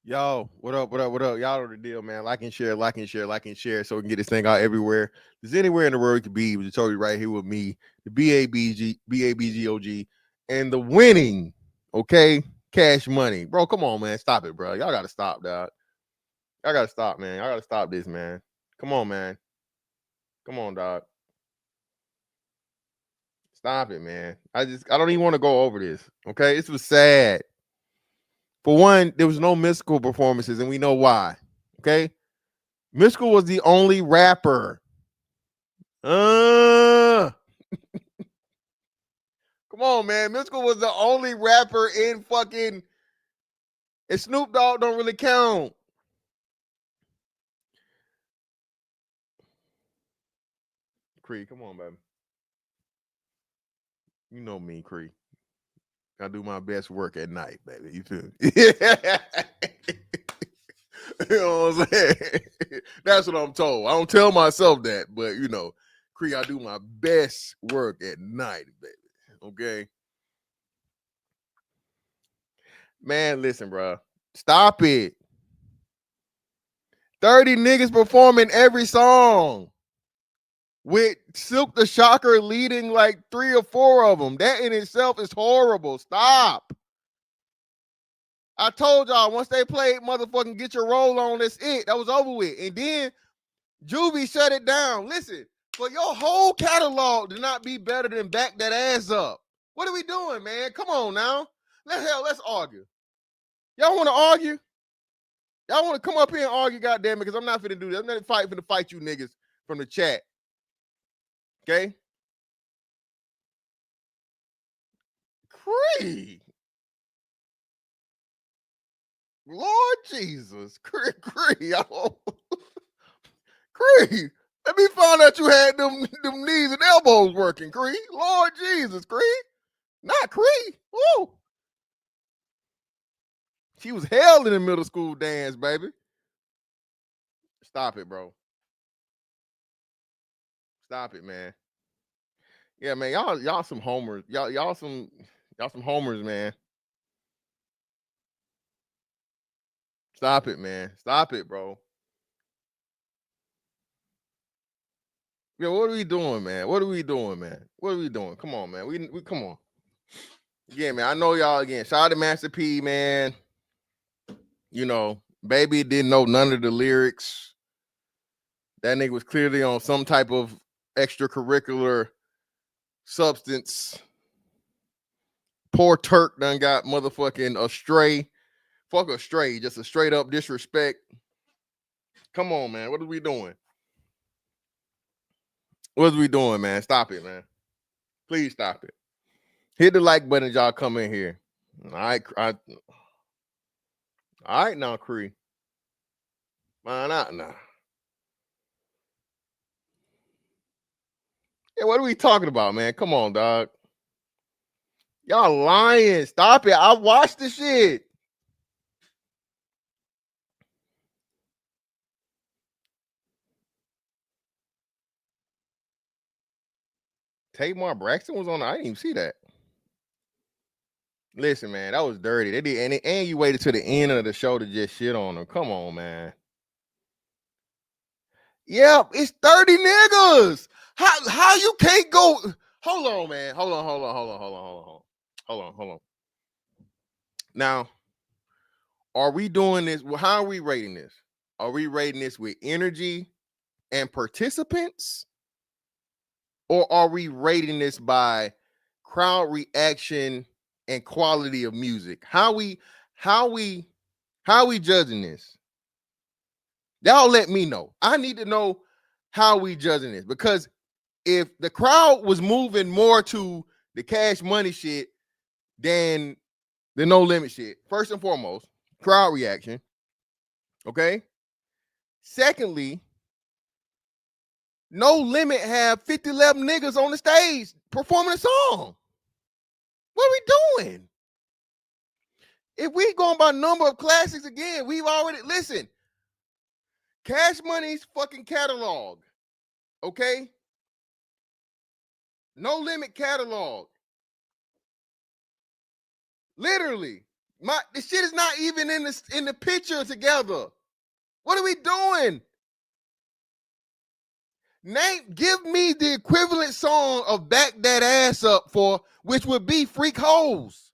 Yo, what up? What up? What up? Y'all know the deal, man. Like and share, like and share, like and share, so we can get this thing out everywhere. There's anywhere in the world you could be, but you told you right here with me, the BABGOG, and the winning, okay, Cash Money, bro. Come on, man, stop it, bro. Y'all gotta stop, dog. Y'all gotta stop, man. Y'all gotta stop this, man. Come on, man. Come on, dog. Stop it, man. I don't even want to go over this. Okay, this was sad. For one, there was no mystical performances, and we know why. Okay. Mystical was the only rapper. Come on, man. Mystical was the only rapper in fucking. And Snoop Dogg don't really count. Cree, come on, baby. You know me, Cree. I do my best work at night, baby. You feel me? You know what I'm saying? That's what I'm told. I don't tell myself that, but you know, Cree, I do my best work at night, baby. Okay. Man, listen, bro. Stop it. 30 niggas performing every song with Silk the Shocker leading like 3 or 4 of them. That in itself is horrible. Stop. I told y'all once they played motherfucking Get Your Roll On, that's it. That was over with. And then Juvie shut it down. Listen, for your whole catalog to not be better than Back That Ass Up. What are we doing, man? Come on now. Let's argue. Y'all want to argue? Y'all want to come up here and argue, goddamn it, because I'm not finna do this. I'm not finna fight you niggas from the chat. Okay? Cree. Lord Jesus. Cree. Cree. Let me find out you had them knees and elbows working, Cree. Lord Jesus, Cree. Not Cree. Woo. She was hell in the middle school dance, baby. Stop it, bro. Stop it, man. Yeah, man. Y'all some homers. Y'all some homers, man. Stop it, man. Stop it, bro. Yeah, what are we doing, man? What are we doing, man? What are we doing? Come on, man. We come on. Yeah, man. I know y'all again. Shout out to Master P, man. You know, baby didn't know none of the lyrics. That nigga was clearly on some type of extracurricular substance. Poor Turk done got motherfucking astray. Fuck astray, just a straight up disrespect. Come on, man. What are we doing? What are we doing, man? Stop it, man. Please stop it. Hit the like button, y'all come in here. All right now, Cree. Why not now? Yeah, what are we talking about, man? Come on, dog. Y'all lying. Stop it. I watched the shit. Tamar Braxton was on. I didn't even see that. Listen, man, that was dirty. They did, and you waited to the end of the show to just shit on them. Come on, man. Yep, it's 30 niggas. How you can't go? Hold on, man. Hold on. Now, are we doing this? Well, how are we rating this? Are we rating this with energy and participants? Or are we rating this by crowd reaction and quality of music? How we judging this? Y'all let me know. I need to know how we judging this, because if the crowd was moving more to the Cash Money shit than the No Limit shit, first and foremost, crowd reaction. Okay. Secondly, No Limit have 50 11 niggas on the stage performing a song. What are we doing? If we going by number of classics again, we've already listen. Cash Money's fucking catalog, okay? No Limit catalog. Literally. The shit is not even in the picture together. What are we doing? Give me the equivalent song of Back That Ass Up for, which would be Freak Hoes.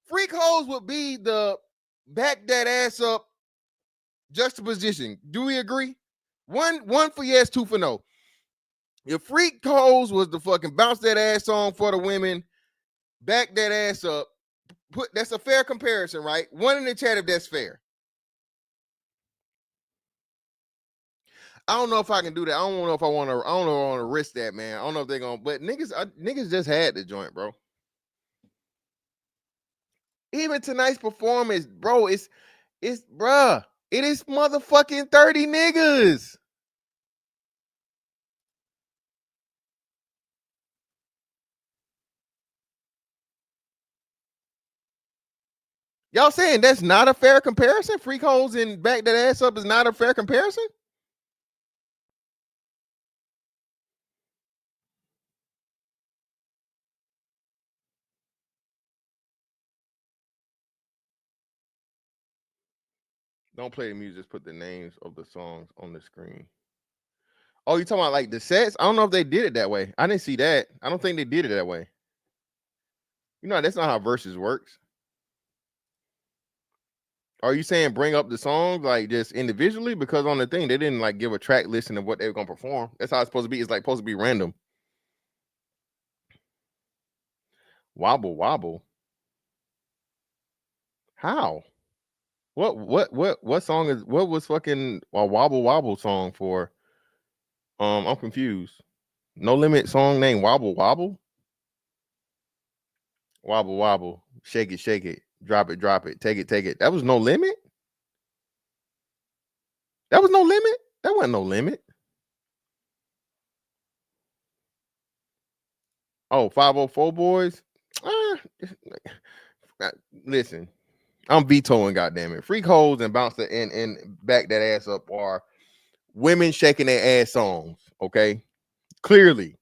Freak Hoes would be the Back That Ass Up juxtaposition. Do we agree? One for yes, two for no. If Freak Hoes was the fucking bounce that ass song for the women, back that ass up. That's a fair comparison, right? One in the chat if that's fair. I don't know if I can do that. I don't know if I want to. I don't know if I want to risk that, man. I don't know if they're gonna. But niggas just had the joint, bro. Even tonight's performance, bro. It's bruh. It is motherfucking 30 niggas. Y'all saying that's not a fair comparison? Freak holes and back that ass up is not a fair comparison? Don't play the music, just put the names of the songs on the screen. Oh, you talking about like the sets? I don't know if they did it that way. I didn't see that. I don't think they did it that way. You know, that's not how verses works. Are you saying bring up the songs like just individually? Because on the thing, they didn't like give a track listing of what they were gonna perform. That's how it's supposed to be. It's like supposed to be random. Wobble wobble. How? What song is what was fucking a wobble wobble song for? I'm confused. No Limit song name Wobble Wobble? Wobble Wobble. Shake it, drop it, take it. That was No Limit? That was No Limit? That wasn't No Limit. Oh, 504 Boys? Listen, I'm vetoing, goddamn it. Freak holes and bounce the and back that ass up are women shaking their ass songs. Okay, clearly,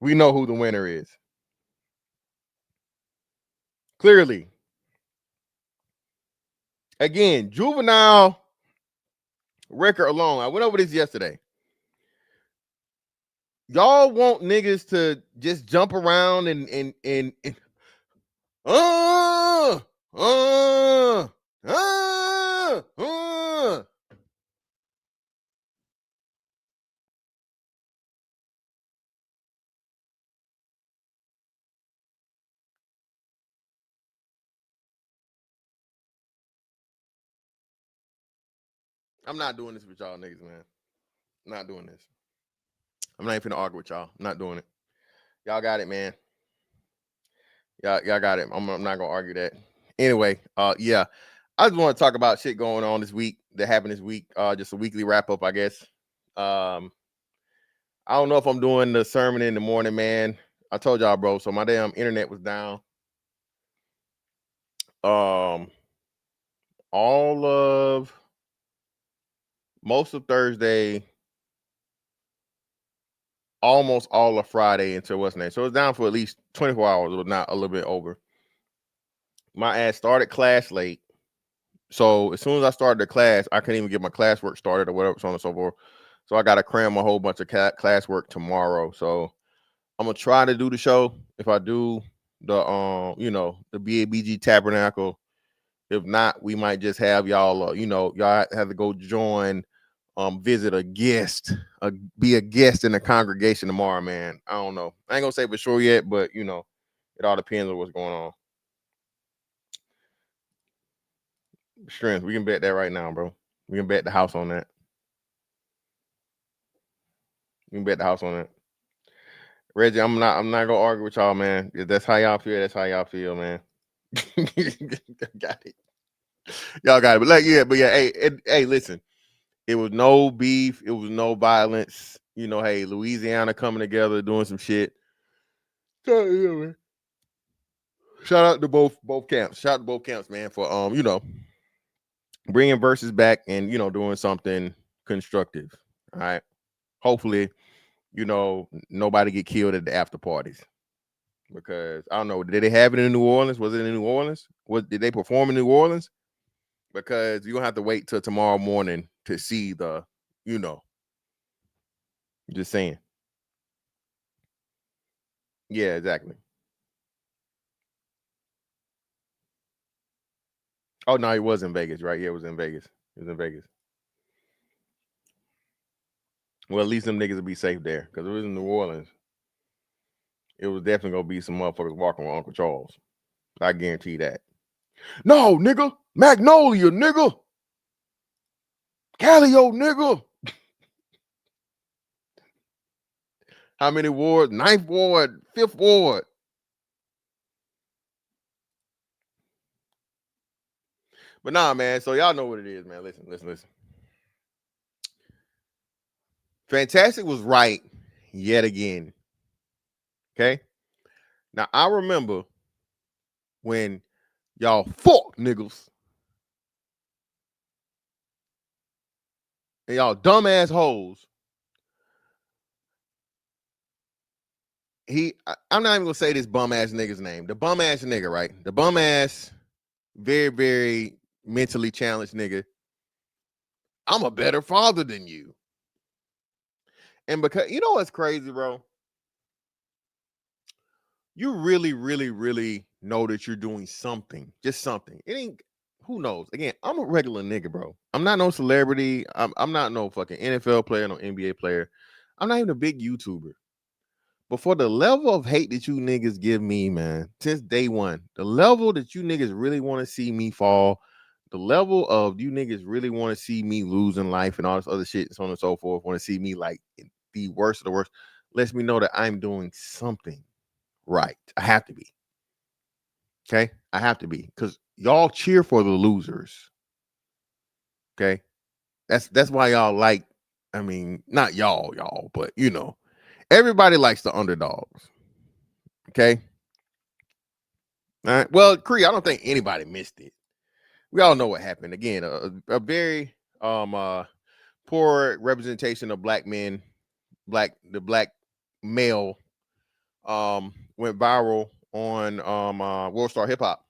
we know who the winner is. Clearly, again, Juvenile record alone. I went over this yesterday. Y'all want niggas to just jump around and uh, uh, uh, uh. I'm not doing this with y'all niggas, man. I'm not doing this. I'm not even finna argue with y'all. I'm not doing it. Y'all got it, man. Y'all got it. I'm not gonna argue that. Anyway, yeah. I just want to talk about shit going on this week that happened this week. Just a weekly wrap up, I guess. I don't know if I'm doing the sermon in the morning, man. I told y'all, bro. So my damn internet was down. All of most of Thursday, almost all of Friday until what's next. So it was down for at least 24 hours, but not a little bit over. My ass started class late. So as soon as I started the class, I couldn't even get my classwork started or whatever, so on and so forth. So I got to cram a whole bunch of classwork tomorrow. So I'm gonna try to do the show. If I do the the BABG Tabernacle, if not, we might just have y'all. Y'all have to go join, visit a guest, be a guest in the congregation tomorrow, man. I don't know. I ain't gonna say for sure yet, but it all depends on what's going on. Strength, we can bet that right now, bro. We can bet the house on that. We can bet the house on that. Reggie, I'm not gonna argue with y'all, man. If that's how y'all feel, that's how y'all feel, man. Got it. Y'all got it. But yeah, hey, listen. It was no beef, it was no violence. Hey, Louisiana coming together, doing some shit. Shout out to both camps. Shout out to both camps, man, for bringing verses back and doing something constructive. All right. Hopefully nobody get killed at the after parties. Because I don't know, did they have it in New Orleans? Was it in New Orleans? Did they perform in New Orleans? Because you're gonna have to wait till tomorrow morning to see the, just saying. Yeah, exactly. Oh no, it was in Vegas, right? Yeah, it was in Vegas. It was in Vegas. Well, at least them niggas will be safe there. Because it was in New Orleans, it was definitely gonna be some motherfuckers walking with Uncle Charles. I guarantee that. No, nigga. Magnolia, nigga. Callio, nigga. How many wards? 9th ward, 5th ward. But nah, man. So y'all know what it is, man. Listen. Fantastic was right yet again. Okay. Now I remember when y'all fuck niggas and y'all dumbass hoes. I'm not even gonna say this bum ass nigga's name. The bum ass nigga, right? The bum ass, very, very mentally challenged nigga. I'm a better father than you. And because you know what's crazy, bro? You really, really, really know that you're doing something, just something. It ain't, who knows? Again, I'm a regular nigga, bro. I'm not no celebrity. I'm not no fucking NFL player, no NBA player. I'm not even a big YouTuber. But for the level of hate that you niggas give me, man, since day one, the level that you niggas really want to see me fall, the level of you niggas really want to see me lose in life and all this other shit, so on and so forth, want to see me like the worst of the worst, lets me know that I'm doing something right. I have to be. Okay? I have to be. Because y'all cheer for the losers. Okay? That's why y'all like, I mean, not y'all, but everybody likes the underdogs. Okay? All right. Well, Cree, I don't think anybody missed it. We all know what happened. Again, a very poor representation of black men, the black male went viral on World Star Hip Hop.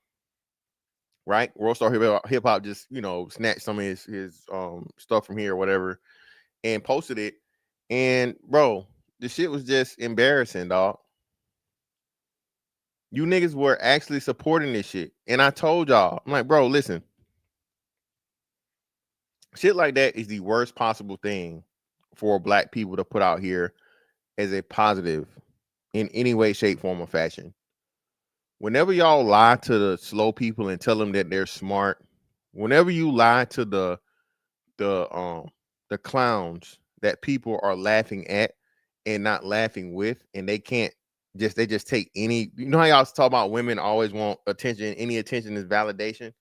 Right? World Star Hip Hop just, snatched some of his stuff from here or whatever and posted it. And bro, the shit was just embarrassing, dog. You niggas were actually supporting this shit. And I told y'all, I'm like, bro, listen. Shit like that is the worst possible thing for black people to put out here as a positive in any way, shape, form, or fashion. Whenever y'all lie to the slow people and tell them that they're smart, whenever you lie to the clowns that people are laughing at and not laughing with, and they just take any, how y'all talk about women always want attention, any attention is validation.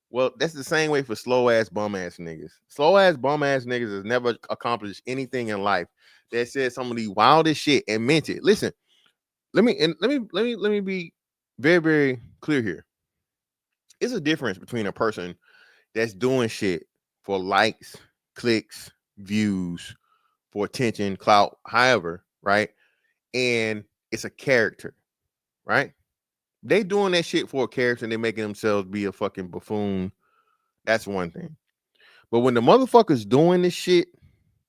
Well, that's the same way for slow ass bum ass niggas. Slow ass bum ass niggas has never accomplished anything in life that said some of the wildest shit and meant it. Listen, let me be very, very clear here. It's a difference between a person that's doing shit for likes, clicks, views, for attention, clout, however, right? And it's a character, right? They doing that shit for a character and they making themselves be a fucking buffoon. That's one thing. But when the motherfuckers doing this shit,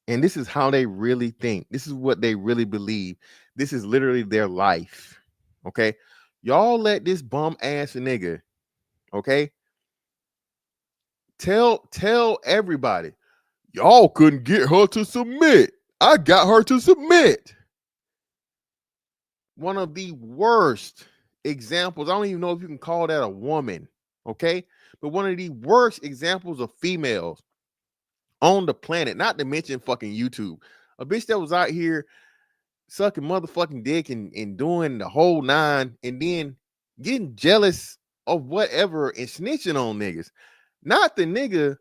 and this is how they really think, this is what they really believe, this is literally their life. Okay. Y'all let this bum ass nigga, okay, tell everybody, y'all couldn't get her to submit. I got her to submit. One of the worst examples. I don't even know if you can call that a woman, okay? But one of the worst examples of females on the planet, not to mention fucking YouTube. A bitch that was out here sucking motherfucking dick and doing the whole nine and then getting jealous of whatever and snitching on niggas. Not the nigga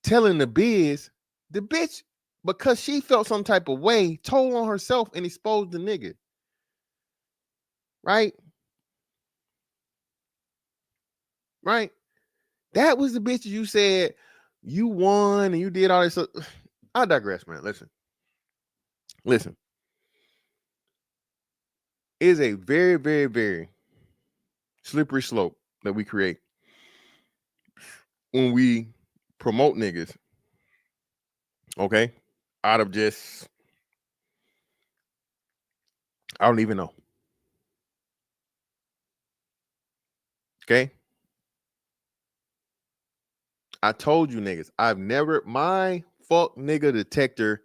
telling the biz, the bitch, because she felt some type of way, told on herself and exposed the nigga. Right? Right? That was the bitch you said you won and you did all this. I digress, man. Listen. It is a very, very, very slippery slope that we create when we promote niggas, okay, out of just, I don't even know. Okay. I told you niggas, my fuck nigga detector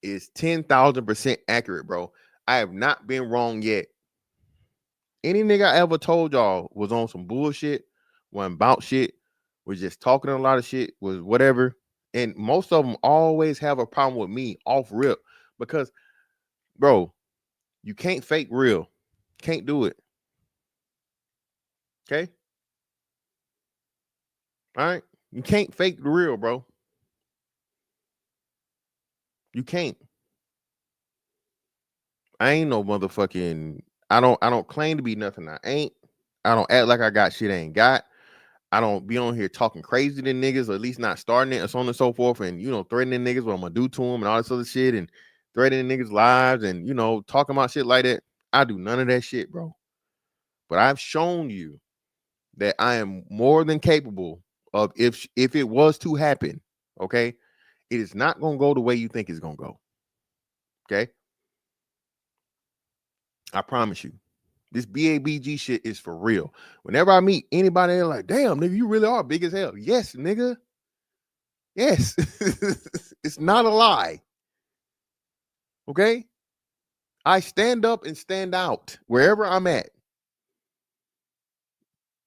is 10,000% accurate, bro. I have not been wrong yet. Any nigga I ever told y'all was on some bullshit, wasn't about shit, was just talking a lot of shit, was whatever. And most of them always have a problem with me off rip because, bro, you can't fake real. Can't do it. Okay? All right? You can't fake the real, bro. You can't. I ain't no motherfucking, I don't claim to be nothing I ain't. I don't act like I got shit I ain't got. I don't be on here talking crazy to niggas, or at least not starting it, and so on and so forth, and threatening niggas what I'm gonna do to them and all this other shit, and threatening niggas' lives, and talking about shit like that. I do none of that shit, bro. But I've shown you that I am more than capable of, if it was to happen, okay, it is not gonna go the way you think it's gonna go. Okay. I promise you. This BABG shit is for real. Whenever I meet anybody, they're like, damn, nigga, you really are big as hell. Yes, nigga. Yes. It's not a lie. Okay? I stand up and stand out wherever I'm at.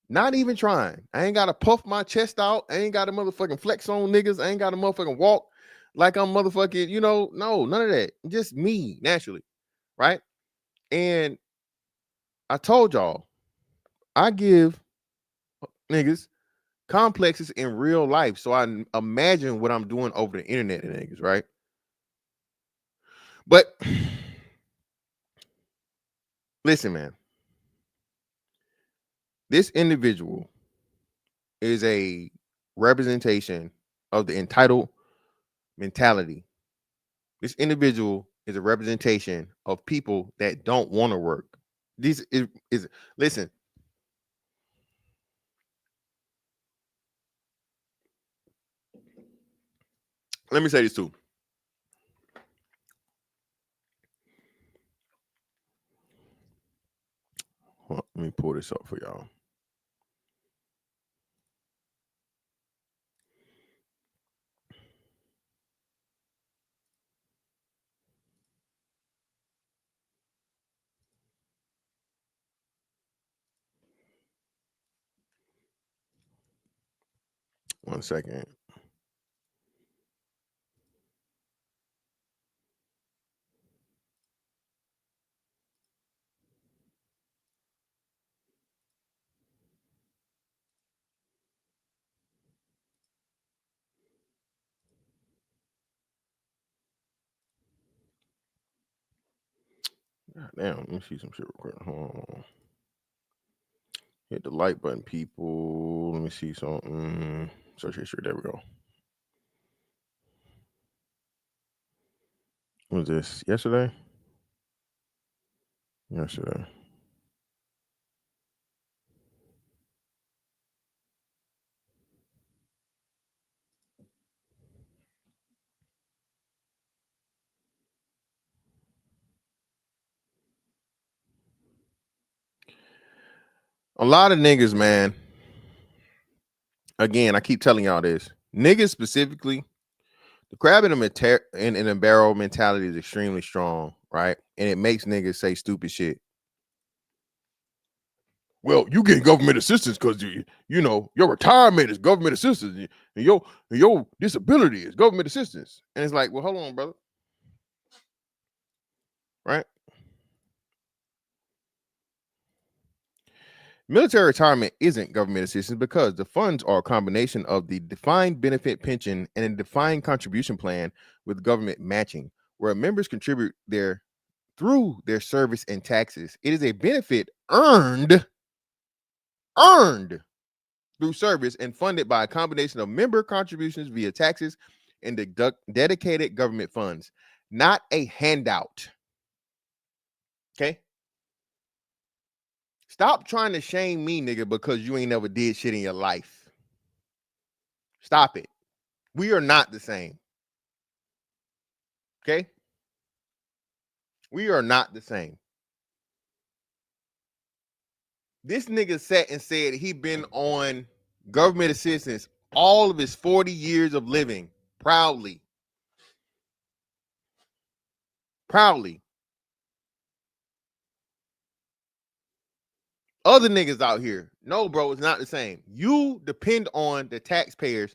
Not even trying. I ain't got to puff my chest out. I ain't got to motherfucking flex on niggas. I ain't got to motherfucking walk like I'm motherfucking, no, none of that. Just me, naturally. Right? And I told y'all, I give niggas complexes in real life. So I imagine what I'm doing over the internet to niggas, right? But listen, man, this individual is a representation of the entitled mentality. This individual is a representation of people that don't want to work. This is listen. Let me say this too. Hold on, let me pull this up for y'all. One second. God damn, let me see some shit real quick. Hold on. Hit the like button, people. Let me see something. Search history. There we go. What was this? Yesterday? Yesterday. A lot of niggas, man. Again, I keep telling y'all this. Niggas specifically, the crab in a barrel mentality is extremely strong, right? And it makes niggas say stupid shit. Well, you get government assistance because your retirement is government assistance, and your disability is government assistance. And it's like, well, hold on, brother. Right? Military retirement isn't government assistance because the funds are a combination of the defined benefit pension and a defined contribution plan with government matching, where members contribute through their service and taxes. It is a benefit earned through service and funded by a combination of member contributions via taxes and dedicated government funds, not a handout. Okay? Stop trying to shame me, nigga, because you ain't never did shit in your life. Stop it. We are not the same. Okay? We are not the same. This nigga sat and said he been on government assistance all of his 40 years of living proudly. Proudly. Other niggas out here, no, bro, it's not the same. You depend on the taxpayers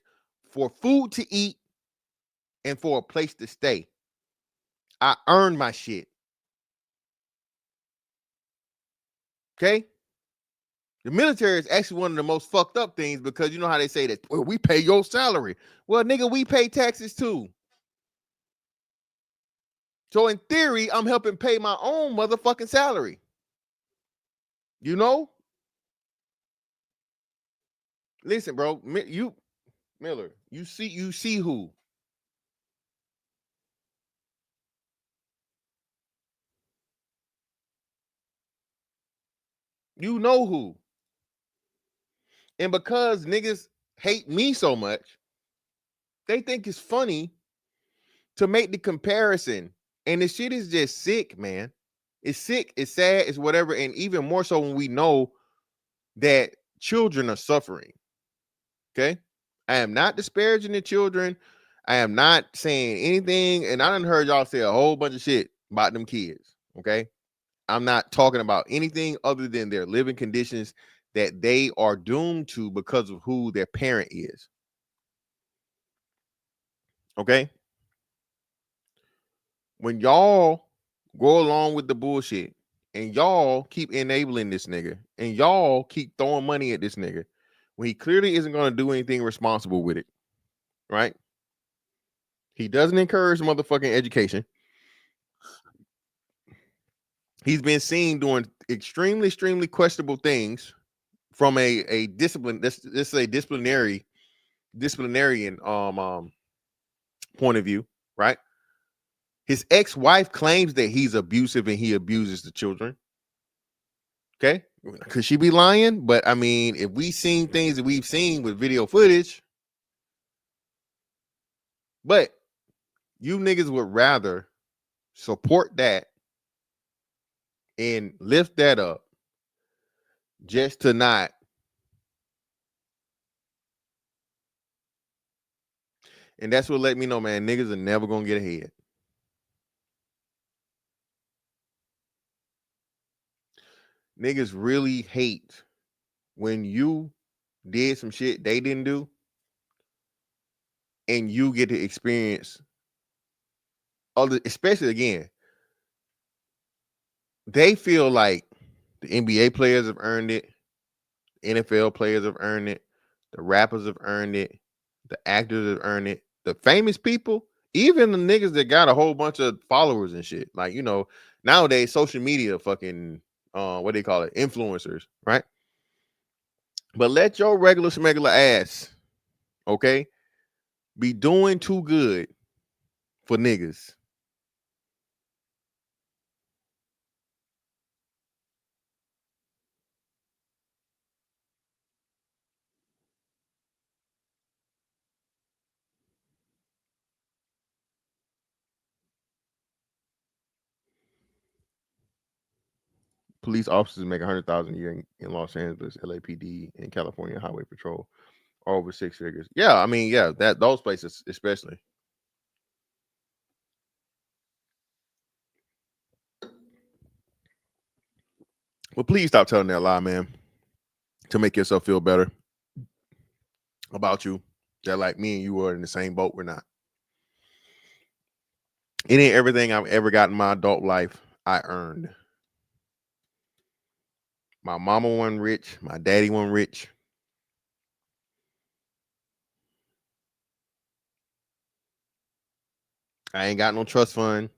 for food to eat and for a place to stay. I earned my shit. Okay? The military is actually one of the most fucked up things because you know how they say that, well, we pay your salary. Well, nigga, we pay taxes too. So in theory, I'm helping pay my own motherfucking salary. You know? Listen, bro, you Miller, you see who? You know who. And because niggas hate me so much, they think it's funny to make the comparison. And the shit is just sick, man. It's sick, it's sad, it's whatever. And even more so when we know that children are suffering. Okay. I am not disparaging the children. I am not saying anything. And I done heard y'all say a whole bunch of shit about them kids. Okay. I'm not talking about anything other than their living conditions that they are doomed to because of who their parent is. Okay. When y'all go along with the bullshit and y'all keep enabling this nigga and y'all keep throwing money at this nigga when he clearly isn't going to do anything responsible with it, right? He doesn't encourage motherfucking education. He's been seen doing extremely questionable things from a discipline. This is a disciplinarian point of view, right? His ex-wife claims that he's abusive and he abuses the children. Okay, could she be lying? But I mean, if we seen things that we've seen with video footage, but you niggas would rather support that and lift that up just to not. And that's what let me know, man, niggas are never gonna get ahead. Niggas really hate when you did some shit they didn't do and you get to experience other, especially again, they feel like the NBA players have earned it, NFL players have earned it, the rappers have earned it, the actors have earned it, the famous people, even the niggas that got a whole bunch of followers and shit. Like, you know, nowadays social media fucking what they call it, influencers, right? But let your regular smegular ass, okay, be doing too good for niggas. Police officers make 100,000 a year in Los Angeles, LAPD, and California Highway Patrol, are over six figures. Yeah, I mean, yeah, that those places especially. But please stop telling that lie, man, to make yourself feel better about you. That like me and you are in the same boat. We're not. It ain't everything I've ever got in my adult life I earned. My mama wasn't rich. My daddy wasn't rich. I ain't got no trust fund.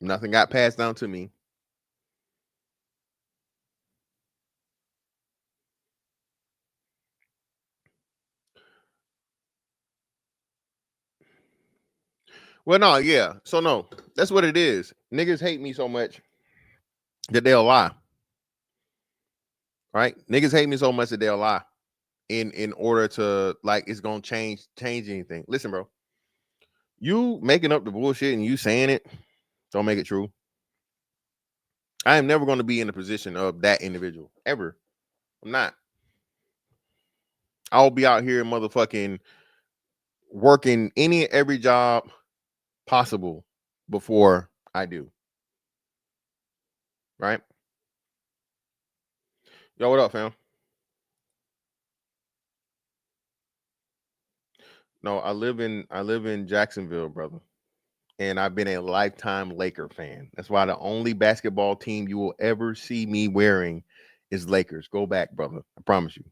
Nothing got passed down to me. Well, no, yeah. So no, that's what it is. Niggas hate me so much that they'll lie. right? Niggas hate me so much that they'll lie in order to like it's gonna change anything. Listen, bro, you making up the bullshit and you saying it don't make it true. I am never going to be in the position of that individual ever. I'm not. I'll be out here motherfucking working any every job possible before I do. Right? Yo, what up, fam? No, I live in Jacksonville, brother. And I've been a lifetime Laker fan. That's why the only basketball team you will ever see me wearing is Lakers. Go back, brother. I promise you.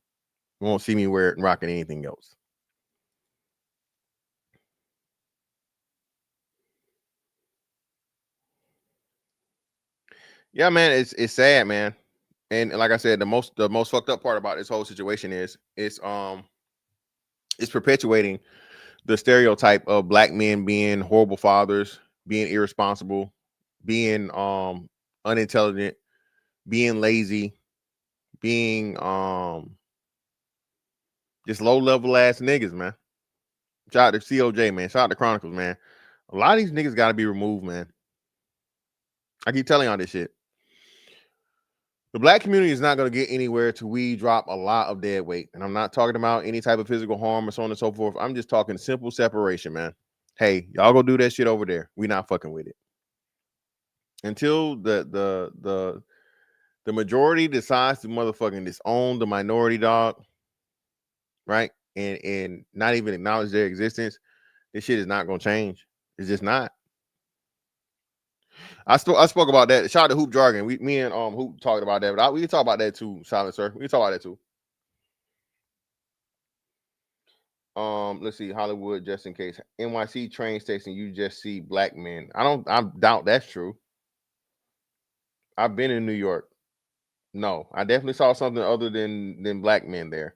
You won't see me rocking anything else. Yeah, man, it's sad, man. And like I said, the most fucked up part about this whole situation is it's perpetuating the stereotype of black men being horrible fathers, being irresponsible, being unintelligent, being lazy, being just low level ass niggas, man. Shout out to COJ, man. Shout out to Chronicles, man. A lot of these niggas got to be removed, man. I keep telling y'all this shit. The black community is not going to get anywhere till we drop a lot of dead weight. And I'm not talking about any type of physical harm or so on and so forth. I'm just talking simple separation, man. Hey, y'all go do that shit over there. We not fucking with it. Until the majority decides to motherfucking disown the minority, dog, right? And not even acknowledge their existence, this shit is not gonna change. It's just not. I spoke about that. Shout out to Hoop Jargon. Me and Hoop talked about that, but we can talk about that too, Silent Sir. We can talk about that too. Let's see, Hollywood, just in case. NYC train station, you just see black men. I doubt that's true. I've been in New York. No, I definitely saw something other than black men there.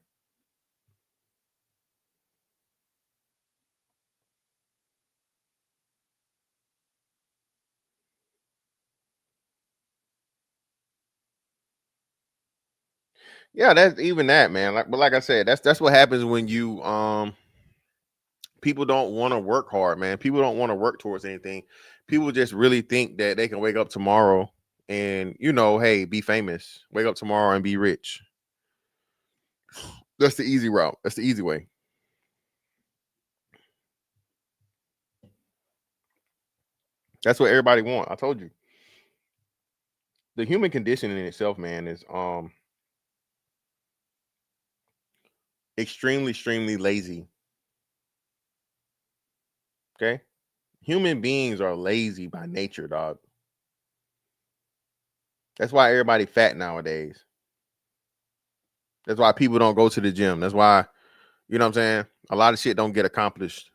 Yeah, that's even that, man. But like I said, that's what happens when you people don't want to work hard, man. People don't want to work towards anything. People just really think that they can wake up tomorrow and hey, be famous. Wake up tomorrow and be rich. That's the easy route. That's the easy way. That's what everybody want. I told you. The human condition in itself, man, is extremely lazy. Okay? Human beings are lazy by nature, dog. That's why everybody fat nowadays. That's why people don't go to the gym. That's why, you know what I'm saying? A lot of shit don't get accomplished.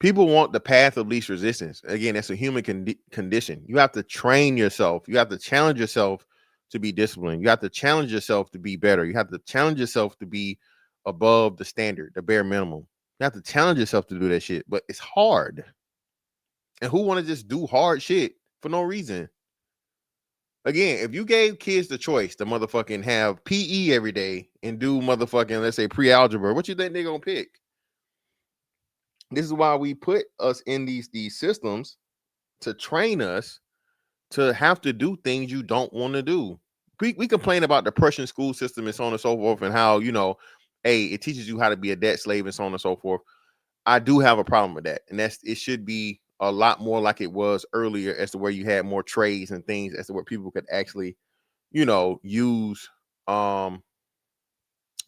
People want the path of least resistance. Again, that's a human condition. You have to train yourself. You have to challenge yourself to be disciplined. You have to challenge yourself to be better. You have to challenge yourself to be above the standard, the bare minimum. You have to challenge yourself to do that shit, but it's hard. And who want to just do hard shit for no reason? Again, if you gave kids the choice to motherfucking have PE every day and do motherfucking, let's say, pre-algebra, what you think they're gonna pick? This is why we put us in these systems to train us to have to do things you don't want to do. We complain about the Prussian school system and so on and so forth, and how hey, it teaches you how to be a debt slave and so on and so forth. I do have a problem with that, and it should be a lot more like it was earlier, as to where you had more trades and things, as to where people could actually, use to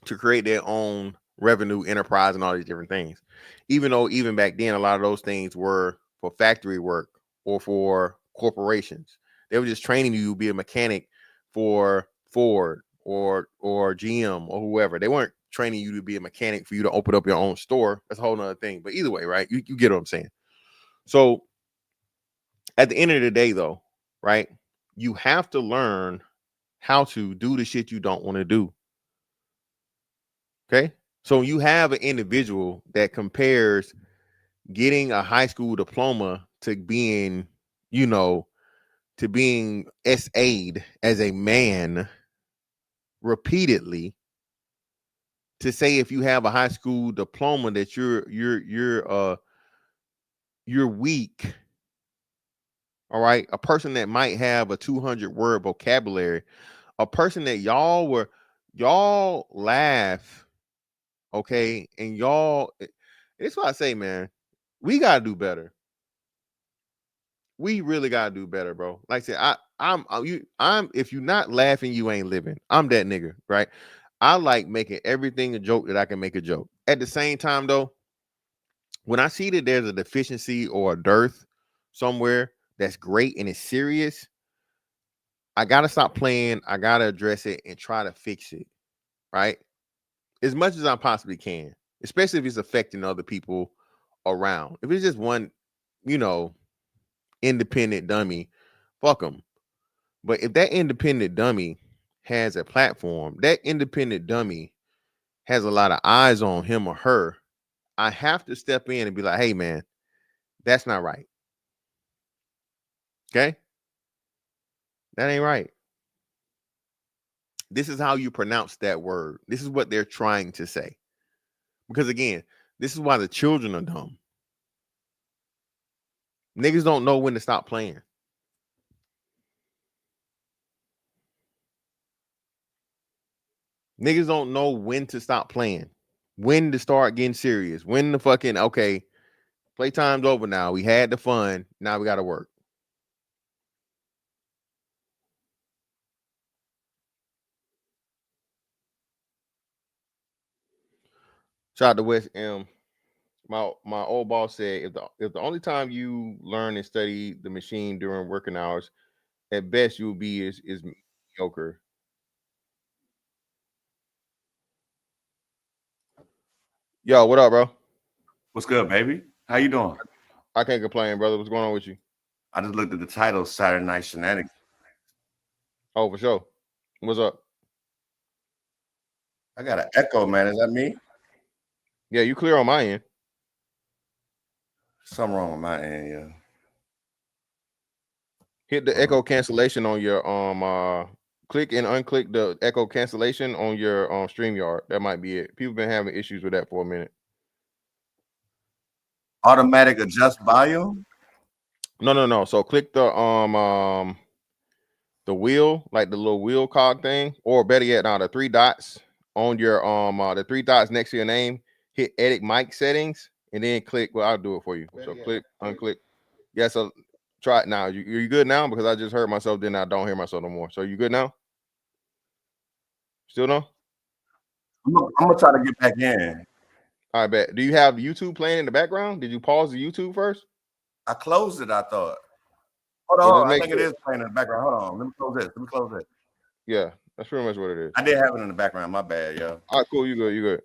create their own revenue enterprise and all these different things. Even though even back then, a lot of those things were for factory work or for corporations. They were just training you to be a mechanic for Ford or GM or whoever. They weren't training you to be a mechanic for you to open up your own store. That's a whole nother thing. But either way, right? You get what I'm saying. So at the end of the day, though, right? You have to learn how to do the shit you don't want to do. Okay. So you have an individual that compares getting a high school diploma to being, to being SA'd as a man repeatedly to say if you have a high school diploma that you're weak. All right, a person that might have a 200 word vocabulary, a person that y'all laugh, okay, and y'all. It's what I say, man. We gotta do better. We really gotta do better, bro. Like I said, I'm. If you're not laughing, you ain't living. I'm that nigga, right? I like making everything a joke that I can make a joke. At the same time, though, when I see that there's a deficiency or a dearth somewhere that's great and it's serious, I gotta stop playing. I gotta address it and try to fix it, right? As much as I possibly can, especially if it's affecting other people around. If it's just one, you know, independent dummy, fuck them. But if that independent dummy has a platform, that independent dummy has a lot of eyes on him or her, I have to step in and be like, hey, man, that's not right. Okay? That ain't right. This is how you pronounce that word. This is what they're trying to say. Because again, this is why the children are dumb. Niggas don't know when to stop playing. Niggas don't know when to stop playing, when to start getting serious, when the fucking, okay, playtime's over now. We had the fun. Now we got to work. Shout out to West M. My old boss said if the only time you learn and study the machine during working hours, at best you'll be is mediocre. Yo, what up, bro? What's good, baby? How you doing? I can't complain, brother. What's going on with you? I just looked at the title, Saturday Night Shenanigans. Oh, for sure. What's up? I got an echo, man. Is that me? Yeah, you clear on my end. Something wrong with my end, yeah. Hit the echo cancellation on your click and unclick the echo cancellation on your StreamYard. That might be it. People been having issues with that for a minute. Automatic adjust volume. No. So click the wheel, like the little wheel cog thing, or better yet, now the three dots on your the three dots next to your name. Hit edit mic settings and then click. Well, I'll do it for you. So click, unclick. Yeah. So try it now. You good now? Because I just heard myself, then I don't hear myself no more. So you good now? Still no? I'm gonna try to get back in. I bet. Do you have YouTube playing in the background? Did you pause the YouTube first? I closed it, I thought. Hold Well, just on, I make think sure. it is playing in the background. Hold on. Let me close this. Yeah, that's pretty much what it is. I did have it in the background. My bad, yo. All right, cool. You good. You good.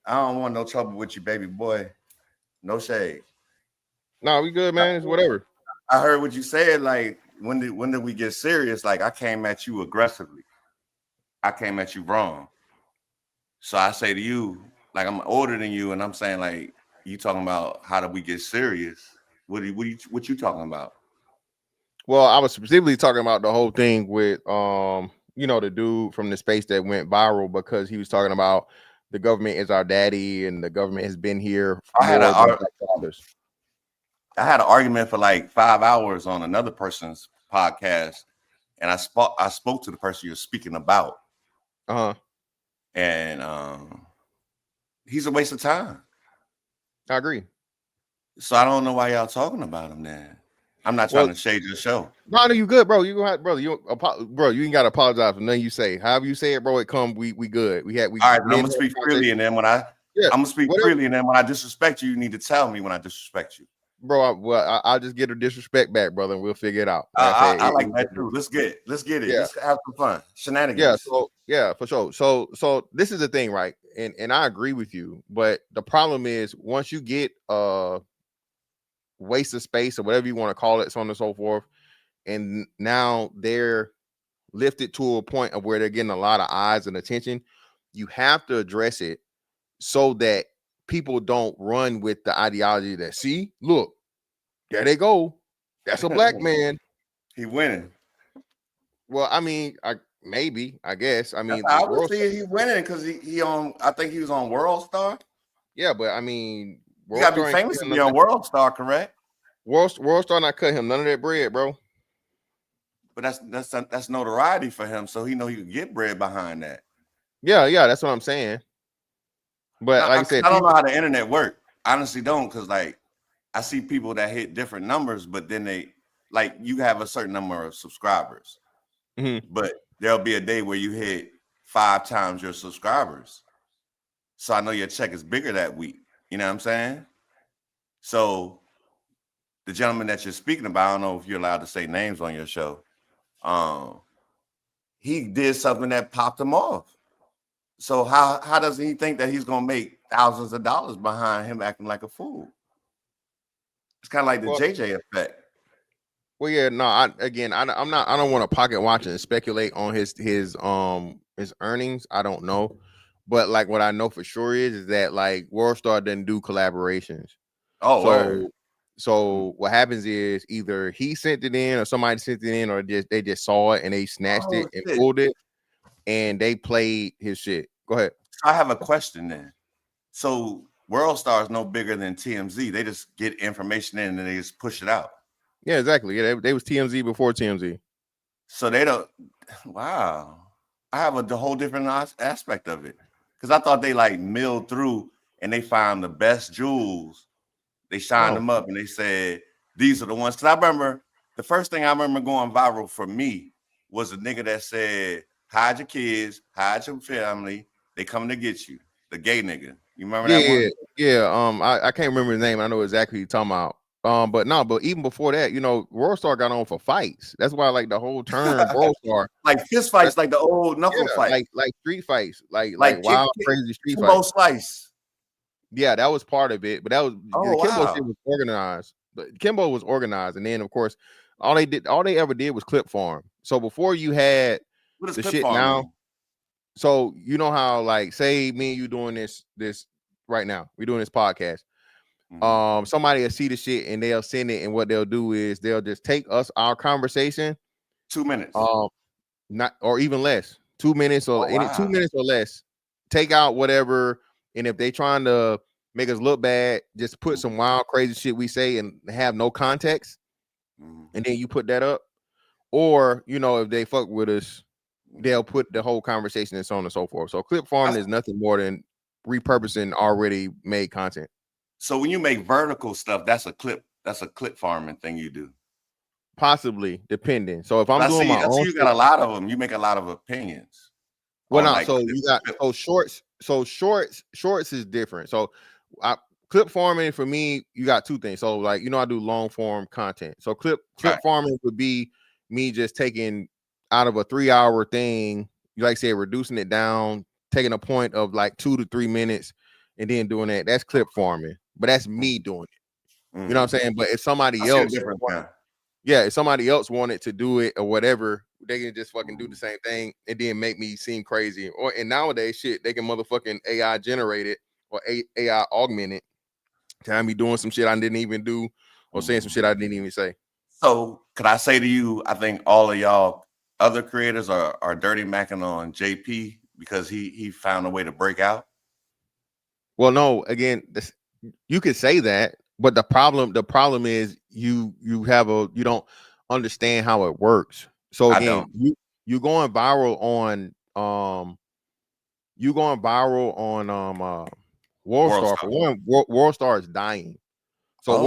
I don't want no trouble with you, baby boy. No shade. Nah, we good, man. It's whatever. I heard what you said. Like, when did we get serious? Like, I came at you aggressively. I came at you wrong. So I say to you, like, I'm older than you, and I'm saying, like, you talking about how do we get serious? What you talking about? Well, I was specifically talking about the whole thing with the dude from the space that went viral because he was talking about the government is our daddy and the government has been here more than black fathers. I had an argument for like 5 hours on another person's podcast, and I spoke to the person you're speaking about. And he's a waste of time. I agree. So I don't know why y'all talking about him then. I'm not trying to shade your show. No, you good, bro. You go, brother. You ain't got to apologize for nothing you say. However you say it, bro, it come. We good. We all right. I'm gonna speak freely, and then when I'm gonna speak freely, and then when I disrespect you, you need to tell me when I disrespect you. Bro, I'll just get her disrespect back, brother, and we'll figure it out. I like that too. Let's get it. Yeah. Let's have some fun. Shenanigans. Yeah, for sure. So this is the thing, right? And I agree with you, but the problem is once you get waste of space or whatever you want to call it, so on and so forth, and now they're lifted to a point of where they're getting a lot of eyes and attention, you have to address it so that people don't run with the ideology that, see, look, there they go. That's a black man. He winning. Well, I mean, maybe, I guess. I mean, I would World Star, see he winning because he on. I think he was on World Star. yeah, but I mean, You World gotta be Star ain't famous cut to him be none of on that. World Star, correct? World Star not cut him none of that bread, bro. But that's notoriety for him, so he know he could get bread behind that. Yeah, that's what I'm saying. But like I said, I don't know people. how the internet work. I honestly don't, because like I see people that hit different numbers, but then they like you have a certain number of subscribers, Mhm. but there'll be a day where you hit 5 times your subscribers. So I know your check is bigger that week. You know what I'm saying? So the gentleman that you're speaking about, I don't know if you're allowed to say names on your show. Um, he did something that popped him off. So how does he think that he's gonna make thousands of dollars behind him acting like a fool? It's kind of like the Well, JJ effect. well, yeah, no. I'm not. I don't want to pocket watch and speculate on his earnings. I don't know, but like what I know for sure is that like World Star doesn't do collaborations. Oh, word. So so what happens is either he sent it in or somebody sent it in or they just saw it and they snatched Oh it and shit. pulled it and they played his shit. Go ahead. I have a question then. So World Star is no bigger than TMZ. They just get information in and they just push it out. Yeah, exactly. Yeah, they was TMZ before TMZ. So they don't. Wow. I have the whole different aspect of it because I thought they like milled through and they found the best jewels. They shined No. them up and they said these are the ones. Because I remember the first thing I remember going viral for me was a nigga that said, "Hide your kids, hide your family. They coming to get you." The gay nigga. You remember Yeah, that yeah, one? yeah. I can't remember his name. I know exactly who you're talking about. But no, but even before that, World Star got on for fights. That's why like the whole term World Star. Like fist That's fights, like the old yeah, knuckle fight, like street fights, like like wild, crazy street Kimbo fights. Slice. Yeah, that was part of it, but that was Oh the Kimbo shit wow. was organized. But Kimbo was organized, and then of course, all they ever did was clip farm. So before you had What does the clip shit farm now, mean? so you know how like say me and you doing this right now, we're doing this podcast. Mhm. Somebody will see the shit and they'll send it, and what they'll do is they'll just take our conversation, 2 minutes. um, not or even less, 2 minutes or Oh any two wow. minutes or less, take out whatever, and if they trying to make us look bad, just put some wild crazy shit we say and have no context, Mhm. and then you put that up. Or if they fuck with us, they'll Mhm. put the whole conversation and so on and so forth. So clip farming That's- is nothing more than repurposing already made content. So when you make vertical stuff, that's a clip. That's a clip farming thing you do. Possibly, depending. So if I'm I doing see. my I see own you shit, got a lot of them. You make a lot of opinions well, on not like so you got so shorts. So shorts is different. So I clip farming for me, you got two things. So like I do long form content. So clip right. farming would be me just taking out of a 3 hour thing, you like say reducing it down, taking a point of like 2 to 3 minutes, and then doing that. That's clip farming, but that's me doing it. You know what Mm-hmm. I'm saying? But if I somebody see the else difference now. yeah, if somebody else wanted to do it or whatever, they can just fucking do the same thing and then make me seem crazy. And nowadays, shit, they can motherfucking AI generate it or AI augment it to have me doing some shit I didn't even do or saying some Mhm. shit I didn't even say. So could I say to you, I think all of y'all other creators are dirty macking on JP because he found a way to break out. Well, no, again, you could say that, but the problem is you don't understand how it works. So I again, don't. you going viral on you going viral on World World Star. For Star. one, World Star is dying. So Oh shit.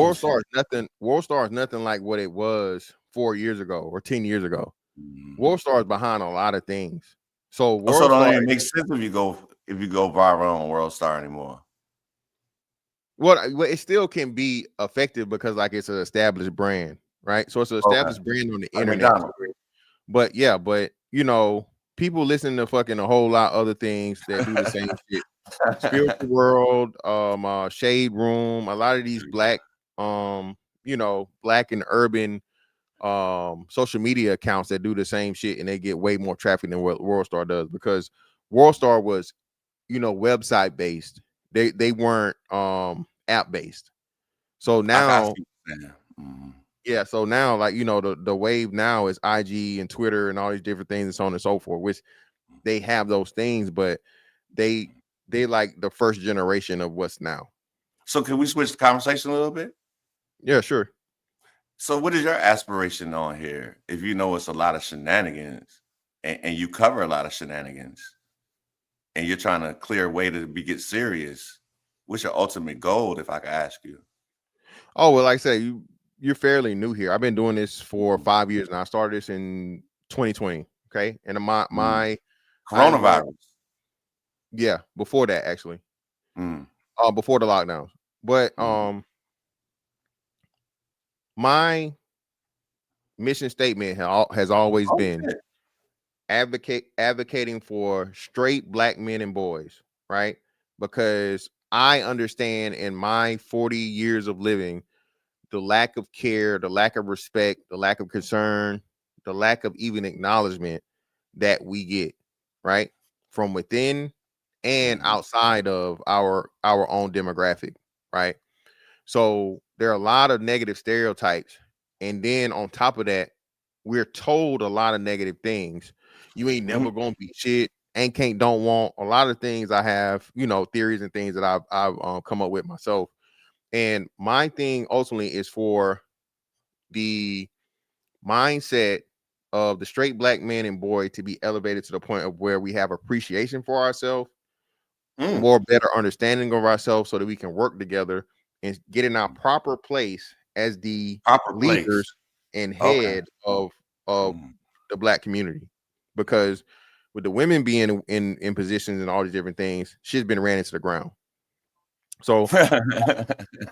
World Star is nothing like what it was 4 years ago or 10 years ago. Mhm. World Star is behind a lot of things. So Oh, so it World don't Star, even make sense if you go viral on World Star anymore. well, it still can be effective because like it's an established brand, right? So it's an Okay. established brand on the Like internet. McDonald's. But yeah, people listen to fucking a whole lot of other things that do the same shit. Spiritual World, Shade Room, a lot of these black and urban social media accounts that do the same shit and they get way more traffic than what World Star does because World Star was, website based. They weren't app based. So I now see what you're saying. Mhm. Yeah, so now, like, the wave now is IG and Twitter and all these different things and so on and so forth, which they have those things, but they like the first generation of what's now. So can we switch the conversation a little bit? Yeah, sure. So what is your aspiration on here? If you know it's a lot of shenanigans and you cover a lot of shenanigans and you're trying to clear a way to get serious, what's your ultimate goal, if I could ask you? Oh, well, like I said, you're fairly new here. I've been doing this for 5 years now. I started this in 2020. Okay. And Mm. I've learned, Coronavirus. yeah, before that actually. Mm. Before the lockdowns. But Mm. my mission statement has always Oh, been shit. advocating for straight black men and boys, right? Because I understand in my 40 years of living the lack of care, the lack of respect, the lack of concern, the lack of even acknowledgement that we get, right? From within and Mhm. outside of our own demographic, right? So there are a lot of negative stereotypes. And then on top of that, we're told a lot of negative things. You ain't Mhm. never gonna be shit, ain't can't don't want a lot of things. I have, theories and things that I've come up with myself. And my thing ultimately is for the mindset of the straight black man and boy to be elevated to the point of where we have appreciation for ourselves, Mm. more better understanding of ourselves so that we can work together and get in our proper place as the Proper place. leaders and Okay. head of Mm. the black community. Because with the women being in positions and all these different things, shit's been ran into the ground. So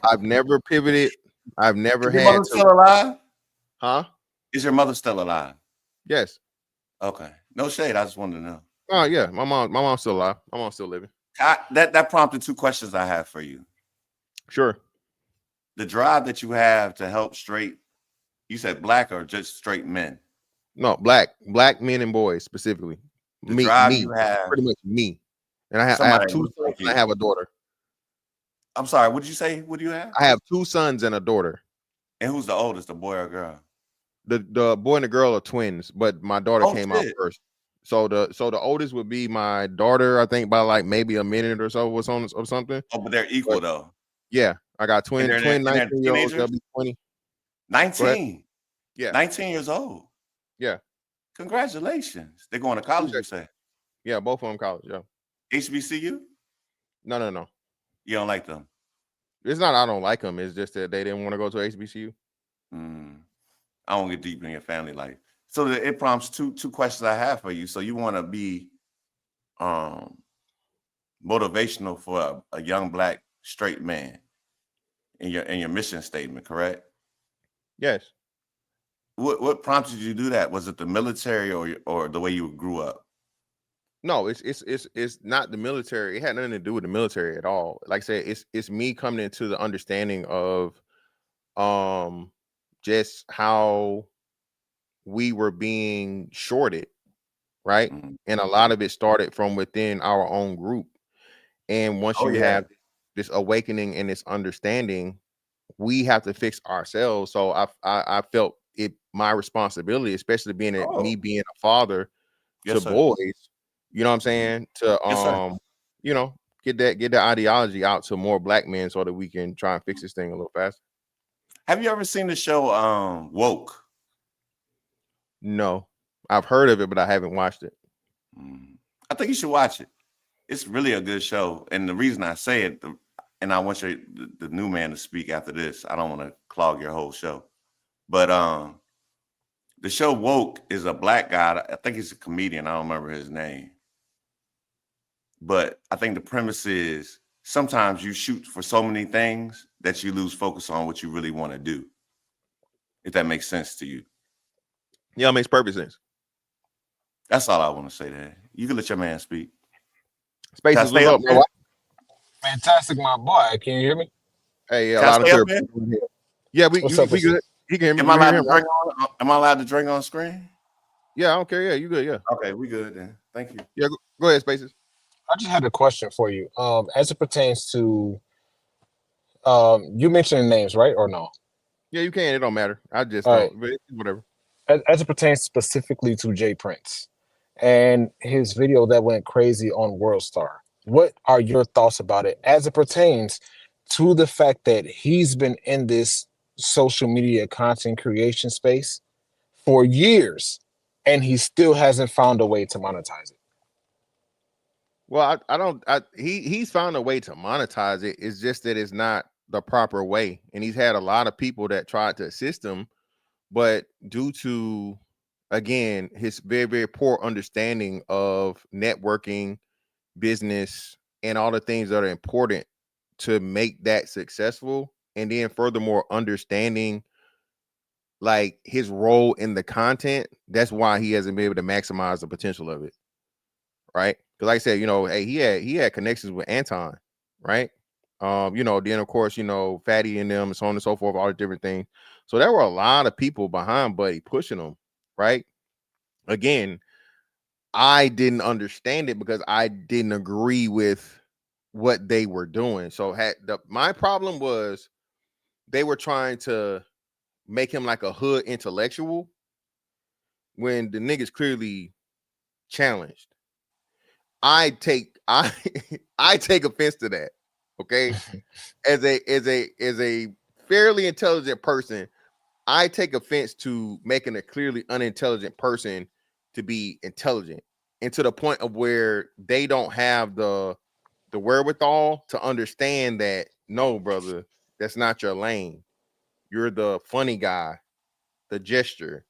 I've never pivoted. I've never Is your had mother to, still alive? huh? Is your mother still alive? Yes. Okay. No shade. I just wanted to know. Oh yeah. My mom's still alive. My mom's still living. That prompted two questions I have for you. Sure. The drive that you have to help straight, you said black or just straight men? No, black men and boys specifically. The Me, drive me, you have, pretty much me. And I have somebody that two looks sons like and I you. have a daughter. I'm sorry, what did you say? What do you have? I have two sons and a daughter. And who's the oldest, a boy or girl? The boy and the girl are twins, but my daughter Oh came out shit. first. So the oldest would be my daughter, I think by like maybe a minute or so or something. Oh, but they're equal But though. yeah, I got And twin they're twin and they're 19-year-olds. They'll teenagers? be 20. Go ahead. 19. Yeah, 19 years old. yeah. Congratulations. They're going to college, you Appreciate say? you. Yeah, both of them college. Yeah. HBCU? No, no, no. You don't like them. It's not I don't like them. It's just that they didn't want to go to HBCU. Mm. I won't get deep in your family life. So it prompts two questions I have for you. So you want to be um motivational for a young black straight man in your mission statement, correct? Yes. What prompted you to do that? Was it the military or the way you grew up? No, it's not the military. It had nothing to do with the military at all. Like I said, it's me coming into the understanding of um just how we were being shorted, right? Mhm. And a lot of it started from within our own group. And once Oh you yeah. have this awakening and this understanding, we have to fix ourselves. So I felt it my responsibility, especially Oh me being a father to yes, sir. boys, you know what I'm Mhm. saying? To Yes, sir. you know, get that ideology out to more black men so that we can try and fix this thing a little faster. Have you ever seen the show Woke? No. I've heard of it, but I haven't watched it. Mm. I think you should watch it. It's really a good show. And the reason I say it, and I want the new man to speak after this. I don't want to clog your whole show. But the show Woke is a black guy. I think he's a comedian. I don't remember his name. But I think the premise is sometimes you shoot for so many things that you lose focus on what you really want to do. If that makes sense to you. Yeah, it makes perfect sense. That's all I want to say there. You can let your man speak. Can I Spaces, stay what's up up, man? there? Fantastic, my boy. Can you hear me? Hey, yeah, Can I loud and stay up clear. there? Yeah, What's up? we What's up? good. He can hear me. Am I You hear allowed to him, right? drink on? Am I allowed to drink on screen? Yeah, I don't care. Yeah, you good. Yeah. Okay, we good then. Thank you. Yeah, go ahead, Spaces. I just had a question for you. As it pertains to you mentioning names, right? Or no? Yeah, you can. It don't matter. I just All right. don't. But whatever. As it pertains specifically to Jay Prince and his video that went crazy on WorldStar, what are your thoughts about it as it pertains to the fact that he's been in this social media content creation space for years and he still hasn't found a way to monetize it? Well, I don't. He's found a way to monetize it. It's just that it's not the proper way, and he's had a lot of people that tried to assist him, but due to, again, his very very poor understanding of networking, business, and all the things that are important to make that successful, and then furthermore understanding like his role in the content, that's why he hasn't been able to maximize the potential of it, right? Because like I said, hey, he had connections with Anton, right? Then of course, Fatty and them, and so on and so forth, all the different things. So there were a lot of people behind Buddy pushing him, right? Again, I didn't understand it because I didn't agree with what they were doing. So my problem was they were trying to make him like a hood intellectual when the niggas clearly challenged. I take I take offense to that. Okay. As a fairly intelligent person, I take offense to making a clearly unintelligent person to be intelligent, and to the point of where they don't have the wherewithal to understand that, no, brother, that's not your lane. You're the funny guy, the gesture,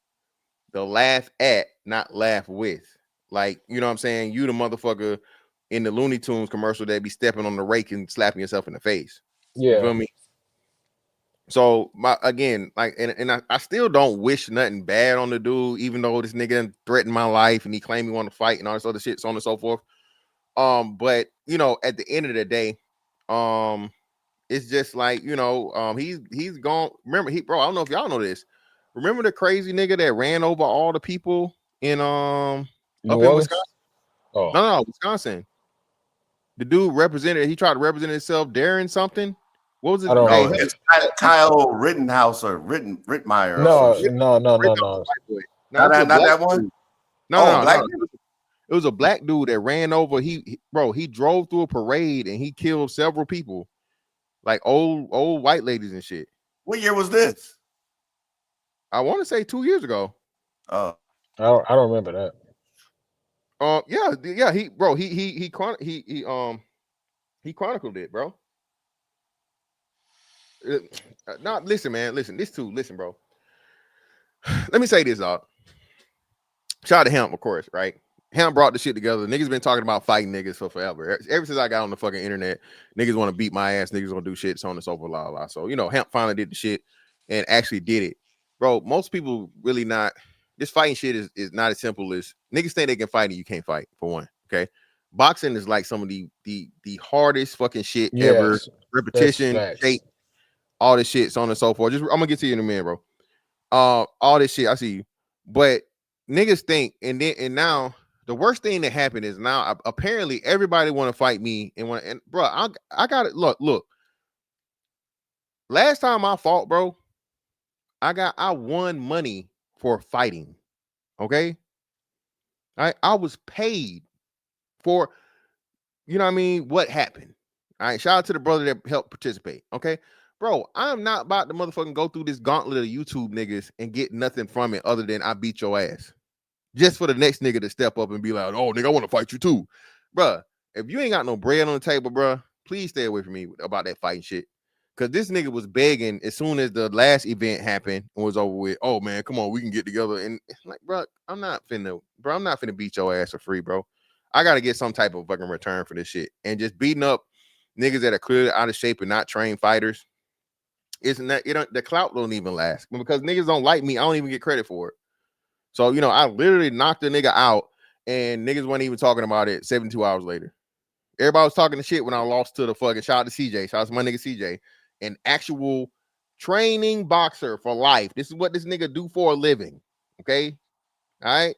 the laugh at, not laugh with. Like, you know what I'm saying? You the motherfucker in the Looney Tunes commercial that be stepping on the rake and slapping yourself in the face. You Yeah. feel me? So again, like, and I still don't wish nothing bad on the dude, even though this nigga threatened my life and he claimed he wanted to fight and all this other shit, so on and so forth. But at the end of the day, it's just like, he's gone. Remember, bro, I don't know if y'all know this. Remember the crazy nigga that ran over all the people in New up in Orleans? Wisconsin? Oh, No, Wisconsin. The dude represented. He tried to represent himself. Darren something. What was I it? don't Hey, No, remember. it's Kyle Rittenhouse or Rittmeyer or some No, shit. no, no, no, Rittenhouse was no. a white boy. No, Not this was a that, not black that one. dude. No, Oh, no, no, black no. dude. It was a black dude that ran over. He drove through a parade and he killed several people, like old white ladies and shit. What year was this? I want to say 2 years ago. Oh, I don't remember that. Yeah. He chronicled it, bro. Not listen, man. Listen, listen, bro. Let me say this, dog. Shout out to him, of course, right? Him brought the shit together. Niggas been talking about fighting niggas for forever. Ever since I got on the fucking internet, niggas want to beat my ass. Niggas want to do shit, so on and so forth, blah, blah. So, Hemp finally did the shit and actually did it. Bro, most people really not. This fighting shit is not as simple as niggas think they can fight and you can't fight, for one. Okay. Boxing is like some of the hardest fucking shit ever. Yes, that's Repetition, shape, facts. all this shit, so on and so forth. I'm gonna get to you in a minute, bro. All this shit, I see you. But niggas think, and now the worst thing that happened is now apparently everybody want to fight me and bro, I got it. Look. Last time I fought, bro, I won money for fighting. Okay, I was paid for, what I mean, what happened. All right, shout out to the brother that helped participate. Okay, bro, I'm not about to motherfucking go through this gauntlet of YouTube niggas and get nothing from it other than I beat your ass. Just for the next nigga to step up and be like, oh, nigga, I want to fight you too. Bruh, if you ain't got no bread on the table, bruh, please stay away from me about that fighting shit. Because this nigga was begging as soon as the last event happened and was over with. Oh, man, come on, we can get together. And like, bro, I'm not finna beat your ass for free, bro. I got to get some type of fucking return for this shit. And just beating up niggas that are clearly out of shape and not trained fighters, the clout don't even last. Because niggas don't like me, I don't even get credit for it. So, I literally knocked the nigga out and niggas weren't even talking about it 72 hours later. Everybody was talking the shit when I lost to the fucking, shout out to CJ. Shout out to my nigga CJ. An actual training boxer for life. This is what this nigga do for a living. Okay? All right?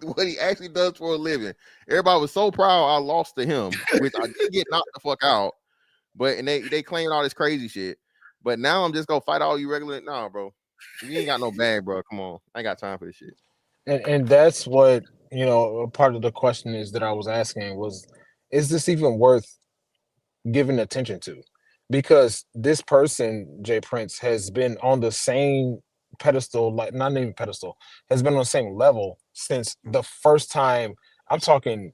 What he actually does for a living. Everybody was so proud I lost to him, which I did get knocked the fuck out. But and they claimed all this crazy shit. But now I'm just gonna fight all you regular. Nah, bro. You ain't got no bag, bro. Come on. I ain't got time for this shit. And that's what, part of the question is that I was asking was, is this even worth giving attention to? Because this person, Jay Prince, has been on the same pedestal, like not even pedestal, has been on the same level since the first time. I'm talking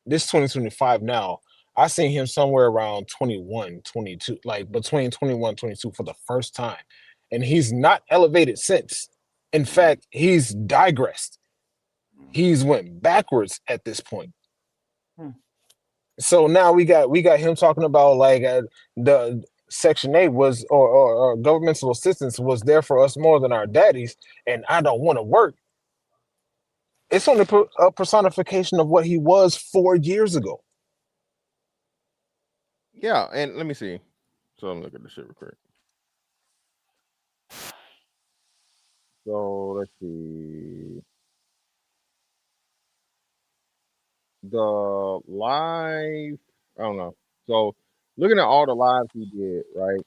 this 2025 now. I seen him somewhere around 21, 22, like between 21, 22 for the first time. And he's not elevated since. In fact, he's digressed. He's went backwards at this point. So now we got him talking about like the Section 8 was or governmental assistance was there for us more than our daddies, and I don't want to work. It's only a personification of what he was 4 years ago. Yeah, and let me see. So I'm looking at the shit real quick. So let's see. The live, I don't know. So looking at all the lives he did, right?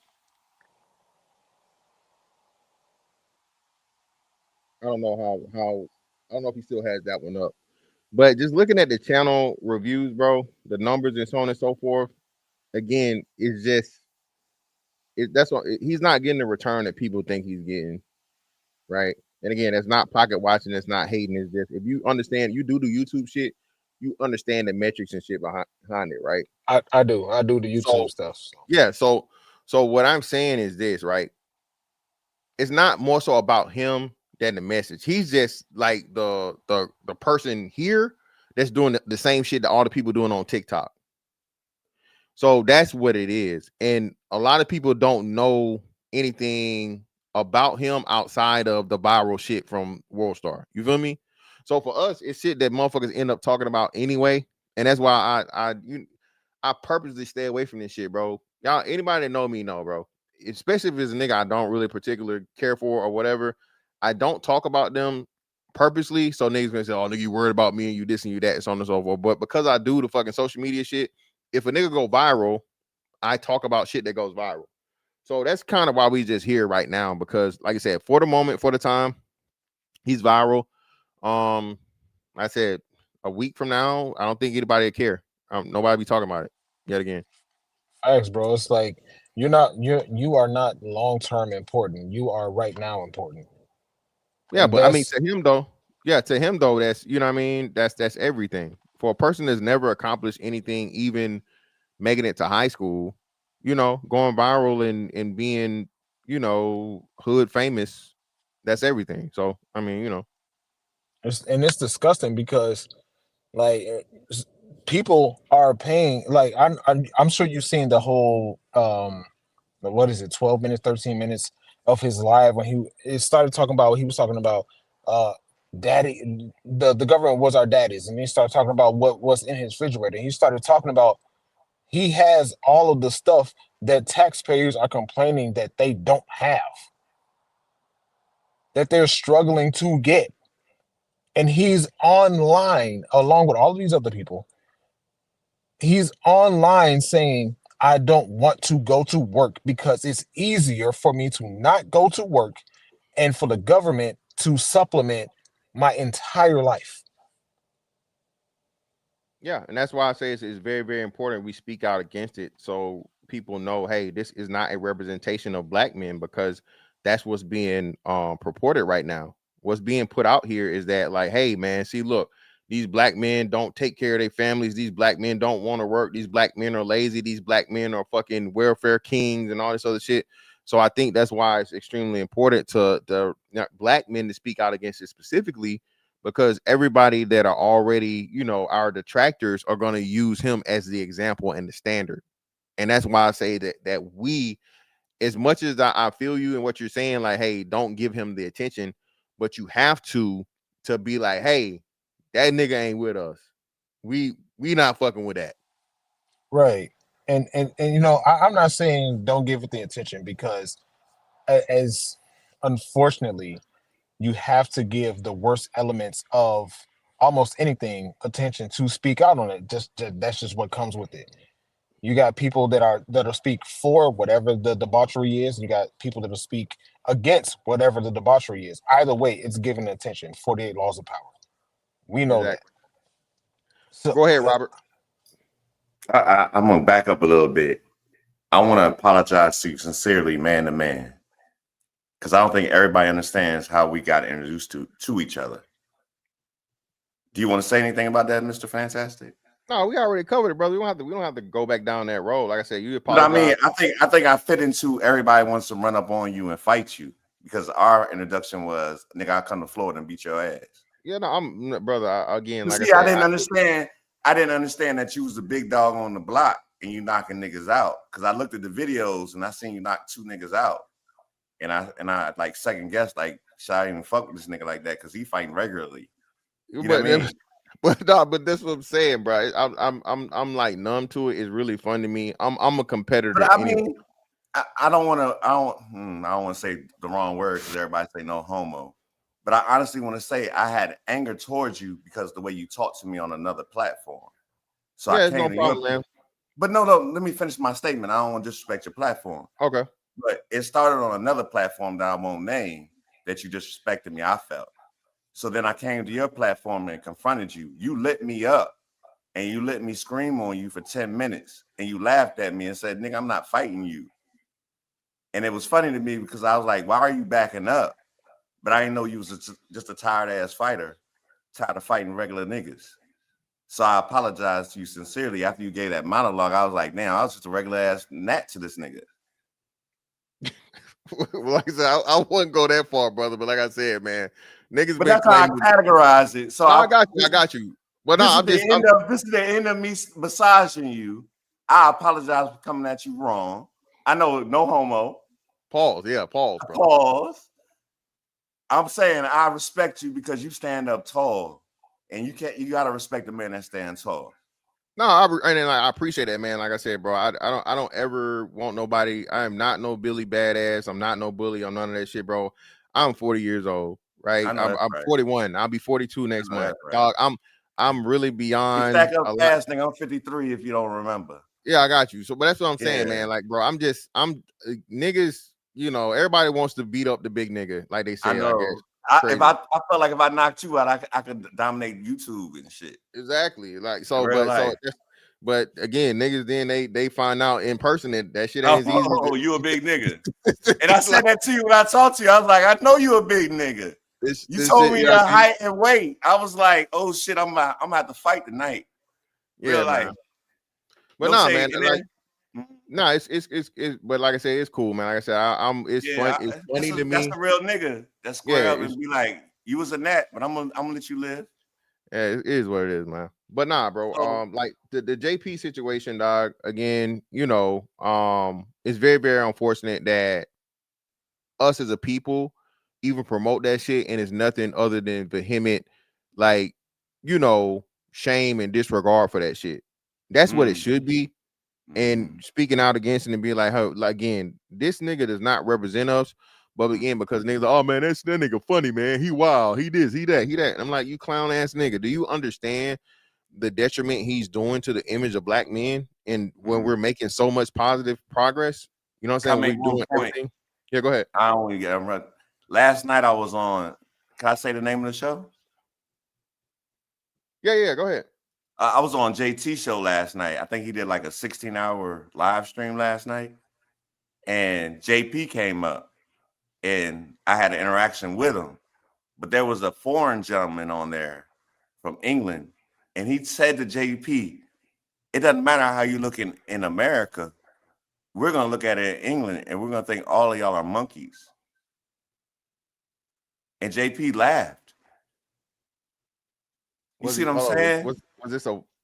I don't know how I don't know if he still has that one up. But just looking at the channel reviews, bro, the numbers and so on and so forth, again, it's just that's what he's not getting the return that people think he's getting, right? And again, it's not pocket watching, it's not hating. It's just if you understand, you do the YouTube shit, you understand the metrics and shit behind it, right? I do the YouTube So stuff. So. yeah, so what I'm saying is this, right? It's not more so about him than the message. He's just like the person here that's doing the same shit that all the people doing on TikTok. So that's what it is. And a lot of people don't know anything about him outside of the viral shit from World Star. You feel me? So for us, it's shit that motherfuckers end up talking about anyway. And that's why I purposely stay away from this shit, bro. Y'all, anybody that know me know, bro. Especially if it's a nigga I don't really particularly care for or whatever. I don't talk about them purposely. So niggas gonna say, oh, nigga, you worried about me and you this and you that and so on and so forth. But because I do the fucking social media shit, if a nigga go viral, I talk about shit that goes viral. So that's kind of why we just here right now, because like I said, for the moment, for the time, he's viral. I said a week from now, I don't think anybody would care. Nobody be talking about it yet again. Thanks, bro. It's like you are not long term important. You are right now important. Yeah, And but I mean that's to him though, that's you know what I mean, that's everything. For a person that's never accomplished anything, even making it to high school, going viral and being, hood famous, that's everything. So I mean, it's disgusting because like people are paying like I'm sure you've seen the whole what is it 12 minutes 13 minutes of his live when he started talking about what he was talking about uh daddy the government was our daddies, and he started talking about what was in his refrigerator. He started talking about he has all of the stuff that taxpayers are complaining that they don't have, that they're struggling to get. And he's online along with all of these other people. He's online saying, I don't want to go to work because it's easier for me to not go to work and for the government to supplement my entire life. yeah, and that's why I say it's very, very important we speak out against it so people know, hey, this is not a representation of black men, because that's what's being purported right now. What's being put out here is that, like, hey man, see, look, these black men don't take care of their families, these black men don't want to work, these black men are lazy, these black men are fucking welfare kings and all this other shit. So I think that's why it's extremely important to the black men to speak out against it specifically, because everybody that are already, our detractors are going to use him as the example and the standard. And that's why I say that we, as much as I feel you and what you're saying, like, hey, don't give him the attention, but you have to be like, hey, that nigga ain't with us. We not fucking with that. Right. And I'm not saying don't give it the attention, because as unfortunately, you have to give the worst elements of almost anything attention to speak out on it. Just that's just what comes with it. You got people that'll speak for whatever the debauchery is, and you got people that'll speak against whatever the debauchery is. Either way, it's given attention. 48 laws of power. We know that. Exactly. So Go ahead, Robert. I'm gonna back up a little bit. I want to apologize to you sincerely, man to man, because I don't think everybody understands how we got introduced to each other. Do you want to say anything about that, Mr. Fantastic? No, we already covered it, brother. We don't have to go back down that road. Like I said, you But I mean, apologize. I think I fit into everybody wants to run up on you and fight you, because our introduction was, nigga, I come to Florida and beat your ass. Yeah, no, brother. Again, like See, I I said, didn't understand. I didn't understand that you was the big dog on the block and you knocking niggas out. Because I looked at the videos and I seen you knock 2 niggas out, and I like second guessed, like, should I even fuck with this nigga like that? Because he fighting regularly. You know what I mean? But that's what I'm saying, bro. I'm like numb to it. It's really fun to me. I'm a competitor. But I anyway. mean, I don't want to. I don't want to say the wrong word because everybody say no homo. But I honestly want to say I had anger towards you because the way you talked to me on another platform. So yeah, I it's came no to problem, your. man. But no, let me finish my statement. I don't want to disrespect your platform. Okay. But it started on another platform that I won't name that you disrespected me. I felt. So then I came to your platform and confronted you. You lit me up and you let me scream on you for 10 minutes. And you laughed at me and said, nigga, I'm not fighting you. And it was funny to me because I was like, why are you backing up? But I didn't know you was just a tired ass fighter, tired of fighting regular niggas. So I apologized to you sincerely. After you gave that monologue, I was like, damn, I was just a regular ass gnat to this nigga. Like I said, I wouldn't go that far, brother. But like I said, man, niggas. But been that's how I claiming. categorize it. So No, I got you. But no, this is the end of me massaging you. I apologize for coming at you wrong. I know no homo. Pause. Yeah, pause, bro. Pause. I'm saying I respect you because you stand up tall, and you gotta respect the man that stands tall. No, I appreciate that, man. Like I said, bro, I don't ever want nobody. I am not no Billy badass. I'm not no bully. I'm none of that shit, bro. I'm 40 years old, right? I'm right. 41. I'll be 42 next month. Right. Dog, I'm really beyond. Stack up fast, nigga. I'm 53 if you don't remember. Yeah, I got you. So, but that's what I'm saying, man. Like, bro, I'm niggas. You know, everybody wants to beat up the big nigga, like they say. I know. I felt like if I knocked you out, I could dominate YouTube and shit. Exactly. Like so, but again, niggas then they find out in person that shit ain't as easy. Oh, you a big nigga. And I said that to you when I talked to you. I was like, I know you a big nigga. You told me the height and weight. I was like, oh shit, I'm gonna have to fight tonight. Real life. But no, man, like no, it's but like I said, it's cool, man. Like I said, it's funny to me. That's a real nigga. That's square up and be like, you was a gnat, but I'm gonna let you live. Yeah, it is what it is, man. But nah, bro. Like the JP situation, dog. Again, you know, it's very, very unfortunate that us as a people even promote that shit, and it's nothing other than vehement, like, you know, shame and disregard for that shit. That's what it should be. And speaking out against it and be like, hey, like, again, this nigga does not represent us. But again, because niggas like, oh man, that nigga funny, man. He wild, he this, he that. And I'm like, you clown ass nigga. Do you understand the detriment he's doing to the image of black men? And when we're making so much positive progress, you know what I'm saying? We're doing everything. Yeah, go ahead. I don't want to get run. Last night I was on. Can I say the name of the show? Yeah, go ahead. I was on JT show last night. I think he did like a 16-hour live stream last night. And JP came up and I had an interaction with him. But there was a foreign gentleman on there from England. And he said to JP, it doesn't matter how you look in America. We're going to look at it in England and we're going to think all of y'all are monkeys. And JP laughed. You see what I'm saying?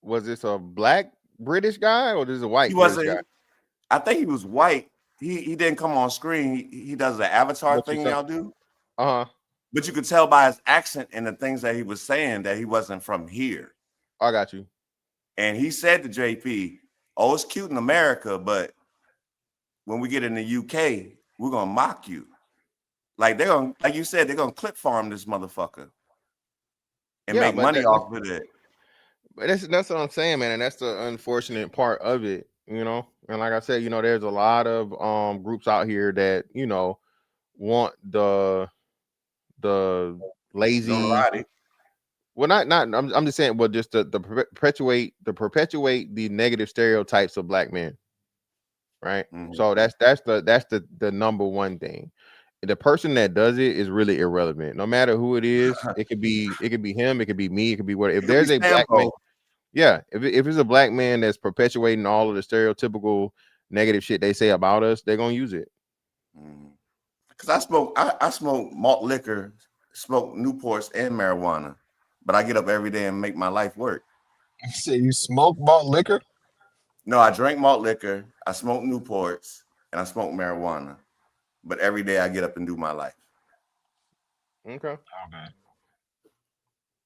Was this a black British guy or this is a white British guy? I think he was white. He didn't come on screen. He does the avatar thing y'all do. Uh-huh. But you could tell by his accent and the things that he was saying that he wasn't from here. I got you. And he said to JP, oh, it's cute in America, but when we get in the UK, we're gonna mock you. Like they're gonna, like you said, they're gonna clip farm this motherfucker and make money off of it. But that's what I'm saying, man, and that's the unfortunate part of it. you know. And like I said, you know, there's a lot of groups out here that, you know, want the lazy, Notoriety. well, not I'm just saying, well, just the perpetuate the negative stereotypes of black men, right? Mhm. So that's the number one thing. The person that does it is really irrelevant. No matter who it is, it could be him, it could be me, it could be what. If It could be there's a black man, Sambo. yeah, if it's a black man that's perpetuating all of the stereotypical negative shit they say about us, they're gonna use it. Because I smoke malt liquor, smoke Newports and marijuana, but I get up every day and make my life work. You say you smoke malt liquor? No, I drink malt liquor, I smoke Newports, and I smoke marijuana. But every day I get up and do my life. Okay. Okay.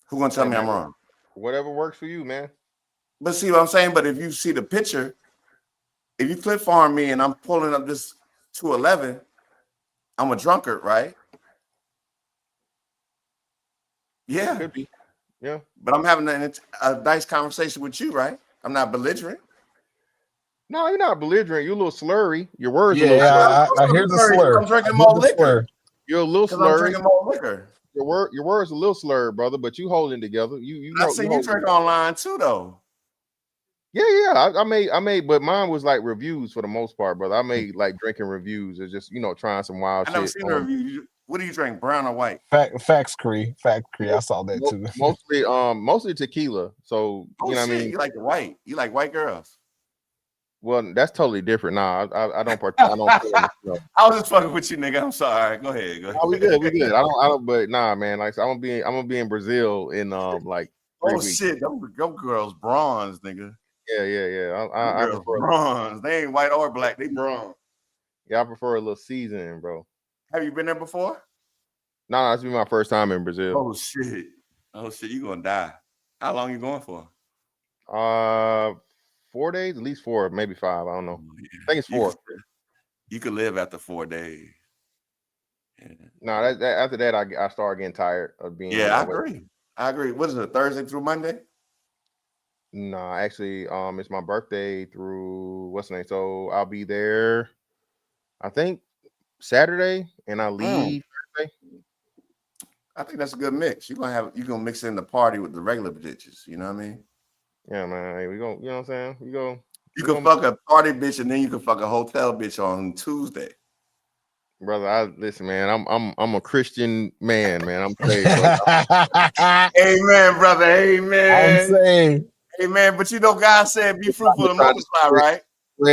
Who gonna tell Hey me I'm man, wrong? whatever works for you, man. But see what I'm saying? But if you see the picture, if you clip farm me and I'm pulling up this 211, I'm a drunkard, right? Yeah. Could be. Yeah. But I'm having a nice conversation with you, right? I'm not belligerent. No, you're not belligerent. You're a little slurry. Your words a little slurry. Yeah, I hear the Because slur. I'm I drinking hear more the slur. liquor. You're a little Because I'm slurry. drinking more liquor. Your words a little slurred, brother, but you holding together. I seen you drink online too, though. Yeah. I made, but mine was like reviews for the most part, brother. I made like drinking reviews. It's just, you know, trying some wild I never shit. seen a review. What do you drink, brown or white? Facts, Cree. I saw that too. Mostly tequila. So Oh you know what I shit, mean. you like the white? You like white girls? Well, that's totally different. Nah, I don't I don't. I was just fucking with you, nigga. I'm sorry. Go ahead. Go ahead. No, we good. We good. I don't. But nah, man. Like, so I'm gonna be in Brazil in like 3 Oh weeks. shit, them girls bronze, nigga. Yeah. Them I girls prefer. bronze. They ain't white or black. They bronze. Yeah, I prefer a little seasoning, bro. Have you been there before? Nah, this will be my first time in Brazil. Oh shit. Oh shit, you gonna die. How long you going for? 4 days, at least 4, maybe 5. I don't know. I think it's 4. You could live after 4 days. Yeah. No, that after that, I start getting tired of being. Yeah, I agree. What is it? Thursday through Monday? No, actually, it's my birthday through what's the name? So I'll be there. I think Saturday, and I leave Thursday. I think that's a good mix. You gonna mix in the party with the regular bitches. You know what I mean? Yeah, man. Hey, we go. You know what I'm saying? You can fuck a party bitch and then you can fuck a hotel bitch on Tuesday. Brother. Listen, man. I'm a Christian man. I'm saved. Amen, brother. Amen. I'm saying. Amen. But you know, God said, "Be fruitful and multiply." Right?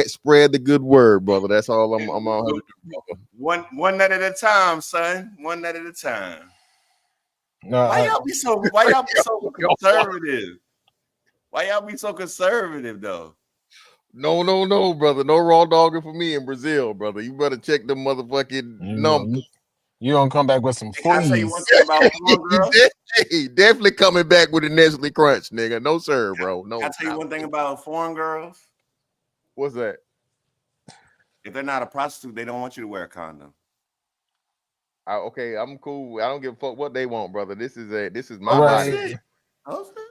Spread the good word, brother. That's all I'm on here to do, brother. One night at a time, son. One night at a time. Why y'all be so conservative? Why y'all be so conservative though? No, brother. No raw dogging for me in Brazil, brother. You better check the motherfucking numbers. You gonna come back with some fleas. Can I tell you one thing about foreign girls? Definitely coming back with a Nestle Crunch, nigga. No, sir, bro. No. Can I tell you one thing about foreign girls? What's that? If they're not a prostitute, they don't want you to wear a condom. Okay, I'm cool. I don't give a fuck what they want, brother. This is my body. It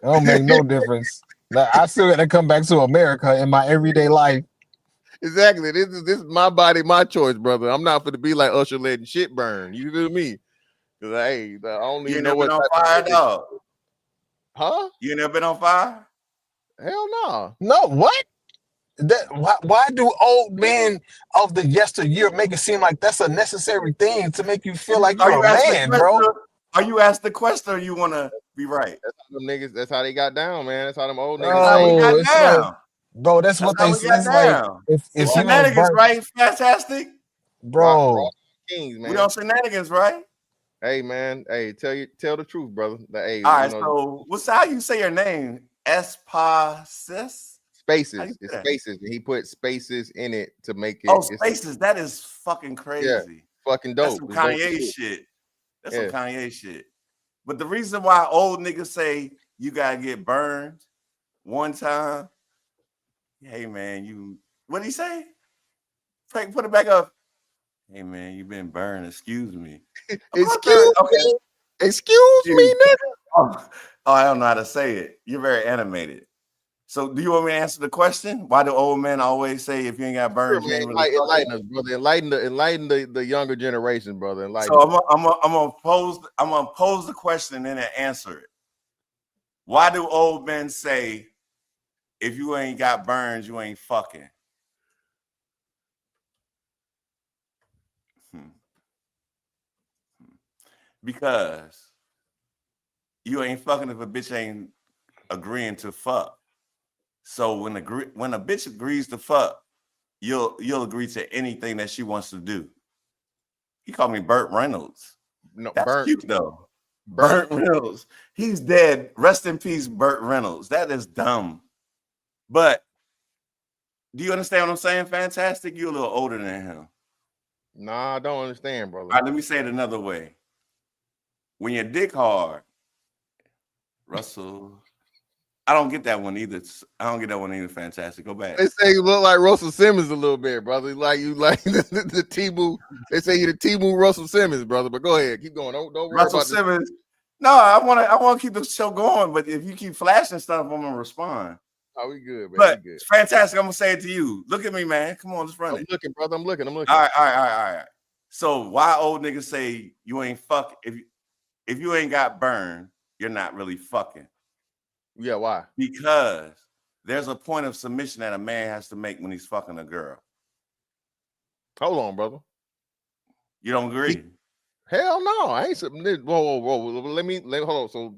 don't make no difference. I still got to come back to America in my everyday life. Exactly. This is my body, my choice, brother. I'm not going to be like Usher letting shit burn. You feel me? Because I don't even know what. On fire, dog. Huh? You never been on fire? Hell no. No, what? Why do old men of the yesteryear make it seem like that's a necessary thing to make you feel like you're a man, bro? Are you asked the question or you want to be right? That's how them niggas, that's how they got down, man. That's how them old niggas. That's how we got down. Like, bro, that's what they say. Like, if Shenanigans, right? Fantastic. Bro. Kings, man. We on Shenanigans, right? Hey, man. Hey, tell the truth, brother. Hey, all right, so what's how you say your name? Espaces? Spaces. It's spaces. And he put spaces in it to make it. Oh, spaces. That is fucking crazy. Yeah, fucking dope. That's some Kanye shit. That's some Kanye shit. But the reason why old niggas say you gotta get burned one time, hey man, what did he say? Frank, put it back up. Hey man, you been burned. Excuse me. Excuse me, nigga. Oh, I don't know how to say it. You're very animated. So do you want me to answer the question? Why do old men always say if you ain't got burns, you ain't really fucking? Enlighten us, brother. Enlighten the younger generation, brother. Enlighten So us. I'm gonna pose the question and then answer it. Why do old men say if you ain't got burns, you ain't fucking? Because you ain't fucking if a bitch ain't agreeing to fuck. So when a bitch agrees to fuck, you'll agree to anything that she wants to do. He called me Burt Reynolds. No, That's burnt. cute though. Burt Reynolds. He's dead. Rest in peace, Burt Reynolds. That is dumb. But do you understand what I'm saying? Fantastic. You're a little older than him. Nah, I don't understand, brother. All right, let me say it another way. When your dick hard, Russell, I don't get that one either. Fantastic. Go back. They say you look like Russell Simmons a little bit, brother. Like you like the T-Boo. They say you the T-Boo Russell Simmons, brother. But go ahead, keep going. Don't worry Russell about Simmons. No, I want to keep the show going, but if you keep flashing stuff, I'm gonna respond. Oh, we good, man. But We good. fantastic. I'm gonna say it to you. Look at me, man. Come on, let's run I'm it. looking, brother. I'm looking. All right. So why old niggas say you ain't fuck if you ain't got burned, you're not really fucking. Yeah, why? Because there's a point of submission that a man has to make when he's fucking a girl. Hold on, brother. You don't agree? Hell no, I ain't submitted. Whoa. Let me hold on. So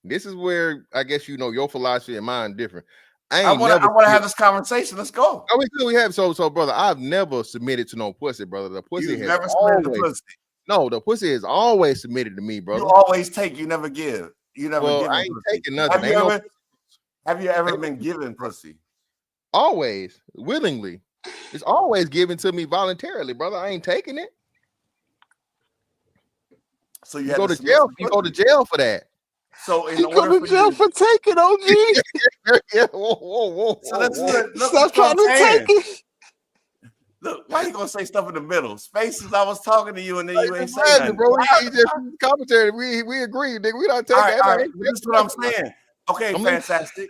this is where I guess your philosophy and mine different. I want to have this conversation. Let's go. Oh, we have so brother. I've never submitted to no pussy, brother. The pussy You've has never submitted always, to pussy. No, the pussy is always submitted to me, brother. You always take, you never give. You never give. I ain't taking nothing. Have you ever been given pussy? Always, willingly. It's always given to me voluntarily, brother. I ain't taking it. So you go to jail. You go to jail for that. So in you order go to jail for taking, OG. Yeah, whoa. Stop trying to take it. Look, why you gonna say stuff in the middle? Spaces, I was talking to you and then you ain't say nothing. Bro, he just commentary. We agree, nigga. We don't take that. All right. This is what I'm saying. Okay, fantastic.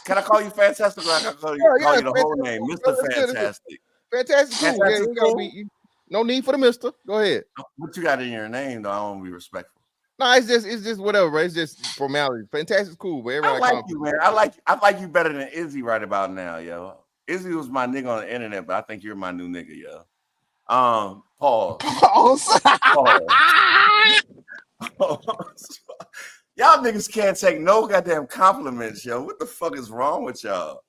Can I call you fantastic or I can call you the whole name? Mr. Fantastic. Fantastic, cool. Yeah, you gotta be, no need for the mister. Go ahead. What you got in your name, though? I don't want to be respectful. No, it's just whatever, bro. It's just formality. Fantastic, cool, but I like you, man. I like you better than Izzy right about now, yo. Izzy was my nigga on the internet, but I think you're my new nigga, yo. Pause. Y'all niggas can't take no goddamn compliments, yo. What the fuck is wrong with y'all?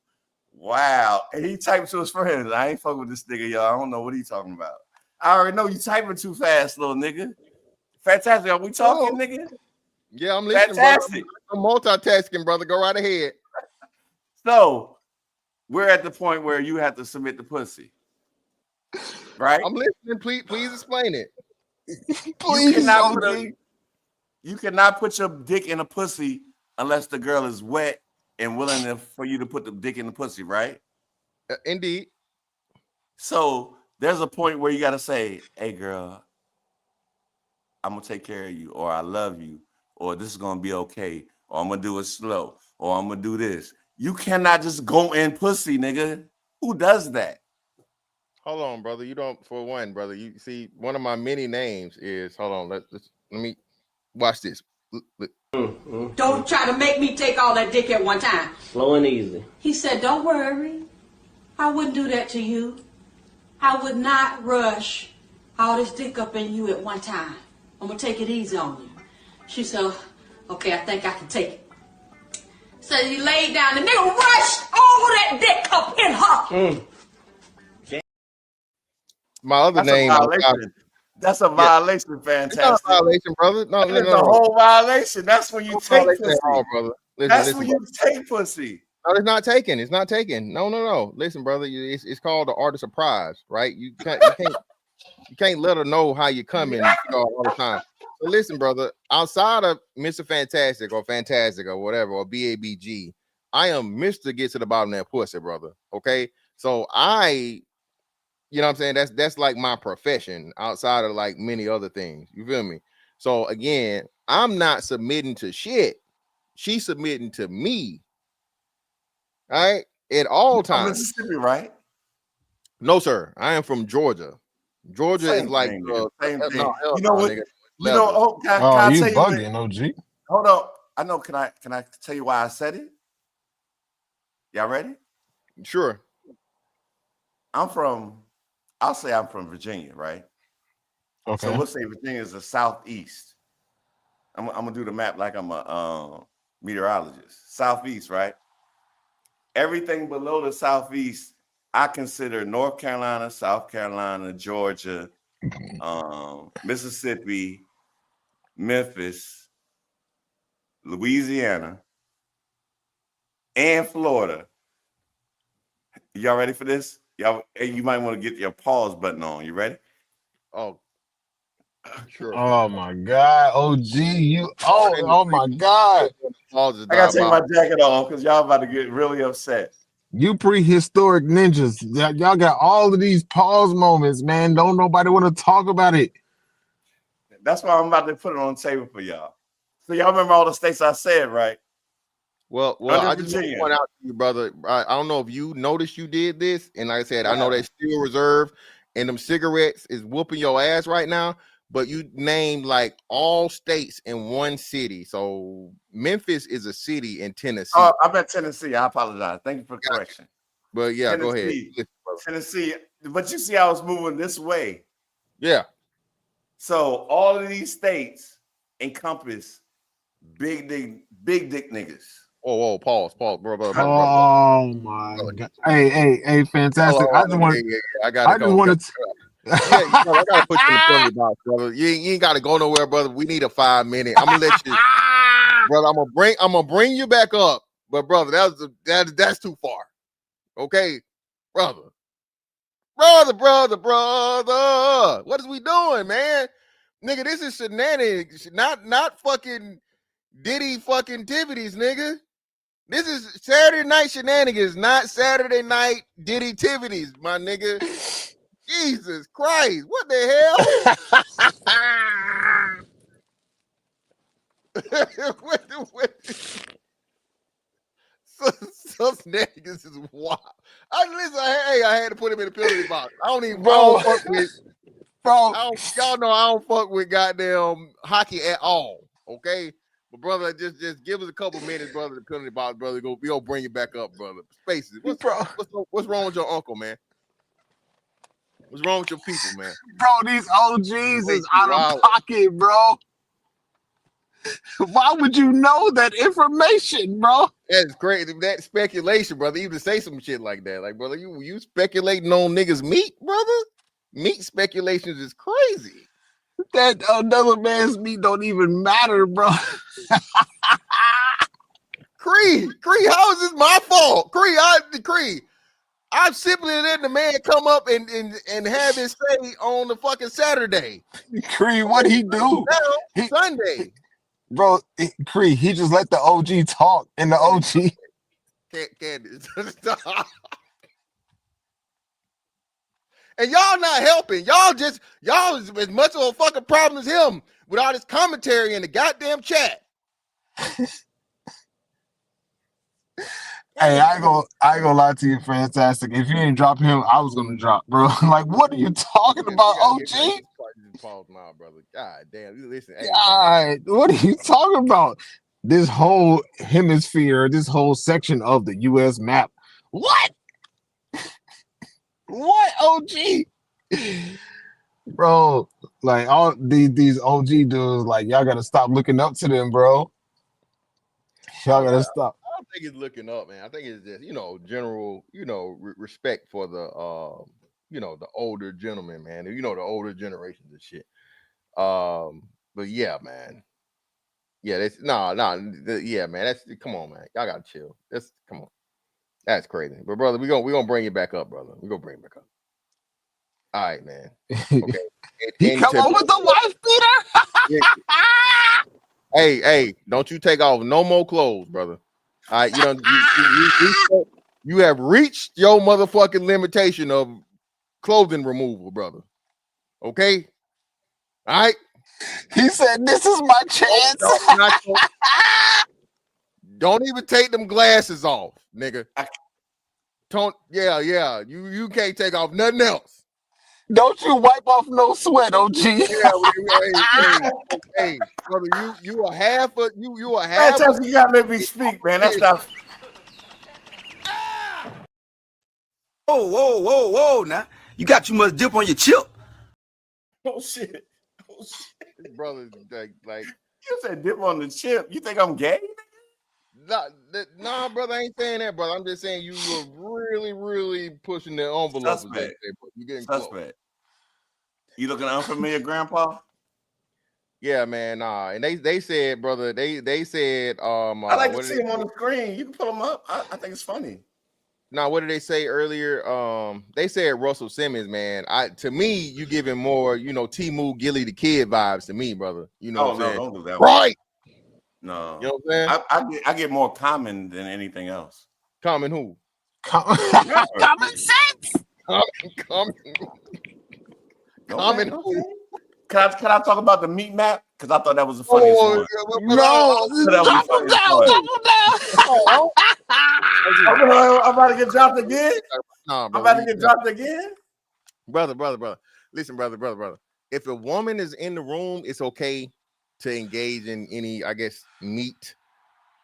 Wow. And he typed to his friends. I ain't fucking with this nigga, yo. I don't know what he talking about. I already know you typing too fast, little nigga. Fantastic. Are we talking, nigga? Yeah, I'm listening. Fantastic. Brother. I'm multitasking, brother. Go right ahead. So we're at the point where you have to submit the pussy. Right? I'm listening. Please explain it. Please, you cannot put your dick in a pussy unless the girl is wet and willing for you to put the dick in the pussy, right? Indeed. So there's a point where you got to say, hey, girl, I'm going to take care of you, or I love you, or this is going to be okay, or I'm going to do it slow, or I'm going to do this. You cannot just go in pussy, nigga. Who does that? Hold on, brother. You don't, for one, brother. You see, one of my many names is, hold on, let me watch this. Don't try to make me take all that dick at one time. Slow and easy. He said, don't worry. I wouldn't do that to you. I would not rush all this dick up in you at one time. I'm going to take it easy on you. She said, okay, I think I can take it. So he laid down. The nigga rushed all that dick up in her. My other name. That's a violation, fantastic. It's not a violation, brother. No, it's a whole violation. That's when you take pussy. Brother. That's when you take pussy. No, it's not taken. It's not taken. No. Listen, brother. It's called the art of surprise, right? You can't let her know how you coming all the time. So listen, brother. Outside of Mr. Fantastic or whatever or BABG, I am Mr. Get to the bottom of that pussy, brother. Okay, so you know what I'm saying? That's like my profession outside of like many other things. You feel me? So again, I'm not submitting to shit. She's submitting to me. All right, at all From times. Mississippi, right? No, sir. I am from Georgia. Georgia is Same like thing, nigga. Same thing. no, hell You know no, what? nigga. You know, Leather. oh, can Oh, I you tell you what? bugging, OG. Hold on. I know. Can I tell you why I said it? Y'all ready? Sure. I'll say I'm from Virginia, right? Okay. So we'll say Virginia is the southeast. I'm gonna do the map like I'm a meteorologist. Southeast, right? Everything below the southeast, I consider North Carolina, South Carolina, Georgia, Mississippi, Memphis, Louisiana, and Florida. Y'all ready for this? Y'all, you might want to get your pause button on. You ready? Oh, sure. Oh my God, OG, you. Oh my God, Pause is I gotta take my diabolical. jacket off because y'all about to get really upset. you prehistoric ninjas. Y'all got all of these pause moments, man. Don't nobody want to talk about it. That's why I'm about to put it on the table for y'all. So y'all remember all the states I said, right? Well, Under I just want to Virginia. point out to you, brother. I don't know if you noticed you did this, and like I said, I know that's still reserved, and them cigarettes is whooping your ass right now. But you named like all states in one city. So Memphis is a city in Tennessee. Oh, I'm at Tennessee. I apologize. Thank you for the correction. But yeah, go ahead. Tennessee. But you see, I was moving this way. Yeah. So all of these states encompass big dick niggas. Oh, pause, bro. Oh my God. Hey, fantastic. I I just wanted to. I gotta put you in the penalty box, brother. You ain't gotta go nowhere, brother. We need a 5 minute. I'm gonna let you, brother. I'm gonna bring you back up, but brother, that's too far. Okay, brother. What is we doing, man? Nigga, this is shenanigans, not fucking Diddy fucking tivities, nigga. This is Saturday night shenanigans, not Saturday night Diddy tivities, my nigga. Jesus Christ, what the hell? Some shenanigans is wild. I had to put him in the penalty box. I don't fuck with, bro. Y'all know I don't fuck with goddamn hockey at all. Okay, but brother, just give us a couple minutes, brother. The penalty box, brother. We gonna bring you back up, brother. Spaces. What's wrong with your uncle, man? What's wrong with your people, man? Bro, these OGs is out of pocket, bro. Why would you know that information, bro? That's crazy. That speculation, brother. Even to say some shit like that, like, brother, you speculating on niggas' meat, brother. Meat speculations is crazy. That another man's meat don't even matter, bro. Cree, how is this my fault? Cree, I'm simply letting the man come up and have his say on the fucking Saturday. Cree, what'd he do? Sunday. Bro, Cree, he just let the OG talk and the OG. Candace. And y'all not helping. Y'all as much of a fucking problem as him with all this commentary in the goddamn chat. Hey, I ain't gonna lie to you, fantastic. If you ain't drop him, I was gonna drop, bro. Like, what are you talking about, OG? Pause now, brother. God damn, listen. God, what are you talking about? This whole hemisphere, this whole section of the U.S. map. What? What, OG? Bro, like all these OG dudes, like y'all gotta stop looking up to them, bro. Y'all gotta stop. I don't think it's looking up, man. I think it's just general, respect for the the older gentlemen, man. The older generations and shit. But yeah, man. Yeah, that's yeah, man. That's come on, man. Y'all gotta chill. Come on. That's crazy. But brother, we gonna bring you back up, brother. We gonna bring you back up. All right, man. Okay. He come on with the wife beater. Hey, don't you take off no more clothes, brother. All right, you have reached your motherfucking limitation of clothing removal, brother. Okay? All right. He said, "This is my chance." Don't even take them glasses off, nigga. I- Don't. Yeah. You can't take off nothing else. Don't you wipe off no sweat, OG. Hey, brother, you a half a you a Man, half. Chelsea, you gotta let me speak, man. That's not. Whoa. Now, you got too much dip on your chip. Oh shit. Brother, like You said dip on the chip. You think I'm gay? nah, brother, I ain't saying that, brother. I'm just saying you were really pushing the envelope. Suspect. You getting Suspect. close. You looking unfamiliar, Grandpa? Yeah, man. Nah, and they said, brother, they said I like to what see did him on the screen. You can pull him up. I think it's funny. Now, what did they say earlier? They said Russell Simmons, man. To me, you giving more, T-Moo Gilly the Kid vibes to me, brother. You know what I'm saying? Don't do that. Right. No. You know what I'm saying? I get more common than anything else. Common who? Common sense. Common. Who? Can I talk about the meat map? Because I thought that was the funniest one. No, drop him down. I'm about to get dropped again. Nah, I'm about to get dropped again. Brother. Listen, brother. If a woman is in the room, it's okay to engage in any, I guess, meat.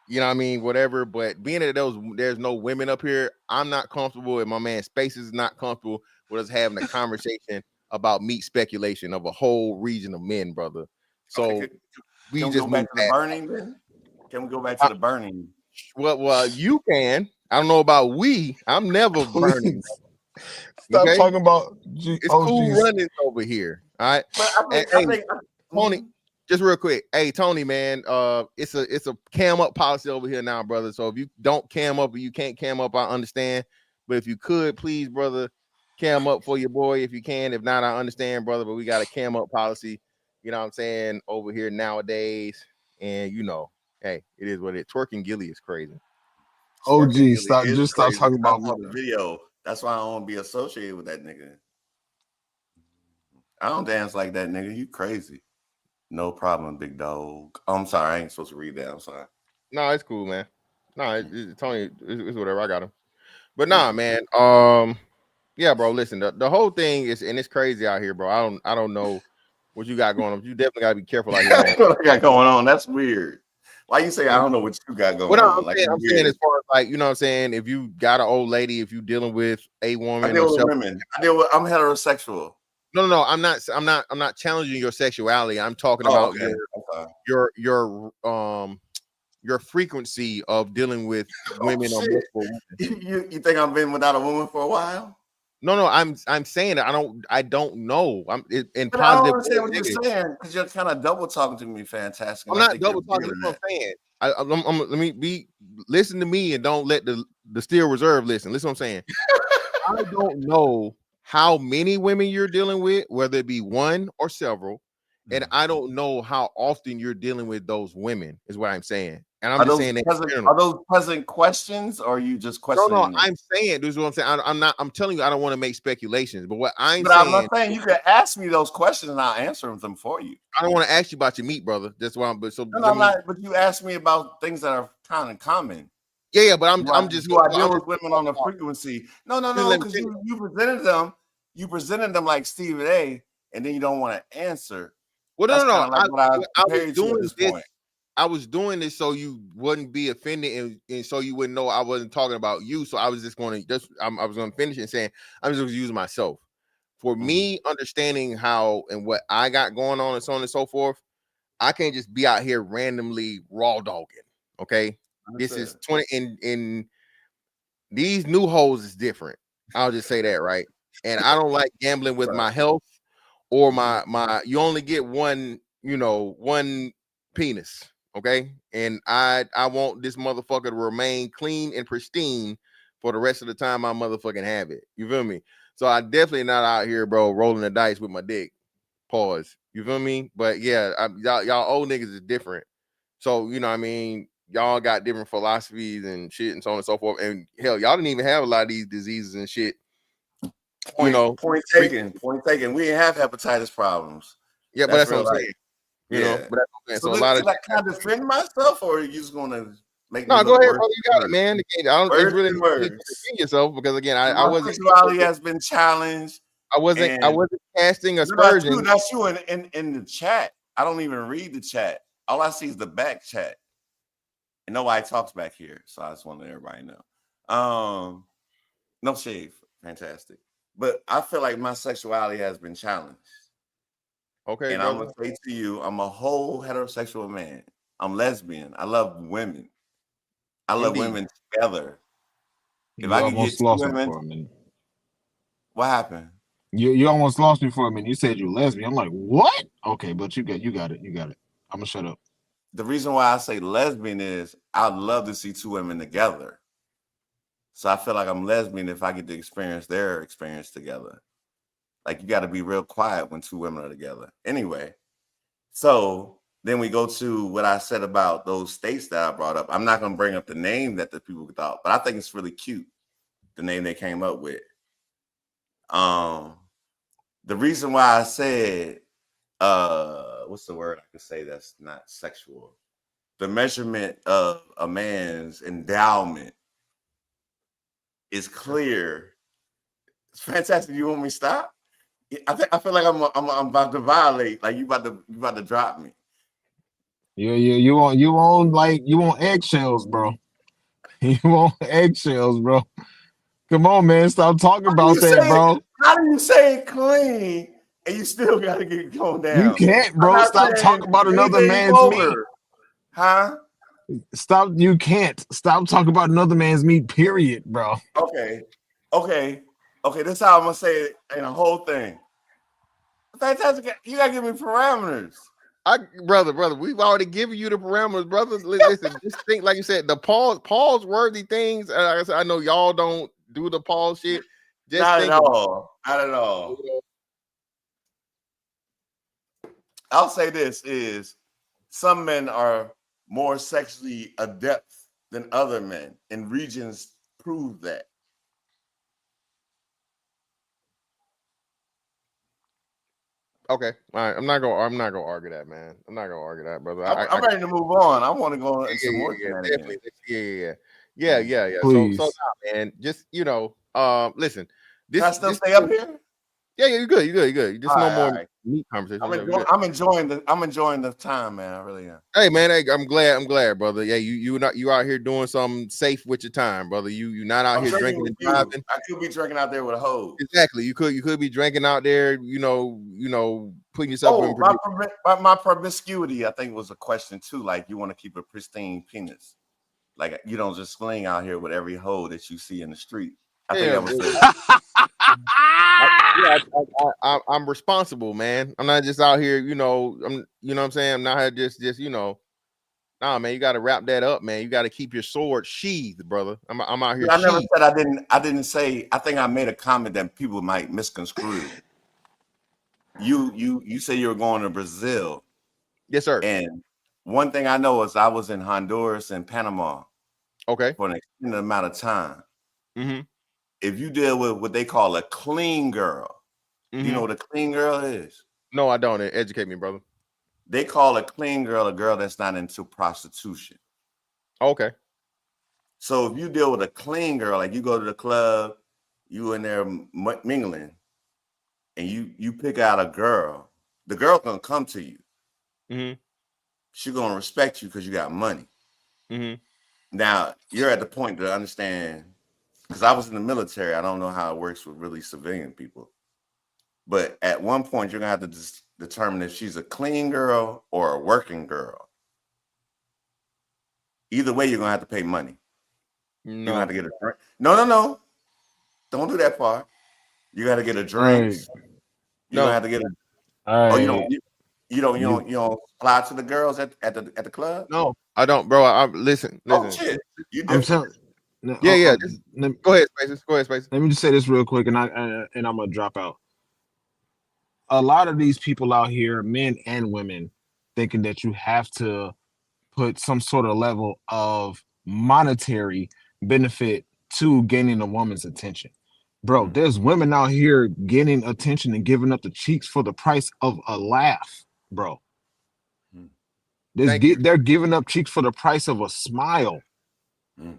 You know what I mean? Whatever. But being that there's no women up here, I'm not comfortable, and my man Space is not comfortable with us having a conversation about meat speculation of a whole region of men, brother. So can we we just go back to the burning then? Can we go back to the burning? Well, you can. I don't know about we. I'm never burning. Stop Okay? talking about It's cool running over here. All right. But I think Tony, just real quick. Hey, Tony, man, it's a cam up policy over here now, brother. So if you don't cam up or you can't cam up, I understand. But if you could, please, brother, cam up for your boy if you can. If not, I understand, brother. But we got a cam up policy, you know what I'm saying, over here nowadays. And hey, it is what it is. Twerking Gilly is crazy. OG, stop talking about the video. That's why I don't want to be associated with that nigga. I don't dance like that nigga. You crazy. No problem, big dog. Oh, I'm sorry. I ain't supposed to read that. I'm sorry. No, it's cool, man. No, Tony, it's whatever. I got him. But nah, man. Yeah, bro. Listen, the whole thing is, and it's crazy out here, bro. I don't know what you got going on. You definitely gotta be careful out here, man. What I got going on? That's weird. Why you say I don't know what you got going on? I'm saying as far as like, you know what I'm saying, if you got an old lady, if you dealing with a woman, I deal with women. I'm heterosexual. No, I'm not challenging your sexuality. I'm talking about your frequency of dealing with women or multiple women. You think I've been without a woman for a while? No, I'm saying that I don't know. I'm in but positive. I don't understand what you're saying because you're kind of double talking to me. Fantastic. I'm not double talking. What I'm saying. Listen to me and don't let the Steel Reserve listen. Listen, what I'm saying. I don't know how many women you're dealing with, whether it be one or several, and I don't know how often you're dealing with those women. Is what I'm saying. And I'm just saying that. Are those present questions, or are you just questioning? No, I'm saying this is what I'm saying. I'm telling you, I don't want to make speculations. But I'm not saying you can ask me those questions and I'll answer them for you. I don't want to ask you about your meat, brother. That's why I'm. But I'm not. But you asked me about things that are kind of common. Yeah. But I'm just. I deal with women on a frequency. No. Because you presented them. You presented them like Stephen A. And then you don't want to answer. Well, no. I was doing this. I was doing this so you wouldn't be offended and so you wouldn't know I wasn't talking about you. So I was just going to I was going to finish and saying I'm just going to use myself for me understanding how and what I got going on and so on and so forth. I can't just be out here randomly raw dogging. Okay, this is 20 in these new hoes is different. I'll just say that, right? And I don't like gambling with my health or my. You only get one, one penis. Okay, and I want this motherfucker to remain clean and pristine for the rest of the time I motherfucking have it. You feel me? So I definitely not out here, bro, rolling the dice with my dick. Pause. You feel me? But yeah, y'all old niggas is different. So you know what I mean, y'all got different philosophies and shit and so on and so forth. And hell, y'all didn't even have a lot of these diseases and shit. Point taken. We didn't have hepatitis problems. Yeah, but that's what I'm saying. But that's what I'm saying. So a lot of can I defend myself, or are you just gonna Make me No, go look ahead, worse brother. You than got it, worse. man. Again, I don't. It's Worse really than not you to worse. defend yourself because again, I My wasn't. sexuality has been challenged, I wasn't. I and wasn't casting no, that's you. aspersions. That's you in the chat. I don't even read the chat. All I see is the back chat, and nobody talks back here. So I just want to let everybody know. No shade, fantastic. But I feel like my sexuality has been challenged. Okay, And I'm brother. gonna say to you, I'm a whole heterosexual man. I'm lesbian. I love women. I love Indeed. women together. If You I could get almost 2 lost me women, for a minute. what happened? You almost lost me for a minute. You said you lesbian. I'm like, what? Okay, but you got it. You got it. I'm gonna shut up. The reason why I say lesbian is I'd love to see 2 women together. So I feel like I'm lesbian if I get to experience their experience together. Like you got to be real quiet when 2 women are together. Anyway, so then we go to what I said about those states that I brought up. I'm not going to bring up the name that the people thought, but I think it's really cute, the name they came up with. The reason why I said, what's the word I could say that's not sexual? The measurement of a man's endowment is clear. It's fantastic. You want me to stop? I feel like I'm about to violate. Like you about to drop me. Yeah. You want eggshells, bro. You want eggshells, bro. Come on, man. Stop talking about that, bro. How do you say it clean and you still got to get it going You down? can't, I'm bro. not Stop saying talking about another anything man's meat. over, huh? Stop. You can't. Stop talking about another man's meat, period, bro. Okay. This is how I'm gonna say it in a whole thing. Fantastic. You gotta give me parameters. Brother, we've already given you the parameters, brother. Listen, just think like you said, the pause worthy things. Like I said, I know y'all don't do the pause shit. Just Not think at all. Not at all. I'll say this is some men are more sexually adept than other men, and regions prove that. Okay, all right. I'm not gonna argue that, man. I'm not gonna argue that, brother. I'm ready to move on. I want to go into some more definitely. shenanigans. Yeah. Please. So nah, man. Just listen. Can I still stay up here? Yeah, you're good. You just no more Right. meat conversation. I'm enjoying the time, man. I really am. Hey man, I'm glad, brother. Yeah, you out here doing something safe with your time, brother. You not out here drinking and driving. I could be drinking out there with a hose. Exactly. You could be drinking out there, putting yourself in my promiscuity, I think was a question too. Like you want to keep a pristine penis. Like you don't just sling out here with every hoe that you see in the street. I think that was I'm responsible, man. I'm not just out here, what I'm saying? I'm not here just nah, man, you got to wrap that up, man. You got to keep your sword sheathed, brother. I'm out here. I never said I didn't say. I think I made a comment that people might misconstrue. You say you were going to Brazil. Yes, sir. And one thing I know is I was in Honduras and Panama. Okay. For an extended amount of time. Mm-hmm. If you deal with what they call a clean girl, do you know what a clean girl is? No, I don't. Educate me, brother. They call a clean girl a girl that's not into prostitution. Okay. So if you deal with a clean girl, like you go to the club, you in there mingling, and you pick out a girl, the girl gonna come to you. Mm-hmm. She's gonna respect you because you got money. Mm-hmm. Now you're at the point to understand, because I was in the military. I don't know how it works with really civilian people, but at one point you're gonna have to determine if she's a clean girl or a working girl. Either way, you're gonna have to pay money. No. You're gonna have to get a drink. No. Don't do that part. You gotta get a drink. Right. You're gonna have to get a. Right. Oh, you don't fly to the girls at the club? No, I don't, bro. Listen. Oh shit. You I'm different. telling. Yeah. Go ahead, Spaces. Let me just say this real quick, and I'm gonna drop out. A lot of these people out here, men and women, thinking that you have to put some sort of level of monetary benefit to gaining a woman's attention. Bro, there's women out here getting attention and giving up the cheeks for the price of a laugh, bro. They're giving up cheeks for the price of a smile. Mm.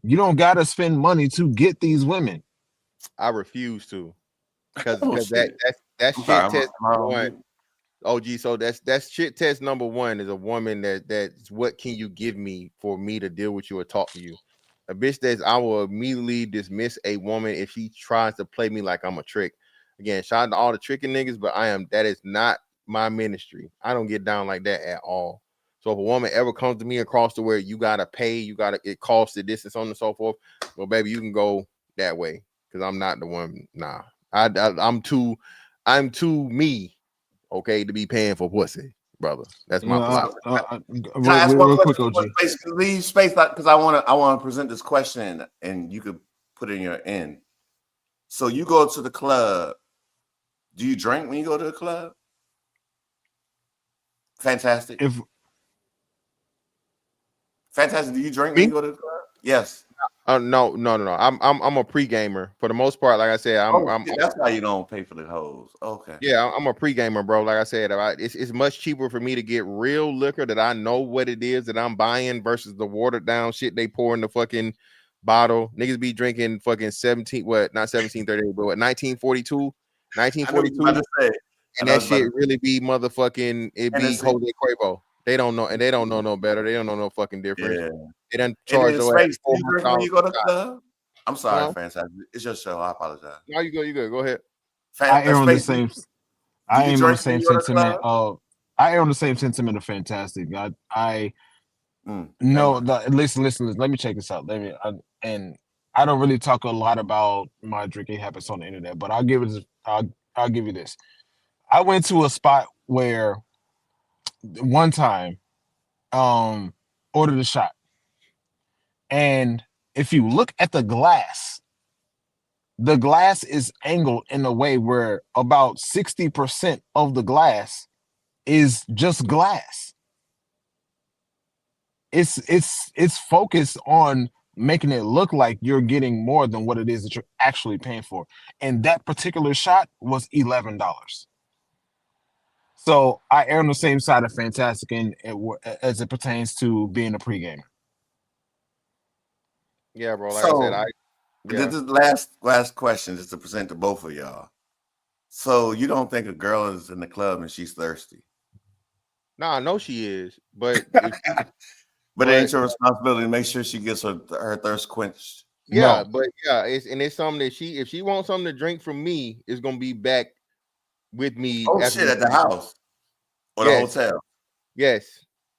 You don't gotta spend money to get these women. I refuse to, because Oh shit! that's I'm shit sorry. test I'm number on one. mute. OG, so that's shit test number one is a woman that's what can you give me for me to deal with you or talk to you? A bitch that I will immediately dismiss a woman if she tries to play me like I'm a trick. Again, shout out to all the tricking niggas, but that is not my ministry. I don't get down like that at all. So if a woman ever comes to me across to where you gotta pay, it costs the distance on and so forth. Well, baby, you can go that way because I'm not the one. Nah, I'm too me, okay, to be paying for pussy, brother. That's my philosophy. Can I ask one Real quick, question? OG. Basically, leave space because I want to present this question and you could put in your end. So you go to the club. Do you drink when you go to the club? Fantastic. If Fantastic. Do you drink when Me? you go to the club? Yes. No. I'm a pre-gamer for the most part. Like I said, I'm Shit, that's why you don't pay for the hoes. Okay. yeah, I'm a pre-gamer, bro. Like I said, it's much cheaper for me to get real liquor that I know what it is that I'm buying versus the watered down shit they pour in the fucking bottle. Niggas be drinking fucking 1738, but what 1942, I know what you're about to say. I and know that what you're about shit really be motherfucking it be Hennessy. Jose Cuervo. They don't know, and they don't know no better. They don't know no fucking difference. Yeah. They done And charge then your ass space. Do you drink when $400 you go to a the shot. club? I'm sorry, Huh? fantastic. It's your show. I apologize. No, you good. Go ahead. I air on the Space. same, Do I you am on the drink when same you go to the sentiment club? of, I air on the same sentiment of fantastic. I Never no, mind. listen. Let me check this out. And I don't really talk a lot about my drinking habits on the internet, but I'll give you this. I went to a spot where one time, ordered a shot, and if you look at the glass is angled in a way where about 60% of the glass is just glass. It's focused on making it look like you're getting more than what it is that you're actually paying for. And that particular shot was $11. So I err on the same side of fantastic as it pertains to being a pregamer. Yeah, bro. Like I said, So this yeah. is the last question just to present to both of y'all. So you don't think a girl is in the club and she's thirsty? Nah, I know she is, but But it ain't but your responsibility to make sure she gets her thirst quenched. yeah, No, but yeah, it's something that if she wants something to drink from me, it's gonna be back with me Oh after shit, we. at the house or the Yes, hotel. yes.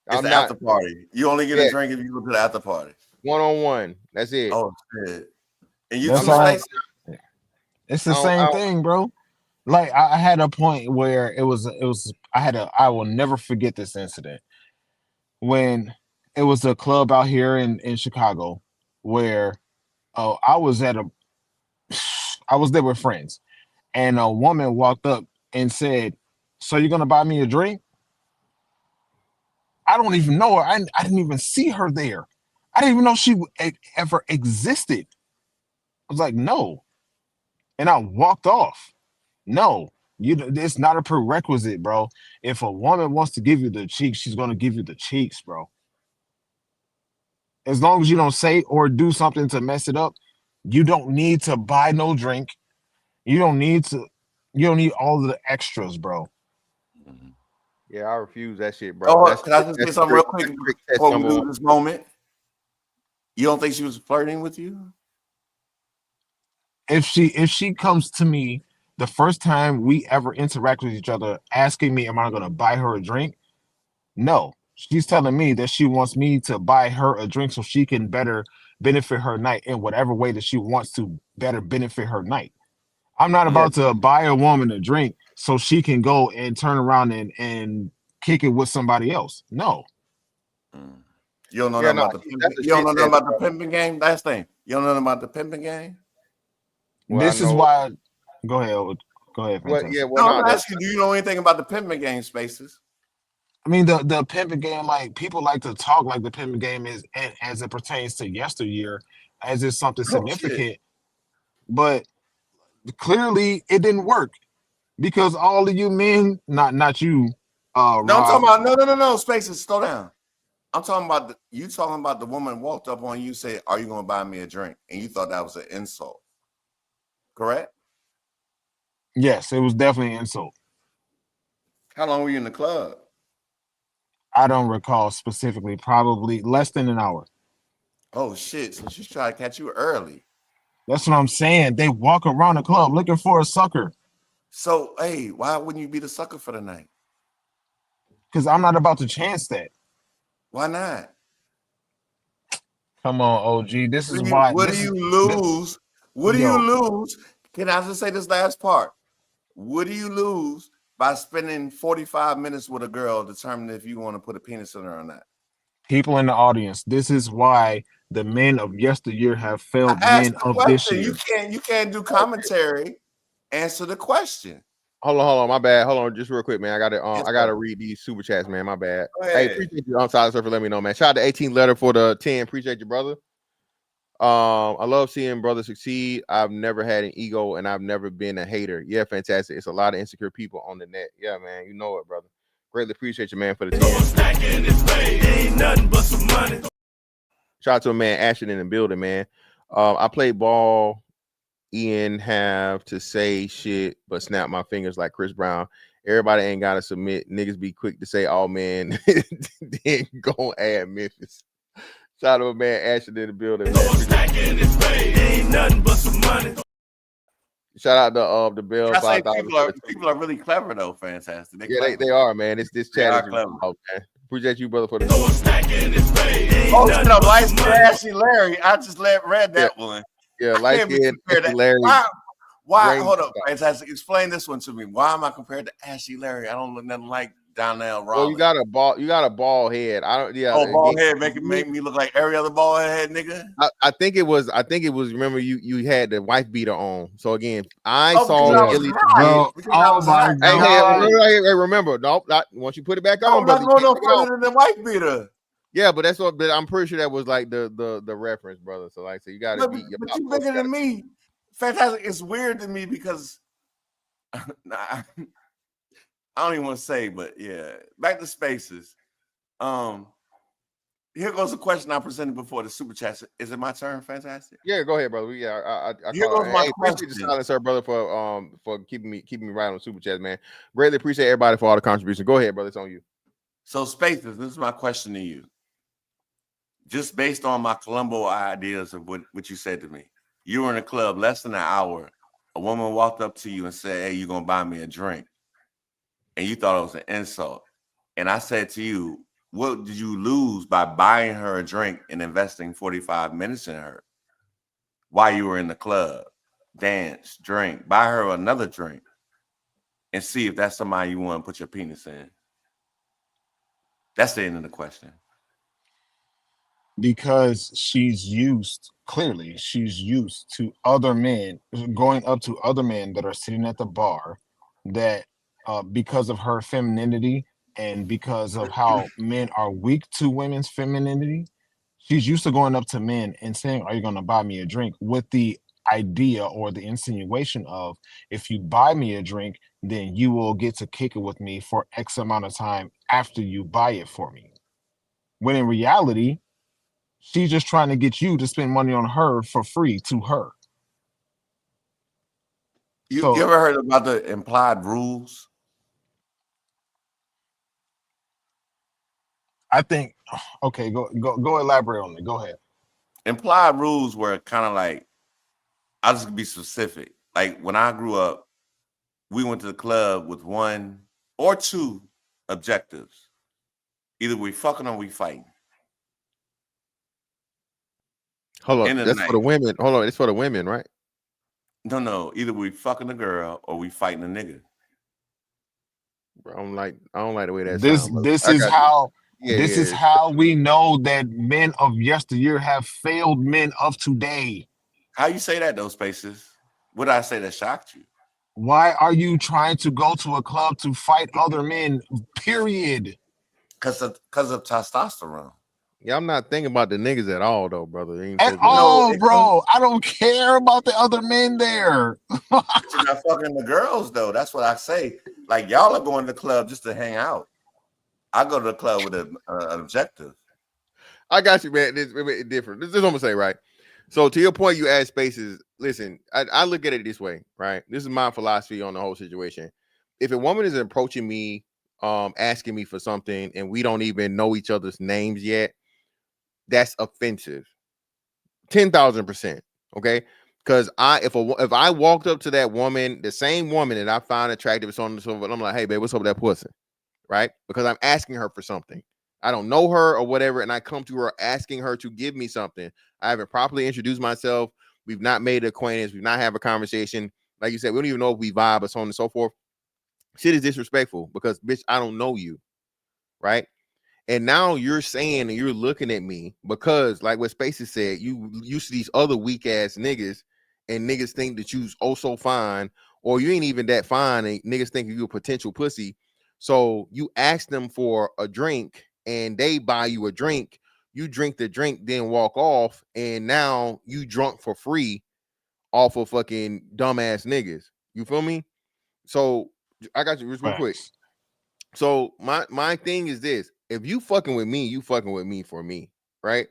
It's I'm the not. after party. You only get a Yes, drink if you go to the after party. 1-on-1. That's it. Oh shit. And you that's I'm two not. all. space? It's I the don't. I same don't thing, bro. Like I had a point where I will never forget this incident when it was a club out here in Chicago where I was at a I was there with friends and a woman walked up and said, "So you're gonna buy me a drink?" I don't even know her. I didn't even see her there. I didn't even know she ever existed. I was like, no, and I walked off. No, it's not a prerequisite, bro. If a woman wants to give you the cheeks, she's gonna give you the cheeks, bro. As long as you don't say or do something to mess it up, you don't need to buy no drink. You don't need to. You don't need all of the extras, bro. Mhm. Yeah, I refuse that shit, bro. Oh, can I just say something real quick That's trick test before we number one. lose this moment? You don't think she was flirting with you? If she comes to me the first time we ever interact with each other, asking me, "Am I gonna buy her a drink?" No, she's telling me that she wants me to buy her a drink so she can better benefit her night in whatever way that she wants to better benefit her night. I'm not Yeah, about to buy a woman a drink so she can go and turn around and kick it with somebody else. No. Mm. You don't know yeah, nothing no, about the pimping. that's a You don't shit know nothing test, about the bro. pimping game. Last thing. You don't know nothing about the pimping game. Well, I This is know. why go ahead. Go ahead, Well, yeah, fantastic. well, No, no, I'm asking you, do you know anything about the pimping game spaces? I mean the pimping game, like people like to talk like the pimping game is as it pertains to yesteryear, as it's something Oh shit. significant, but clearly it didn't work because all of you men, not you, No, I'm talking Rob. about no spaces. Slow down. I'm talking about you talking about the woman walked up on you, said, "Are you gonna buy me a drink?" And you thought that was an insult, correct? Yes, it was definitely an insult. How long were you in the club? I don't recall specifically, probably less than an hour. Oh shit! So she's trying to catch you early. That's what I'm saying. They walk around the club looking for a sucker. So hey, why wouldn't you be the sucker for the night? Because I'm not about to chance that. Why not? Come on, OG. This is What do you, why. what do you lose? What do you Yo, lose? Can I just say this last part? What do you lose by spending 45 minutes with a girl determining if you want to put a penis in her or not? people in the audience, this is why the men of yesteryear have I failed asked men the of this question. year. You can't do commentary. Answer the question. Hold on, my bad. Hold on, just real quick, man. Yes, I gotta sir. read these super chats, man. My bad. Go Hey, ahead. appreciate you. I'm sorry, sir, for letting me know, man. Shout out to 18 letter for the 10. Appreciate you, brother. I love seeing brothers succeed. I've never had an ego and I've never been a hater. Yeah, fantastic. It's a lot of insecure people on the net. Yeah, man. You know it, brother. Greatly appreciate you, man, for the 10. Ain't nothing but some money. Shout out to a man, Ashton in the building, man. I played ball. Ian have to say shit, but snap my fingers like Chris Brown. Everybody ain't gotta submit. Niggas be quick to say, "Oh man," then go add Memphis. Shout out to a man, Ashton in the building. Ain't nothing but some money. Shout out to the Bell I say 5000. people are really clever though. Fantastic. They are, man. This chat is clever. wild, man. Appreciate you, brother, for the. Oh, light skin Ashley Larry. I just read that one. Yeah, light skin Larry. Why? Hold up, fantastic. Explain this one to me. Why am I compared to Ashley Larry? I don't look nothing like Donnell Rawlings. Well, you got a bald head. I don't. Yeah. Oh, bald head make me look like every other bald head nigga. I think it was. Remember, you had the wife beater on. So again, I saw Illy. Bro, oh my God. Hey, remember, no, not once you put it back on, brother. I'm not going no further than the wife beater. Yeah, but that's what. But I'm pretty sure that was like the reference, brother. So like, so you got to be. But you bigger than me. Fantastic. It's weird to me because I don't even want to say, but yeah. Back to spaces. Here goes a question I presented before the super chat. Is it my turn? Fantastic. Yeah, go ahead, brother. Yeah, I Here goes my appreciate the silence, sir, brother, for keeping me right on the super chat, man. Greatly appreciate everybody for all the contributions. Go ahead, brother. It's on you. So spaces. This is my question to you. Just based on my Columbo ideas of what you said to me. You were in a club less than an hour. A woman walked up to you and said, "Hey, you gonna buy me a drink?" And you thought it was an insult. And I said to you, what did you lose by buying her a drink and investing 45 minutes in her while you were in the club? Dance, drink, buy her another drink, and see if that's somebody you want to put your penis in. That's the end of the question. Because she's used to other men going up to other men that are sitting at the bar that because of her femininity and because of how men are weak to women's femininity, she's used to going up to men and saying, "Are you going to buy me a drink?" with the idea or the insinuation of, if you buy me a drink, then you will get to kick it with me for X amount of time after you buy it for me. When in reality, she's just trying to get you to spend money on her for free to her. You ever heard about the implied rules? I think, okay, go elaborate on it. Go ahead. Implied rules were kind of like, I'll just be specific. Like when I grew up, we went to the club with one or two objectives. Either we fucking or we fighting. Hold on, that's for the women. Hold on, it's for the women, right? No. Either we fucking a girl or we fighting a nigga. Bro, I don't like the way that this sounds. This is how we know that men of yesteryear have failed men of today. How you say that, those spaces? What did I say that shocked you? Why are you trying to go to a club to fight other men? Period. Because of testosterone. Yeah, I'm not thinking about the niggas at all, though, brother. At all, bro. I don't care about the other men there. But you're not fucking the girls, though. That's what I say. Like, y'all are going to the club just to hang out. I go to the club with an objective. I got you, man. It's different. This is what I'm gonna say, right? So to your point, you add spaces. Listen, I look at it this way, right? This is my philosophy on the whole situation. If a woman is approaching me, asking me for something, and we don't even know each other's names yet, that's offensive. 10,000%. Okay. Because if I walked up to that woman, the same woman that I found attractive, so on and so forth, I'm like, hey, babe, what's up with that pussy? Right? Because I'm asking her for something. I don't know her or whatever, and I come to her asking her to give me something. I haven't properly introduced myself. We've not made acquaintance. We've not had a conversation. Like you said, we don't even know if we vibe or so on and so forth. Shit is disrespectful because, bitch, I don't know you. Right? And now you're saying and you're looking at me because, like what Spacey said, you used to these other weak ass niggas, and niggas think that you's oh so fine, or you ain't even that fine, and niggas think you a potential pussy. So you ask them for a drink, and they buy you a drink. You drink the drink, then walk off, and now you drunk for free off of fucking dumbass niggas. You feel me? So I got you just real quick. Facts. So my thing is this: if you fucking with me, you fucking with me for me, right?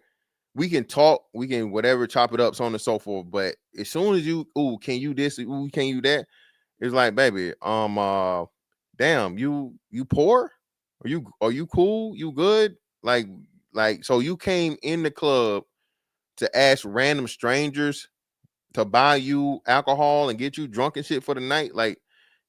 We can talk, we can whatever, chop it up, so on and so forth. But as soon as you, can you this, can you that? It's like, baby, damn, you poor? Are you cool? You good? Like, so you came in the club to ask random strangers to buy you alcohol and get you drunk and shit for the night? Like,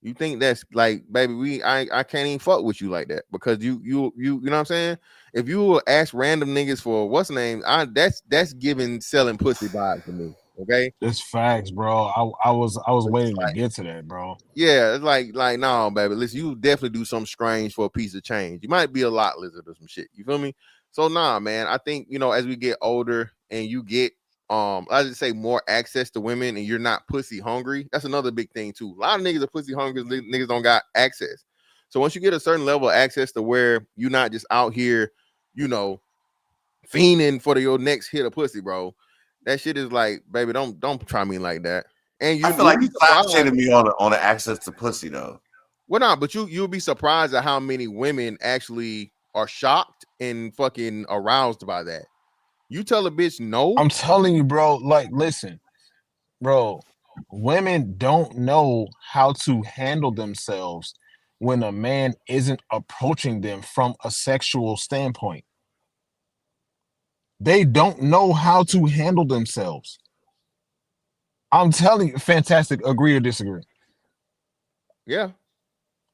you think that's like, baby, I can't even fuck with you like that because you know what I'm saying? If you will ask random niggas for what's the name, that's giving selling pussy vibes to me. Okay. It's facts, bro. I was It's waiting to like, get to that, bro. yeah, it's like no, baby. Listen, you definitely do something strange for a piece of change. You might be a lot lizard or some shit. You feel me? So nah, man. I think, as we get older and you get I just say more access to women and you're not pussy hungry. That's another big thing too. A lot of niggas are pussy hungry. Niggas don't got access. So once you get a certain level of access to where you're not just out here, fiending for your next hit of pussy, bro. That shit is like, baby, don't try me like that. And I feel you'll like be you flat surprised. shitted me on the access to pussy though. Well, not, but you'll be surprised at how many women actually are shocked and fucking aroused by that. You tell a bitch no. I'm telling you, bro. Like, listen, bro. Women don't know how to handle themselves when a man isn't approaching them from a sexual standpoint. They don't know how to handle themselves. I'm telling you, fantastic. Agree or disagree? Yeah.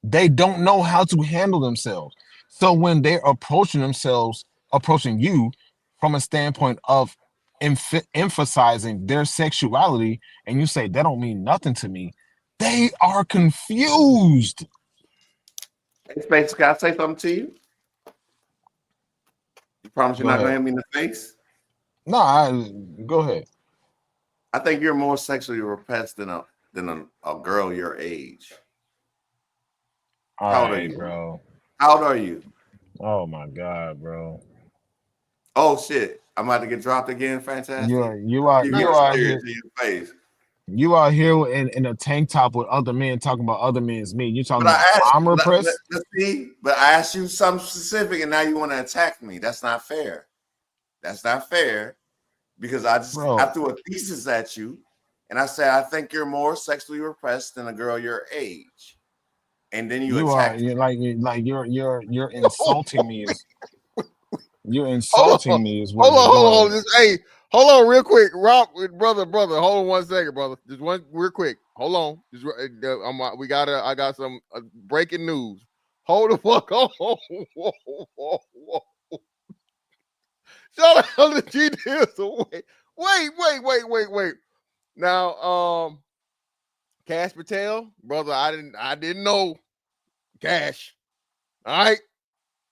They don't know how to handle themselves. So when they're approaching you from a standpoint of emphasizing their sexuality, and you say that don't mean nothing to me, they are confused. Hey, Space, can I say something to you? You promise you're Go not gonna ahead. hit me in the face? No, go ahead. I think you're more sexually repressed than a girl your age. All How old are right, you? bro. How old are you? Oh my God, bro. Oh shit. I'm about to get dropped again. You Fantastic. are you I'll are give No, you you a are serious here. to your face. You are here in a tank top with other men talking about other men's meat. You But talking I about asked I'm let, repressed? let's see, but I asked you something specific and now you want to attack me. That's not fair. That's not fair because I Bro, threw a thesis at you and I said I think you're more sexually repressed than a girl your age. And then you attacked me. you're insulting me is you're hold on. insulting me is what Hold you're on, hold doing. on. Hey, hold on real quick. Rob, brother. Hold on 1 second, brother. Just one real quick. Hold on. I got some breaking news. Hold the fuck on. Whoa, whoa, whoa. Shout out to G Dizzle. Wait. Now, Cash Patel, brother, I didn't know Cash. All right,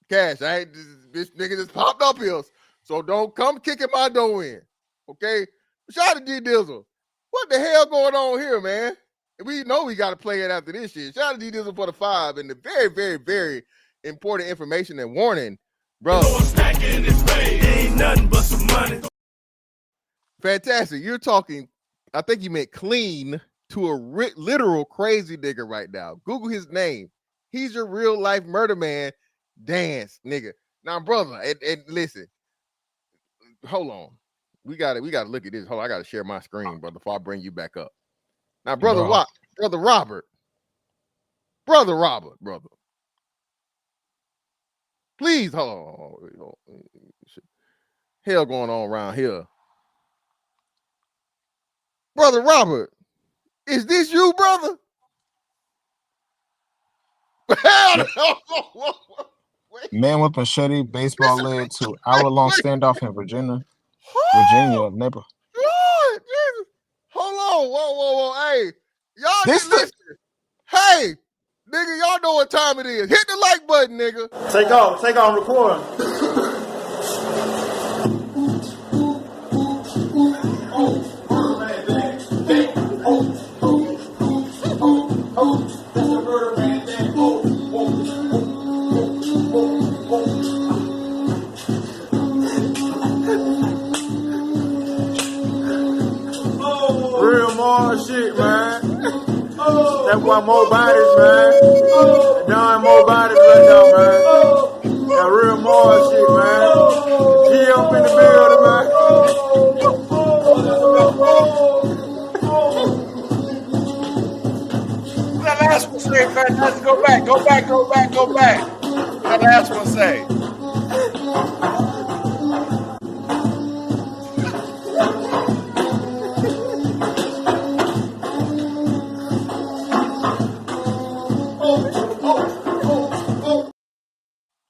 Cash. I ain't this nigga just popped up here, so don't come kicking my door in. Okay, shout out to G Dizzle. What the hell going on here, man? We know we got to play it after this shit. Shout out to G Dizzle for the 5 and the very, very, very important information and warning, brother. So I'm stacking this pay. Ain't nothing but some money. Fantastic. You're talking, I think you meant clean to a literal crazy nigga right now. Google his name. He's your real life murder man. Dance, nigga. Now, brother, and listen, hold on. We got to look at this. Hold on, I got to share my screen, brother, before I bring you back up. Now, brother Bro. Robert. Please hold on. Hell going on around here. Brother Robert, is this you, brother? Hell no. Wait, Man with machete, baseball led to hour-long standoff in Virginia neighborhood. Lord, Jesus. Hold on. Whoa. Hey, y'all This just listen. Hey, nigga, y'all know what time it is. Hit the like button, nigga. Take off, record. Real more shit, man. That's why more bodies, man. Done more bodies right now, man. That real more shit, man. G up in the building, What that last one say, fantastic? Go back. What that last one say?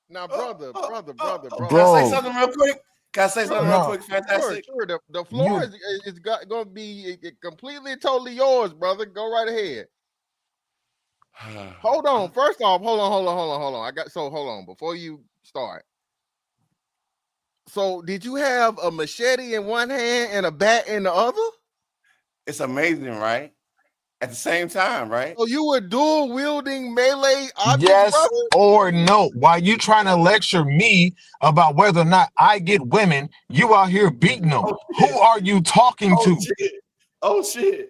Now, brother. Can I say something real quick? Fantastic? Sure. The floor is going to be completely, totally yours, brother. Go right ahead. Hold on. First off, hold on. Hold on before you start. So, did you have a machete in one hand and a bat in the other? It's amazing, right? At the same time, right? So you were dual wielding melee objects, yes brother? or no? Why you trying to lecture me about whether or not I get women? You out here beating them. Who are you talking to? Oh shit!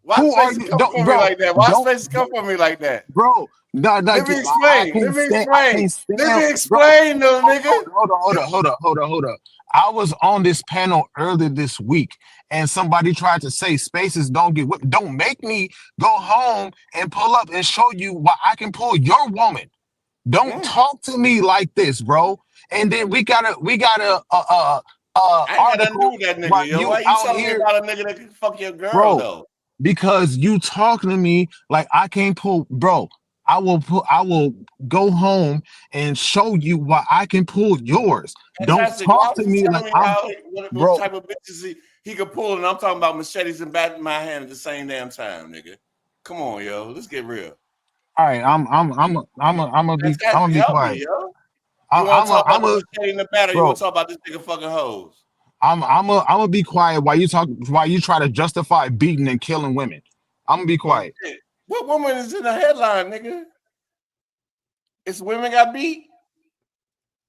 Why Who are Spaces you? come for me like that? Why Spaces come for me like that? Bro, no, Let me explain. Let me explain, though, nigga. Hold up. I was on this panel earlier this week, and somebody tried to say Spaces don't get whipped. Don't make me go home and pull up and show you why I can pull your woman. Don't talk to me like this, bro. And then we got a I ain't got nothing to do with that nigga, yo. Why you telling me about a nigga that can fuck your girl, bro, though? because you talking to me like I can't pull, bro. I will go home and show you why I can pull yours. Fantastic. Don't Why talk was to you me telling like me what bro. type of bitches he could pull, and I'm talking about machetes and bat in my hand at the same damn time, nigga. Come on, yo. Let's get real. All right, I'm gonna be quiet. Me, yo. You want to talk about the machete in the bat, or you want to talk about this nigga fucking hoes? I'm gonna be quiet while you try to justify beating and killing women. I'm gonna be quiet. What woman is in the headline, nigga? It's women got beat.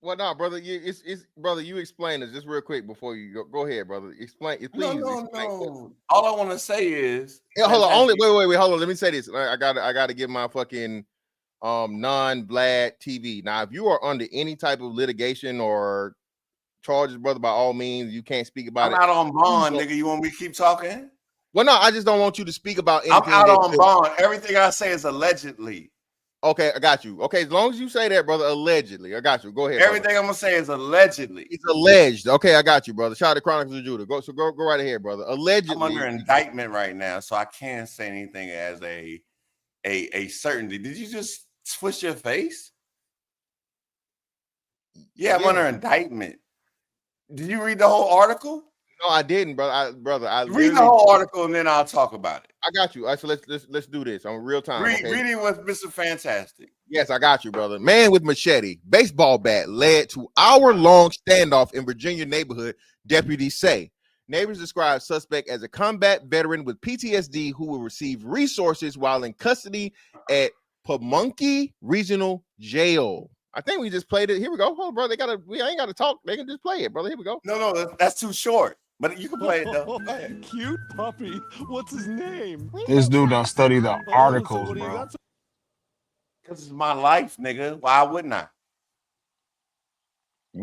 Well, no, brother. It's brother. You explain this just real quick before you go ahead, brother. Explain it, please. No. All I want to say is, hold on. Wait. Hold on. Let me say this. I gotta give my fucking non-Vlad TV. Now, if you are under any type of litigation or charges, brother, by all means, you can't speak about it. I'm out on bond, nigga. You want me to keep talking? Well, no, I just don't want you to speak about anything. I'm out on bond. Everything I say is allegedly. Okay, I got you. Okay, as long as you say that, brother, allegedly. I got you. Go ahead. Everything brother. I'm gonna say is allegedly. It's alleged. Okay, I got you, brother. Shout out to Chronicles of Judah. Go right ahead, brother. Allegedly. I'm under indictment right now, so I can't say anything as a certainty. Did you just twist your face? Yeah, I'm under indictment. Did you read the whole article? No, I didn't, brother. I read the whole article and then I'll talk about it. I got you. So let's do this on real time. Reading with Mr. Fantastic. Yes, I got you, brother. Man with machete, baseball bat led to hour-long standoff in Virginia neighborhood, deputies say. Neighbors describe suspect as a combat veteran with PTSD who will receive resources while in custody at Pamunkey Regional Jail. I think we just played it. Here we go. Hold on, bro. We ain't gotta talk. They can just play it, brother. Here we go. No, that's too short. But you can play it though. Go ahead. Cute puppy. What's his name? This dude don't study the articles, bro. Because it's my life, nigga. Why wouldn't I?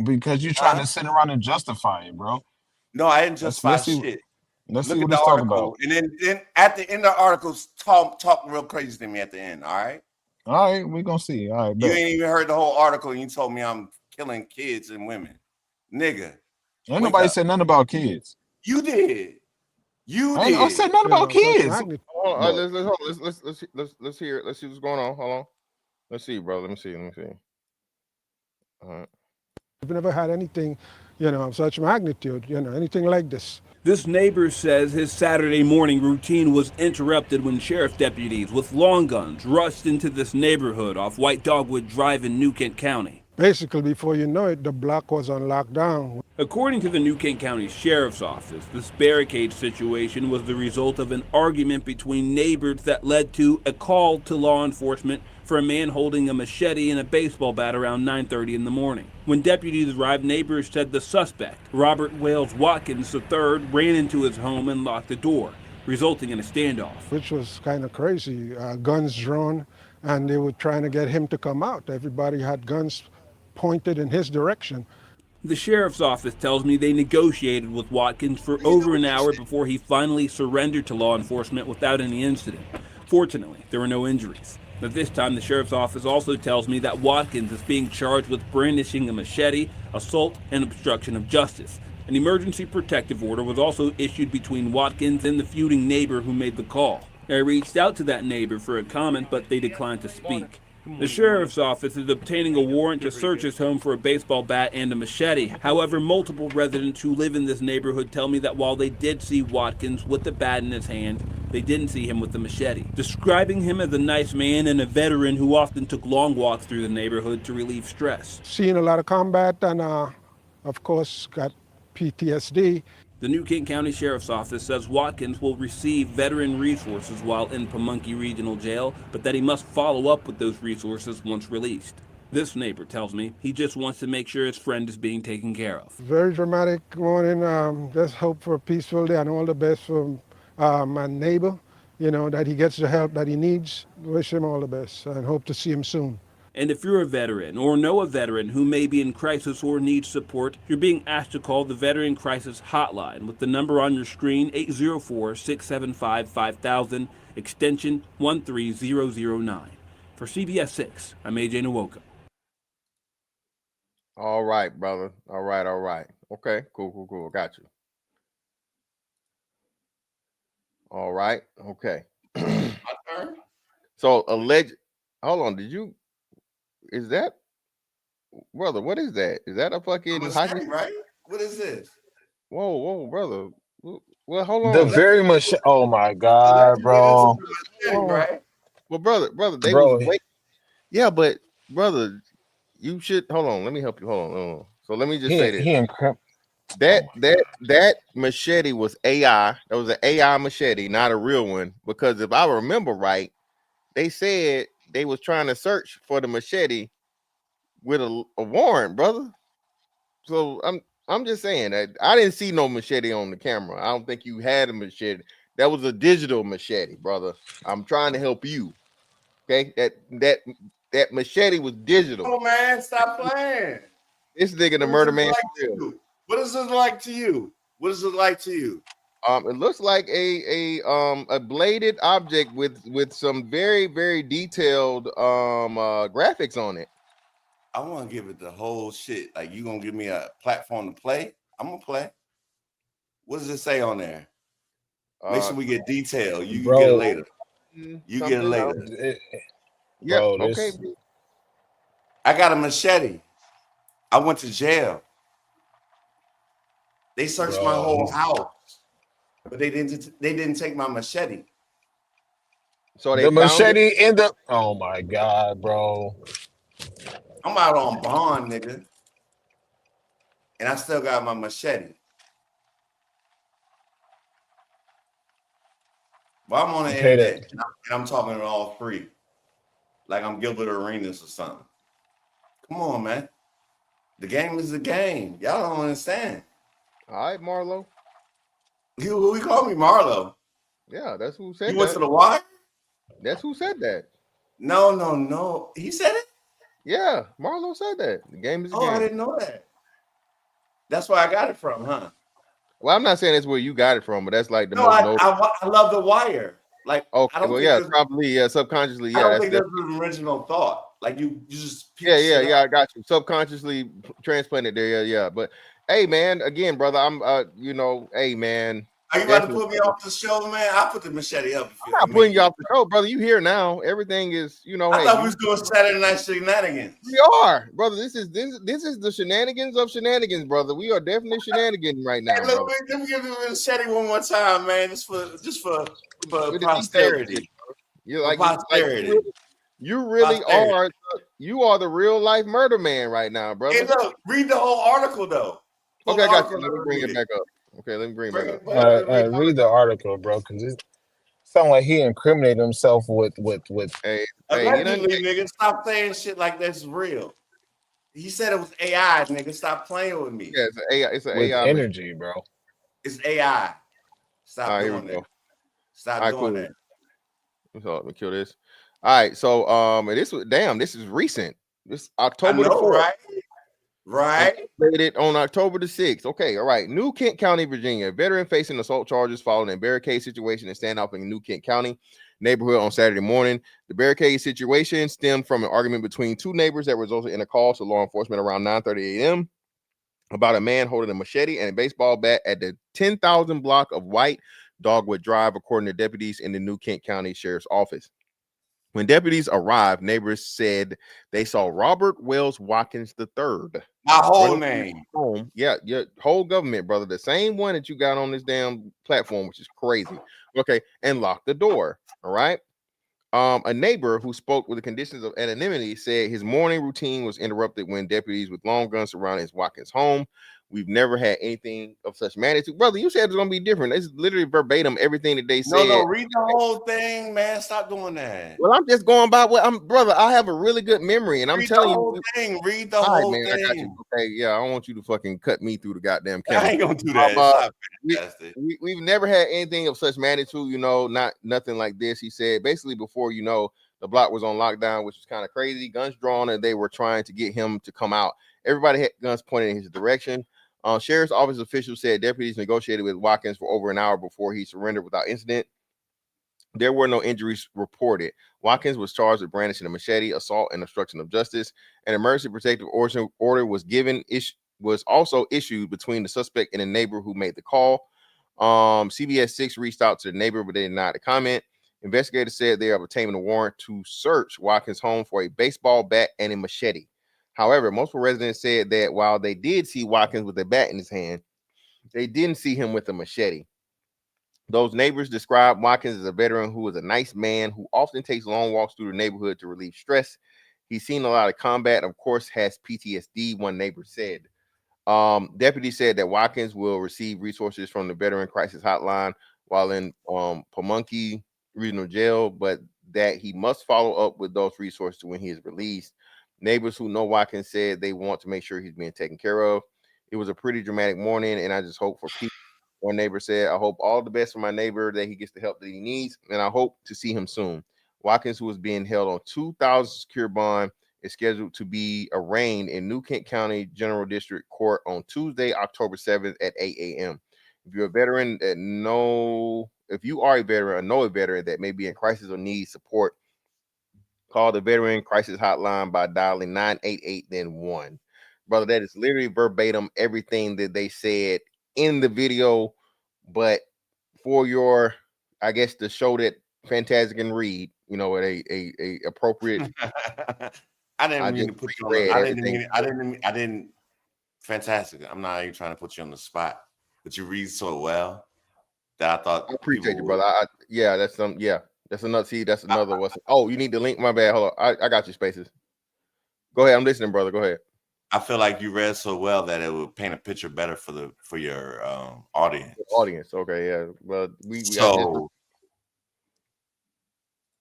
Because you're trying to sit around and justify it, bro. No, I didn't justify Let's see. shit. Let's Look see at what the he's talking about. article, and then at the end of the article, talk real crazy to me at the end. All right. All right, we're gonna see. All right, You bet. ain't even heard the whole article, and you told me I'm killing kids and women, nigga. Ain't Wake nobody up. said nothing about kids. You did. You I did. said nothing about Such kids. magnitude. Hold on, Look, let's hear it. Let's see what's going on. Hold on. Let's see, bro. Let me see. All right. We've never had anything, of such magnitude, anything like this. This neighbor says his Saturday morning routine was interrupted when sheriff deputies with long guns rushed into this neighborhood off White Dogwood Drive in New Kent County. Basically, before you know it, the block was on lockdown. According to the New Kent County Sheriff's Office, this barricade situation was the result of an argument between neighbors that led to a call to law enforcement for a man holding a machete and a baseball bat around 9:30 in the morning. When deputies arrived, neighbors said the suspect, Robert Wales Watkins III, ran into his home and locked the door, resulting in a standoff. Which was kind of crazy. Guns drawn, and they were trying to get him to come out. Everybody had guns pointed in his direction. The sheriff's office tells me they negotiated with Watkins for over an hour before he finally surrendered to law enforcement without any incident. Fortunately, there were no injuries. At this time, the sheriff's office also tells me that Watkins is being charged with brandishing a machete, assault, and obstruction of justice. An emergency protective order was also issued between Watkins and the feuding neighbor who made the call. I reached out to that neighbor for a comment, but they declined to speak. The sheriff's office is obtaining a warrant to search his home for a baseball bat and a machete. However, multiple residents who live in this neighborhood tell me that while they did see Watkins with the bat in his hand, they didn't see him with the machete, describing him as a nice man and a veteran who often took long walks through the neighborhood to relieve stress. Seen a lot of combat and, of course, got PTSD. The New Kent County Sheriff's Office says Watkins will receive veteran resources while in Pamunkey Regional Jail, but that he must follow up with those resources once released. This neighbor tells me he just wants to make sure his friend is being taken care of. Very dramatic morning. Just hope for a peaceful day and all the best for my neighbor, that he gets the help that he needs. Wish him all the best and hope to see him soon. And if you're a veteran or know a veteran who may be in crisis or needs support, you're being asked to call the Veteran Crisis Hotline with the number on your screen, 804-675-5000, extension 13009. For CBS 6, I'm AJ Nwoka. All right, brother. All right. Okay, cool. Got you. All right. Okay. So hold on, is that, brother, what is that? Is that a fucking Machete, right? What is this? Whoa, brother. Well, hold on. the very much. Oh my God, bro. Machete, right? Well, brother, they Bro. was wait. Yeah, but brother, you should hold on. Let me help you. Hold on. So let me just say this. That machete was AI. That was an AI machete, not a real one. Because if I remember right, they said they was trying to search for the machete with a warrant, brother. So I'm just saying that I didn't see no machete on the camera. I don't think you had a machete. That was a digital machete, brother. I'm trying to help you. Okay, that machete was digital. Oh man, stop playing. This nigga, the murder man. What is it like to you? What is it like to you? It looks like a bladed object with some very, very detailed graphics on it. I want to give it the whole shit. Like, you gonna give me a platform to play? I'm gonna play. What does it say on there? Make sure we get detail. You can get it later. You get it later. Yeah. Bro, Okay. I got a machete. I went to jail. They searched my whole house, but they didn't take my machete. So they the found machete in the. Oh my God, bro. I'm out on bond, nigga, and I still got my machete. Well, I'm on the internet, and I'm talking it all free, like I'm Gilbert Arenas or something. Come on, man. The game is the game. Y'all don't understand. All right, Marlo. Who called me Marlo? Yeah, that's who said You that. went to the wire? That's who said that. No. He said it? Yeah, Marlo said that. The game is the game. I didn't know that. That's where I got it from, huh? Well, I'm not saying that's where you got it from, but that's like the No, most notable. I love The Wire. Like Okay, I don't well, think yeah, there's probably, yeah, subconsciously, I yeah, don't that's think there's an original thought. Like you just pick yeah, yeah, shit yeah. up. I got you. Subconsciously transplanted there, yeah, yeah. But hey, man, again, brother, I'm, hey, man, Are you about to definitely, put me brother. off the show, man? I'll put the machete up if I'm you not make putting you you. off the show, brother. You here now? Everything is, I hey, thought we was doing Saturday Night Shenanigans. we are, brother. This is the shenanigans of shenanigans, brother. We are definitely shenanigan right Hey, now, look, brother. let me give the machete one more time, man. Just for With the details, please. posterity. You're For like posterity. you really Posterity. are. You are the real life murder man right now, Hey, brother. look, read the whole article though. Pull Okay, the I got you. article Let me and bring read it it. back up. Okay, let me bring it Bring back up. it, read the Read the article, bro, because it sounds like he incriminated himself with Hey, hey, you done. allegedly, nigga. Stop saying shit like that's real. He said it was AI, nigga. Stop playing with me. Yeah, it's an AI. It's an with AI machine. energy, bro. It's AI. All Stop right, here we doing go. that. Stop All right, doing cool. that. So let me kill this. All right, so and this was damn. This is recent. This I October the know, 4th. right? And Right? updated on October the 6th. Okay, all right. New Kent County, Virginia. A veteran facing assault charges following a barricade situation and standoff in New Kent County neighborhood on Saturday morning. The barricade situation stemmed from an argument between two neighbors that resulted in a call to law enforcement around 9:30 a.m. about a man holding a machete and a baseball bat at the 10,000 block of White Dogwood Drive, according to deputies in the New Kent County Sheriff's Office. When deputies arrived, neighbors said they saw Robert Wells Watkins III My whole running from his name. home. Yeah, your whole government, brother. The same one that you got on this damn platform, which is crazy. Okay, and locked the door. All right. A neighbor who spoke with the conditions of anonymity said his morning routine was interrupted when deputies with long guns surrounded his Watkins home. We've never had anything of such magnitude. Brother, you said it's gonna be different. It's literally verbatim everything that they No, said. read the whole thing, man. Stop doing that. Well, I'm just going by what I'm, brother. I have a really good memory, and I'm Read the telling whole you. thing. Read the All right, whole man, I got you. thing. Okay, yeah, I don't want you to fucking cut me through the goddamn I camera. ain't gonna do that. Uh, Stop we, fantastic. we've never had anything of such magnitude, not nothing like this. He said basically before the block was on lockdown, which was kind of crazy. Guns drawn, and they were trying to get him to come out. Everybody had guns pointed in his direction. Sheriff's office officials said deputies negotiated with Watkins for over an hour before he surrendered without incident. There were no injuries reported. Watkins was charged with brandishing a machete, assault, and obstruction of justice. An emergency protective order was was also issued between the suspect and the neighbor who made the call. CBS 6 reached out to the neighbor, but they did not comment. Investigators said they are obtaining a warrant to search Watkins' home for a baseball bat and a machete. However, multiple residents said that while they did see Watkins with a bat in his hand, they didn't see him with a machete. Those neighbors described Watkins as a veteran who is a nice man who often takes long walks through the neighborhood to relieve stress. He's seen a lot of combat, of course, has PTSD, one neighbor said. Deputy said that Watkins will receive resources from the Veteran Crisis Hotline while in Pamunkey Regional Jail, but that he must follow up with those resources when he is released. Neighbors who know Watkins said they want to make sure he's being taken care of. It was a pretty dramatic morning, and I just hope for peace. One neighbor said, I hope all the best for my neighbor, that he gets the help that he needs, and I hope to see him soon. Watkins, who is being held on $2,000 secure bond, is scheduled to be arraigned in New Kent County General District Court on Tuesday, October 7th at 8 a.m. If you're a veteran if you are a veteran or know a veteran that may be in crisis or needs support, call the Veteran Crisis Hotline by dialing 988 then 1. Brother, that is literally verbatim everything that they said in the video, but for your, I guess, to show that Fantastic can read, at a appropriate. I didn't I mean just to put you on reread the. everything. I didn't. Fantastic. I'm not even trying to put you on the spot, but you read so well that I thought I appreciate you, people would. brother. Yeah, that's another. See, that's I, another. What's? Oh, you need the link. My bad. Hold on. I got you, Spaces. Go ahead. I'm listening, brother. Go ahead. I feel like you read so well that it would paint a picture better for your audience. Audience. Okay, yeah. Well, we got this. So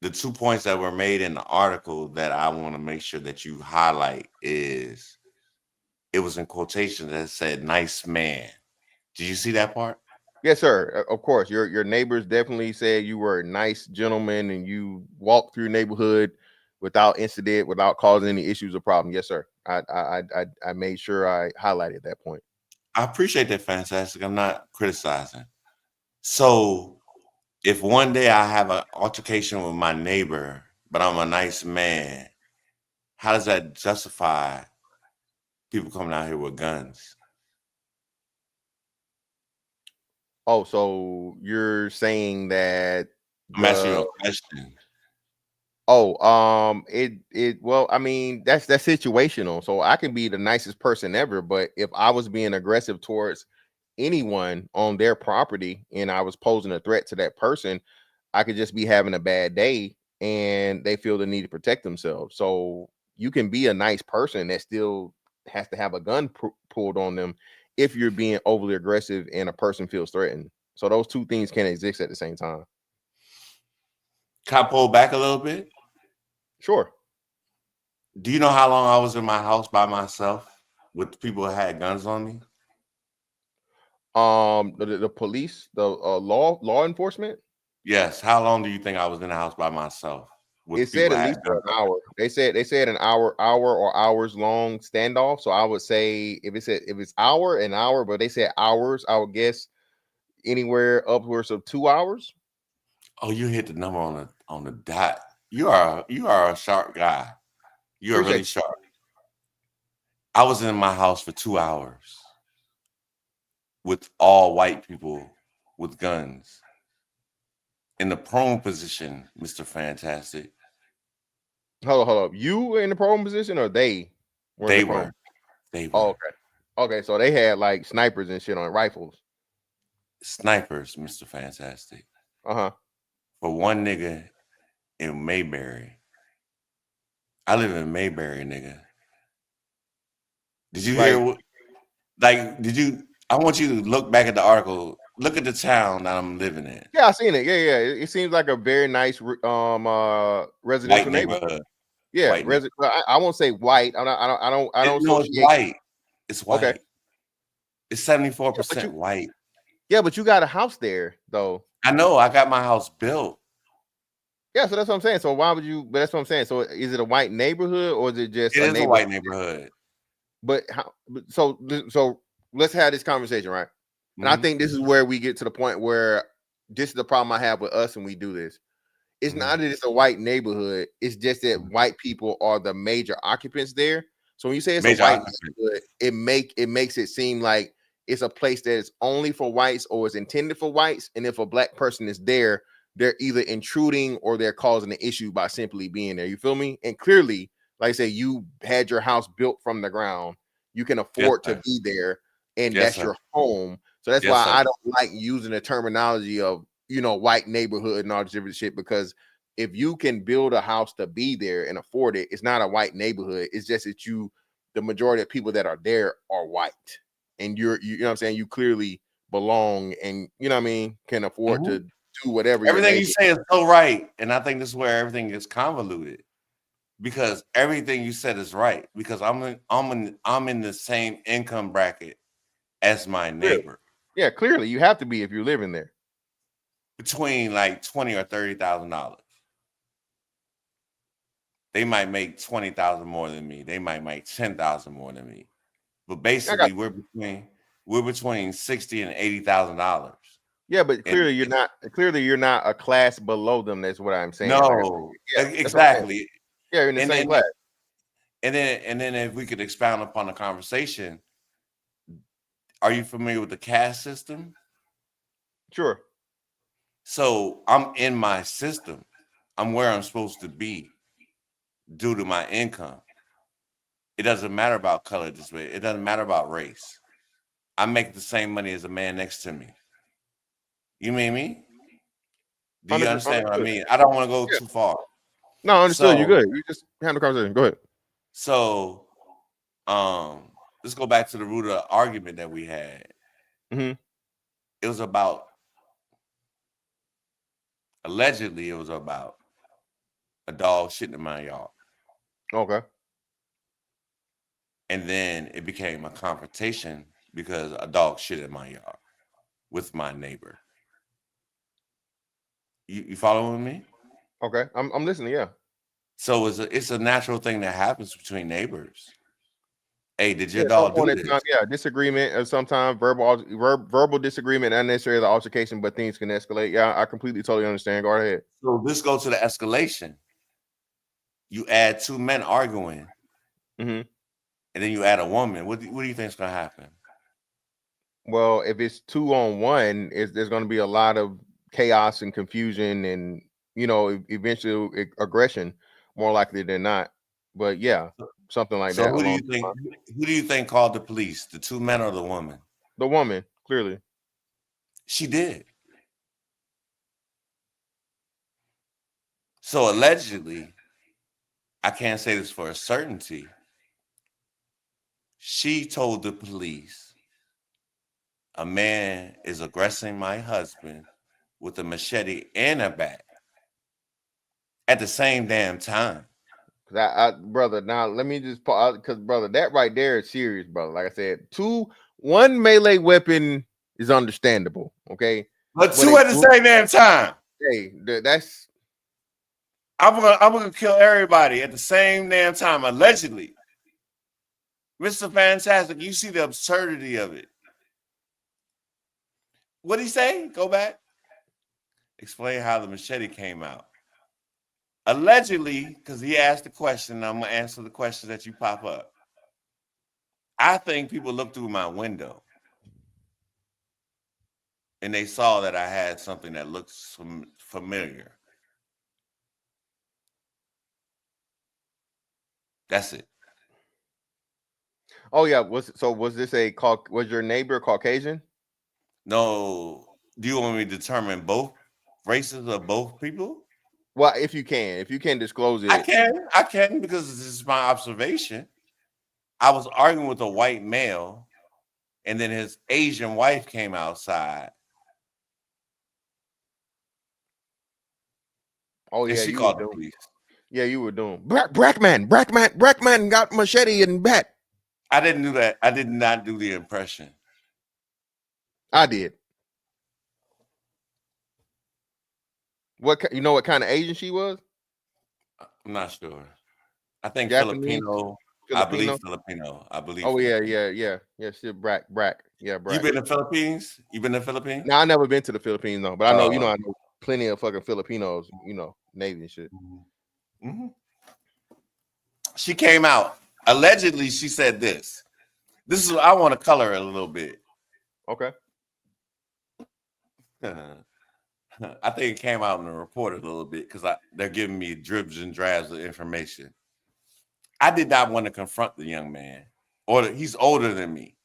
the 2 points that were made in the article that I want to make sure that you highlight is it was in quotation that said "nice man." Did you see that part? Yes, sir. Of course, your neighbors definitely said you were a nice gentleman and you walked through your neighborhood without incident, without causing any issues or problem. Yes, sir. I made sure I highlighted that point. I appreciate that, fantastic. I'm not criticizing. So if one day I have an altercation with my neighbor, but I'm a nice man, how does that justify people coming out here with guns? Oh, so you're saying that I'm asking you the a question. well, I mean, that's situational. So I can be the nicest person ever, but if I was being aggressive towards anyone on their property and I was posing a threat to that person, I could just be having a bad day and they feel the need to protect themselves. So you can be a nice person that still has to have a gun pulled on them if you're being overly aggressive and a person feels threatened. So those two things can exist at the same time. Can I pull back a little bit? Sure. Do you know how long I was in my house by myself with people who had guns on me? The police, the law enforcement. Yes. How long do you think I was in the house by myself It with said people at who had least guns? an hour. They said an hour or hours long standoff. So I would say if it's an hour, but they said hours, I would guess anywhere upwards of 2 hours. Oh, you hit the number on the dot. You are a sharp guy. You are really Appreciate sharp. I was in my house for 2 hours with all white people with guns in the prone position, Mr. Fantastic. you. Hold up. You were in the prone position or they were in the They prone? were. They Oh, were okay. Okay, so they had like snipers and shit on rifles. snipers, Mr. Fantastic. Uh-huh. For one nigga in Mayberry. I live in Mayberry, nigga. Did you hear Like, what? Did you? I want you to look back at the article. Look at the town that I'm living in. yeah, I seen it. Yeah. It seems like a very nice White residential neighborhood. neighborhood. Yeah, White neighborhood. I won't say white. I don't No, it's associate. white. It's Okay. white. It's Yeah, 74% white. but you got a house there though. I know. I got my house built. Yeah, so that's what I'm saying. So why would you? But that's what I'm saying. So is it a white neighborhood or is it just It a is a neighborhood? white neighborhood. But how? So let's have this conversation, right? And I Mhm. think this is where we get to the point where this is the problem I have with us, and we do this. It's Mhm. not that it's a white neighborhood. It's just that Mhm. white people are the major occupants there. So when you say it's a Major white occupant. neighborhood, it makes it seem like it's a place that is only for whites or is intended for whites. And if a black person is there, they're either intruding or they're causing an issue by simply being there. You feel me? And clearly, like I say, you had your house built from the ground. You can Yes, afford to sir. be there, and Yes, that's sir. your home. So that's Yes, why sir. I don't like using the terminology of white neighborhood and all this different shit, because if you can build a house to be there and afford it, it's not a white neighborhood. It's just that the majority of people that are there are white, and you know what I'm saying. You clearly belong, and you know what I mean, can afford Mhm. to do whatever your Everything you neighbor. say is so right. And I think this is where everything gets convoluted. Because everything you said is right. Because I'm in the same income bracket as my Clearly. neighbor. Yeah, clearly you have to be if you're living there. Between like $20,000 or $30,000. They might make 20,000 more than me. They might make 10,000 more than me. But I got basically, we're between $60,000 and $80,000. yeah, but And clearly you're not a class below them. That's what I'm saying. no, Yeah, that's what I'm saying. exactly. Yeah, you're in the And same then class. and then if we could expound upon the conversation, are you familiar with the caste system? Sure. So I'm in my system. I'm where I'm supposed to be due to my income. It doesn't matter about color this way. It doesn't matter about race. I make the same money as a man next to me. You mean me? Do you understand what I Understood. mean? I don't want to go Yeah. too far. No, understood. You're So, good. You just have the conversation. Go ahead. so, let's go back to the root of the argument that we had. Mm-hmm. It was allegedly, it was about a dog shitting in my yard. Okay. And then it became a confrontation because a dog shit in my yard with my neighbor. You following me? Okay. I'm listening. Yeah. So it's a natural thing that happens between neighbors. Hey, did your At some dog do point in this? time, yeah, disagreement or sometimes verbal disagreement, not necessarily the altercation, but things can escalate. Yeah, I completely totally understand. Go ahead. So this goes to the escalation. You add two men arguing, Mm-hmm. and then you add a woman. What do you think is gonna happen? Well, if it's 2-on-1, there's going to be a lot of chaos and confusion, and eventually aggression, more likely than not. But yeah, something like So that who do you along those think? lines. Who do you think called the police? The two men or the woman? The woman, clearly. She did. So allegedly, I can't say this for a certainty. She told the police a man is aggressing my husband with a machete and a bat at the same damn time. Brother, now let me just pause, because brother, that right there is serious, brother. Like I said, one melee weapon is understandable, okay, But but two at the same damn time. hey, that's I'm gonna kill everybody at the same damn time, allegedly. Mr. Fantastic, you see the absurdity of it. What'd he say? Go back. Explain how the machete came out. Allegedly, because he asked the question, I'm gonna answer the question that you pop up. I think people looked through my window and they saw that I had something that looks familiar. That's it. oh yeah. Was this was your neighbor Caucasian? No, do you want me to determine both races of both people? Well, if you can disclose I it. can because this is my observation. I was arguing with a white male, and then his Asian wife came outside, Oh and yeah, she you were called the doing. police. Yeah, you were doing. Brackman got machete and bat. I didn't do that. I did not do the impression. I did. What kind of Asian she was? I'm not sure. I think Japanese, Filipino. I believe Filipino. Filipino. I believe. Oh yeah, Filipino. yeah. Still Brack. Yeah, You Brack. been to Philippines? You been to Philippines? Now I never been to the Philippines though, but I know Uh, I know plenty of fucking Filipinos. Navy and shit. mhm. She came out. Allegedly, she said this. This is I want to color it a little bit. Okay. I think it came out in the report a little bit because they're giving me dribs and drabs of information. I did not want to confront the young man, he's older than me.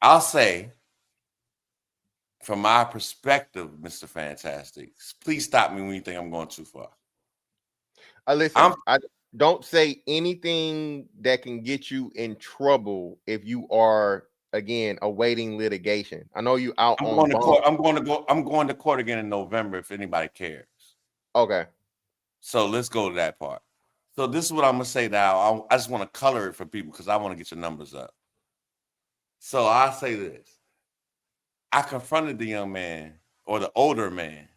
I'll say, from my perspective, Mr. Fantastic, please stop me when you think I'm going too far. Listen, I don't say anything that can get you in trouble if you are again awaiting litigation. I know you out I'm on going to bond. court. I'm going to court again in November if anybody cares. Okay. So let's go to that part. So this is what I'm gonna say now. I just want to color it for people because I want to get your numbers up. So I'll say this. I confronted the young man or the older man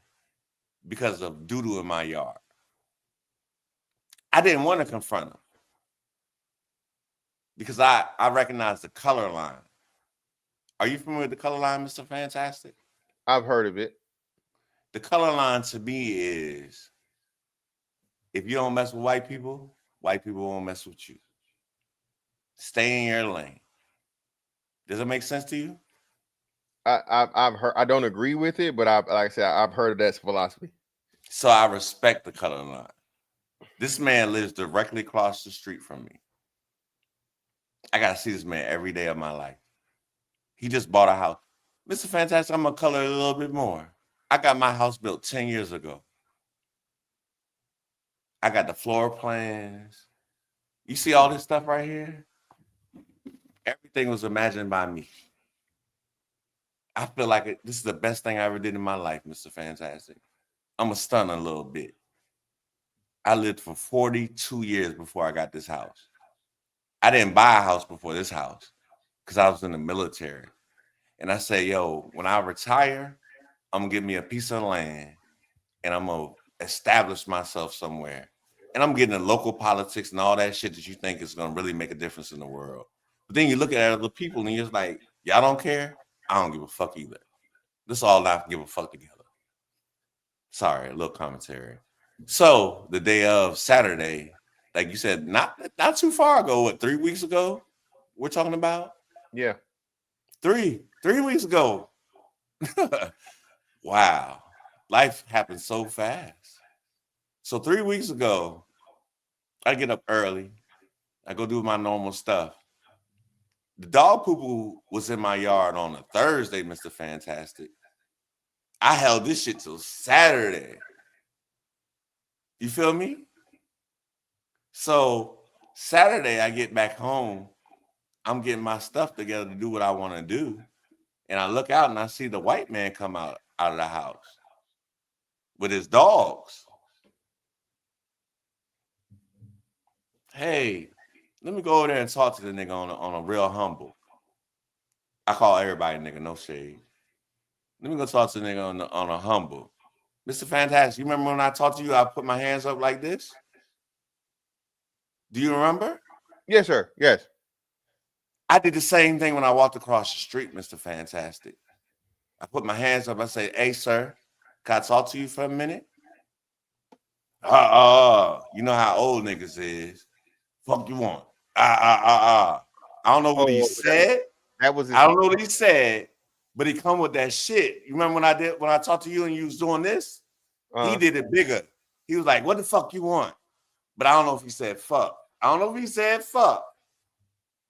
because of doo-doo in my yard. I didn't want to confront him because I recognize the color line. Are you familiar with the color line, Mr. Fantastic? I've heard of it. The color line to me is if you don't mess with white people won't mess with you. Stay in your lane. Does it make sense to you? I've heard. I don't agree with it, but like I said, I've heard of that philosophy. So I respect the color line. This man lives directly across the street from me. I gotta see this man every day of my life. He just bought a house. Mr. Fantastic, I'm gonna color it a little bit more. I got my house built 10 years ago. I got the floor plans. You see all this stuff right here? Everything was imagined by me. I feel like this is the best thing I ever did in my life, Mr. Fantastic. I'm a stun a little bit. I lived for 42 years before I got this house. I didn't buy a house before this house because I was in the military. And I say, yo, when I retire, I'm gonna give me a piece of land and I'm gonna establish myself somewhere. And I'm getting into local politics and all that shit that you think is gonna really make a difference in the world. But then you look at other people and you're just like, y'all don't care? I don't give a fuck either. This all I give a fuck together. Sorry, a little commentary. So the day of Saturday, like you said, not too far ago, what, 3 weeks ago? We're talking about? Yeah. 3 weeks ago. Wow. Life happens so fast. So 3 weeks ago, I get up early. I go do my normal stuff. The dog poo-poo was in my yard on a Thursday, Mr. Fantastic. I held this shit till Saturday. You feel me? So Saturday, I get back home. I'm getting my stuff together to do what I want to do. And I look out and I see the white man come out of the house with his dogs. Hey, let me go over there and talk to the nigga on a real humble. I call everybody nigga, no shade. Let me go talk to the nigga on a humble. Mr. Fantastic, you remember when I talked to you, I put my hands up like this? Do you remember? Yes, sir. Yes. I did the same thing when I walked across the street, Mr. Fantastic. I put my hands up. I say, hey, sir, can I talk to you for a minute? You know how old niggas is. Fuck you want? I don't know what he said. That was his I don't know what he said, but he come with that shit. You remember when I talked to you and you was doing this? He did it bigger. He was like, what the fuck you want? But I don't know if he said fuck. I don't know if he said fuck.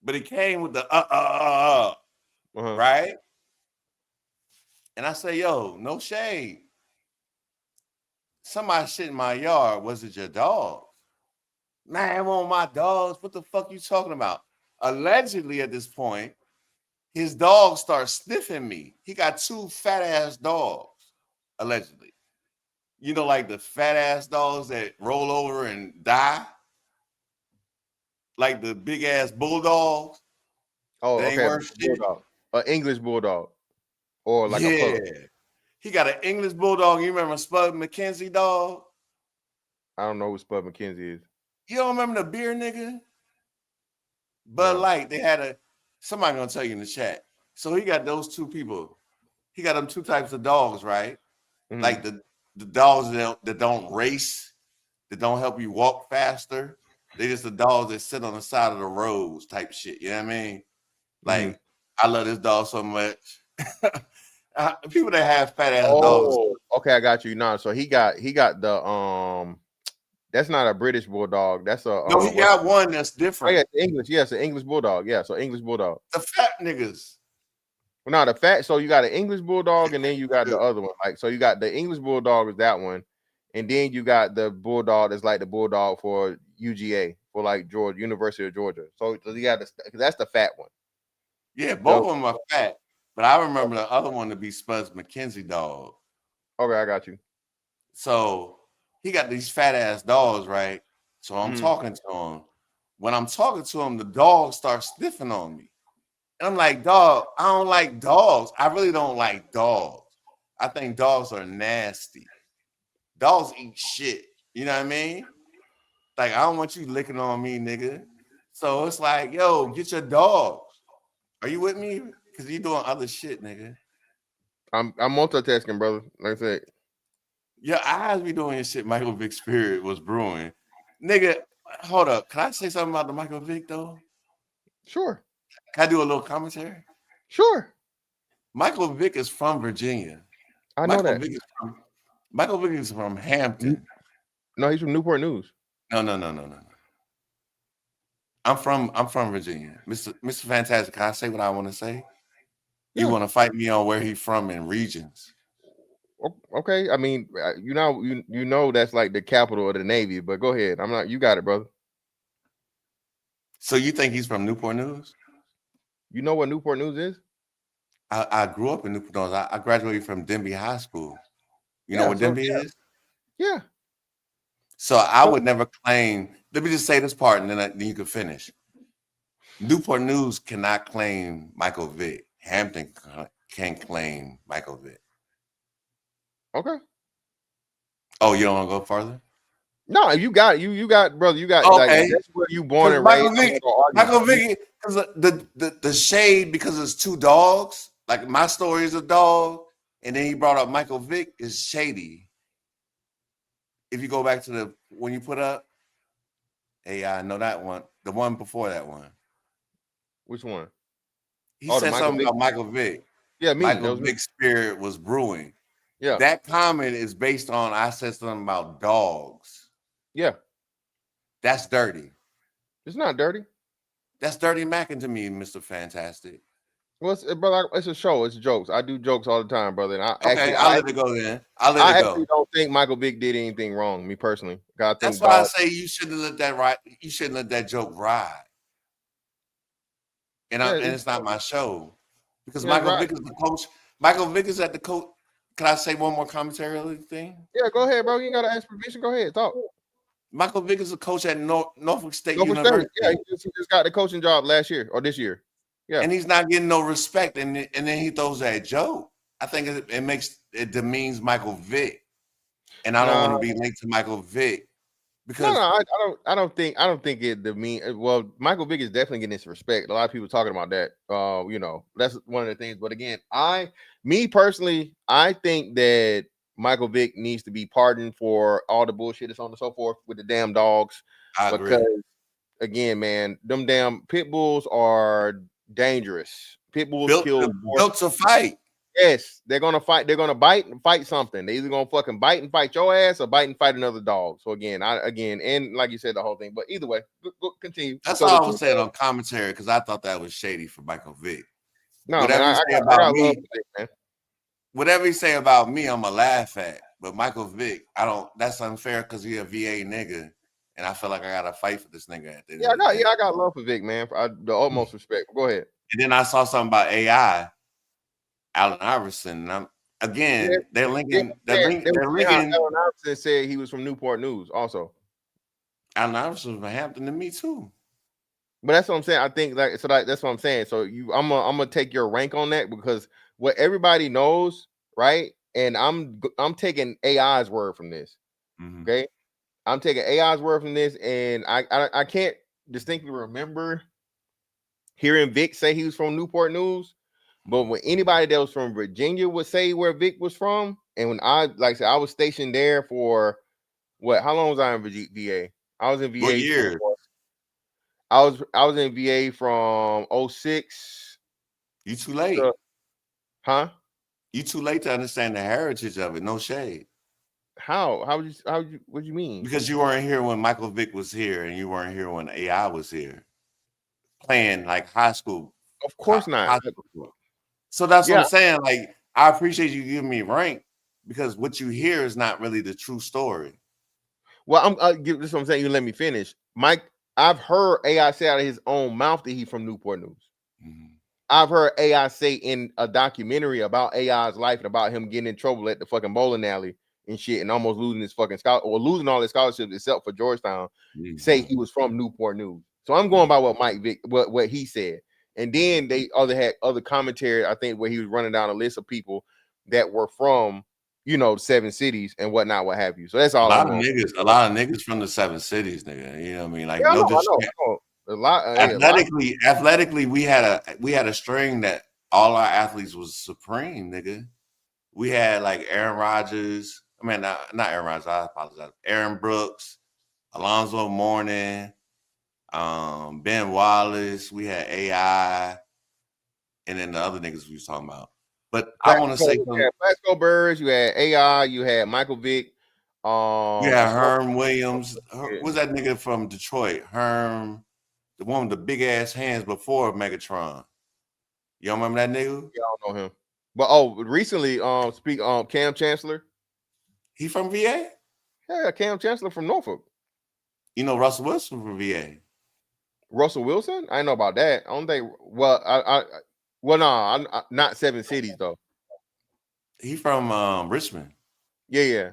But he came with the right? And I say, yo, no shade. Somebody shit in my yard. Was it your dog? Man, I want my dogs. What the fuck you talking about? Allegedly, at this point, his dog starts sniffing me. He got 2 fat ass dogs, allegedly. You know, like the fat ass dogs that roll over and die, like the big ass bulldogs. Oh, they ain't okay. worth shit. Bulldog. An English bulldog, or like a pug. He got an English bulldog. You remember Spud McKenzie dog? I don't know who Spud McKenzie is. You don't remember the beer nigga? Bud Light. They had somebody gonna tell you in the chat. So he got those 2 people. He got them 2 types of dogs, right? Mm-hmm. Like the dogs that don't race, that don't help you walk faster. They just the dogs that sit on the side of the roads type shit. You know what I mean? Like, I love this dog so much. People that have fat ass dogs. Okay, I got you. No, so he got the that's not a British bulldog. That's a no. He got one that's different. Oh, yeah, English. Yes, an English bulldog. Yeah, so English bulldog. The fat niggas. Well, no, the fat. So you got an English bulldog, and then you got the other one. Like, so you got the English bulldog is that one, and then you got the bulldog that's like the bulldog for UGA for like Georgia, University of Georgia. So you got that's the fat one. Yeah, both of them are fat, but I remember the other one to be Spuds McKenzie dog. Okay, I got you. So he got these fat ass dogs, right? So I'm talking to him. When I'm talking to him, the dog starts sniffing on me. And I'm like, dog, I don't like dogs. I really don't like dogs. I think dogs are nasty. Dogs eat shit. You know what I mean? Like, I don't want you licking on me, nigga. So it's like, yo, get your dogs. Are you with me? Because you doing other shit, nigga. I'm multitasking, brother. Like I said. Your eyes be doing your shit. Michael Vick spirit was brewing. Nigga, hold up. Can I say something about the Michael Vick, though? Sure. Can I do a little commentary? Sure. Michael Vick is from Virginia. I know that. Michael Vick is from Hampton. No, he's from Newport News. No. I'm from Virginia. Mr. Fantastic, can I say what I want to say? Yeah. You want to fight me on where he's from in regions? Okay. I mean, you know that's like the capital of the Navy, but go ahead. You got it, brother. So you think he's from Newport News? You know what Newport News is? I grew up in Newport News. I graduated from Denby High School. You know what Denby is? Yeah. So I would never claim. Let me just say this part, and then you can finish. Newport News cannot claim Michael Vick. Hampton can claim Michael Vick. Okay. Oh, you don't want to go further? No, you got brother. You got like Okay, that's where you born because and raised. I'm not gonna argue. Michael Vick, because the shade because it's two dogs. Like my story is a dog, and then he brought up Michael Vick is shady. If you go back to the when you put up, hey, I know that one, the one before that one. Which one? He Oh, the said Michael something Vick. about Michael Vick. Yeah, me. That Michael was me. Vick's spirit was brewing. Yeah, That comment is based on I said something about dogs. yeah. That's dirty. It's not dirty. That's dirty macking to me, Mr. Fantastic. Well, brother, it's a show. It's jokes. I do jokes all the time, brother. And Okay, I'll let it go then. I'll let I it actually go. don't think Michael Vick did anything wrong. Me personally, I That's think why I dog. say you shouldn't let that ride. You shouldn't let that joke ride. And Yeah, and it's not my show because yeah, Michael right. Vick is the coach. Michael Vick is at the coach. Can I say one more commentary thing? Yeah, go ahead, bro. You ain't gotta ask permission. Go ahead, talk. Michael Vick is a coach at Norfolk State Go for University. Yeah, he just got the coaching job last year or this year. Yeah, And he's not getting no respect, and then he throws that joke. I think it demeans Michael Vick, and I don't want to be linked to Michael Vick because I don't think it demean. Well, Michael Vick is definitely getting his respect. A lot of people talking about that. You know, that's one of the things. But again, me personally, I think that Michael Vick needs to be pardoned for all the bullshit that's on and so forth with the damn dogs. I agree. Because again, man, them damn pit bulls are dangerous. Pit bulls kill built to fight. Yes, they're gonna fight. They're gonna bite and fight something. They're either gonna fucking bite and fight your ass or bite and fight another dog. So again, and like you said, the whole thing. But either way, go continue. That's So all I was saying on commentary because I thought that was shady for Michael Vick. No, whatever man, you say about me, Vick, man. Whatever you say about me, I'm gonna laugh at. But Michael Vick, I don't. That's unfair because he a VA nigga, and I feel like I gotta fight for this nigga. At the end I got love for Vick, man. The utmost respect. Go ahead. And then I saw something about AI, Allen Iverson. And they're linking. They're linking. Allen Iverson said he was from Newport News, also. Allen Iverson was from Hampton to me too. But that's what I'm saying. I think that's what I'm saying. So I'm gonna take your rank on that because what everybody knows, right? And I'm taking AI's word from this. Mm-hmm. Okay, I'm taking AI's word from this, and I can't distinctly remember hearing Vic say he was from Newport News. But when anybody that was from Virginia would say where Vic was from, and when I said I was stationed there for what? How long was I in VA? I was in VA. What year? I was in VA from 06. You too late. Huh? You too late to understand the heritage of it. No shade. How what do you mean? Because you weren't here when Michael Vick was here, and you weren't here when AI was here, playing like high school. Of course not. So that's what I'm saying. Like, I appreciate you giving me rank because what you hear is not really the true story. Well, this is what I'm saying. You let me finish, Mike. I've heard AI say out of his own mouth that he's from Newport News. Mm-hmm. I've heard AI say in a documentary about AI's life and about him getting in trouble at the fucking bowling alley and shit and almost losing his fucking losing all his scholarships except for Georgetown. Mm-hmm. Say he was from Newport News. So I'm going by what Mike Vick, what he said. And then they had other commentary, I think, where he was running down a list of people that were from, you know, 7 cities and whatnot, what have you. So that's all. A lot of niggas from the 7 cities, nigga. You know what I mean? Like, I know. A lot. Athletically, we had a string that all our athletes was supreme, nigga. We had like Aaron Rodgers. I mean, not Aaron Rodgers. I apologize. Aaron Brooks, Alonzo Mourning, Ben Wallace. We had AI, and then the other nniggas we was talking about. But I want to say, you had Plaxico Burress, you had AI, you had Michael Vick. You had Herm Williams. What's that nigga from Detroit? Herm, the one with the big ass hands before Megatron. You don't remember that nigga? Yeah, I don't know him. But recently, Cam Chancellor. He from VA? Yeah, Cam Chancellor from Norfolk. You know Russell Wilson from VA. Russell Wilson? I know about that. I don't think. Well, I'm not 7 cities though. He from Richmond. Yeah.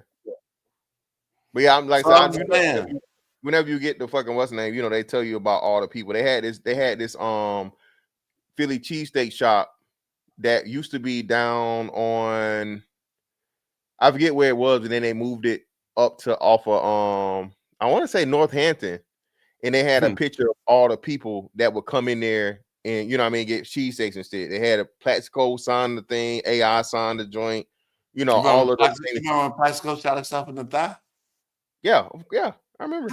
But yeah, I'm like, so whenever you get the fucking what's the name, you know, they tell you about all the people. They had this Philly cheesesteak shop that used to be down on, I forget where it was, and then they moved it up to off of I want to say Northampton, and they had a picture of all the people that would come in there and get cheesesteaks instead. They had a Plaxico sign the thing, AI sign the joint, all of those things. You remember when Plaxico shot himself in the thigh? Yeah, I remember.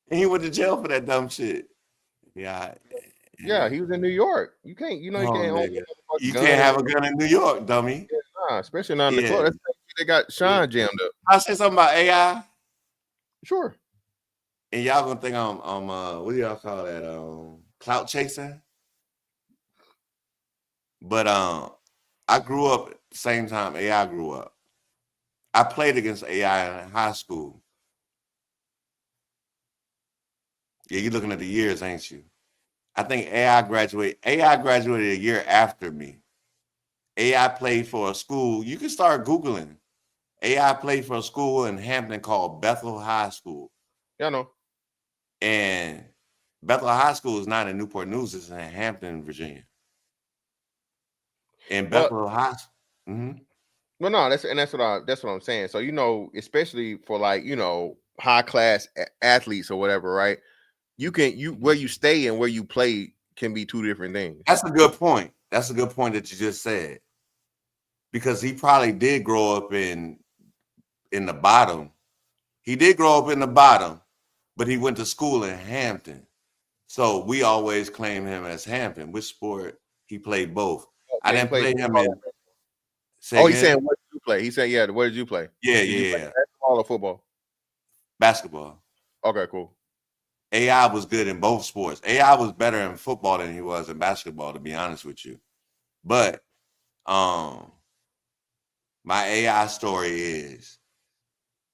And he went to jail for that dumb shit. Yeah. Yeah, he was in New York. You can't, you can't. You can't have a gun in New York, dummy. Yeah, nah, especially not in the club. That's they got Sean jammed up. I say something about AI. Sure. And y'all gonna think I'm what do y'all call that? Clout chasing. But I grew up at the same time AI grew up. I played against AI in high school. Yeah, you're looking at the years, ain't you? I think AI graduated a year after me. AI played for a school. You can start Googling. AI played for a school in Hampton called Bethel High School. Yeah, I know. And Bethel High School is not in Newport News, it's in Hampton, Virginia. And Bethel High School. Well, no, that's what I'm saying. So, especially for high class athletes or whatever, right? Where you stay and where you play can be two different things. That's a good point. That's a good point that you just said. Because he probably did grow up in the bottom. He did grow up in the bottom, but he went to school in Hampton. So we always claim him as Hampton. Which sport? He played both. I didn't play him in. He's saying what did you play? He said, yeah, where did you play? Yeah, did you play basketball or football? Basketball. Okay, cool. AI was good in both sports. AI was better in football than he was in basketball, to be honest with you. But my AI story is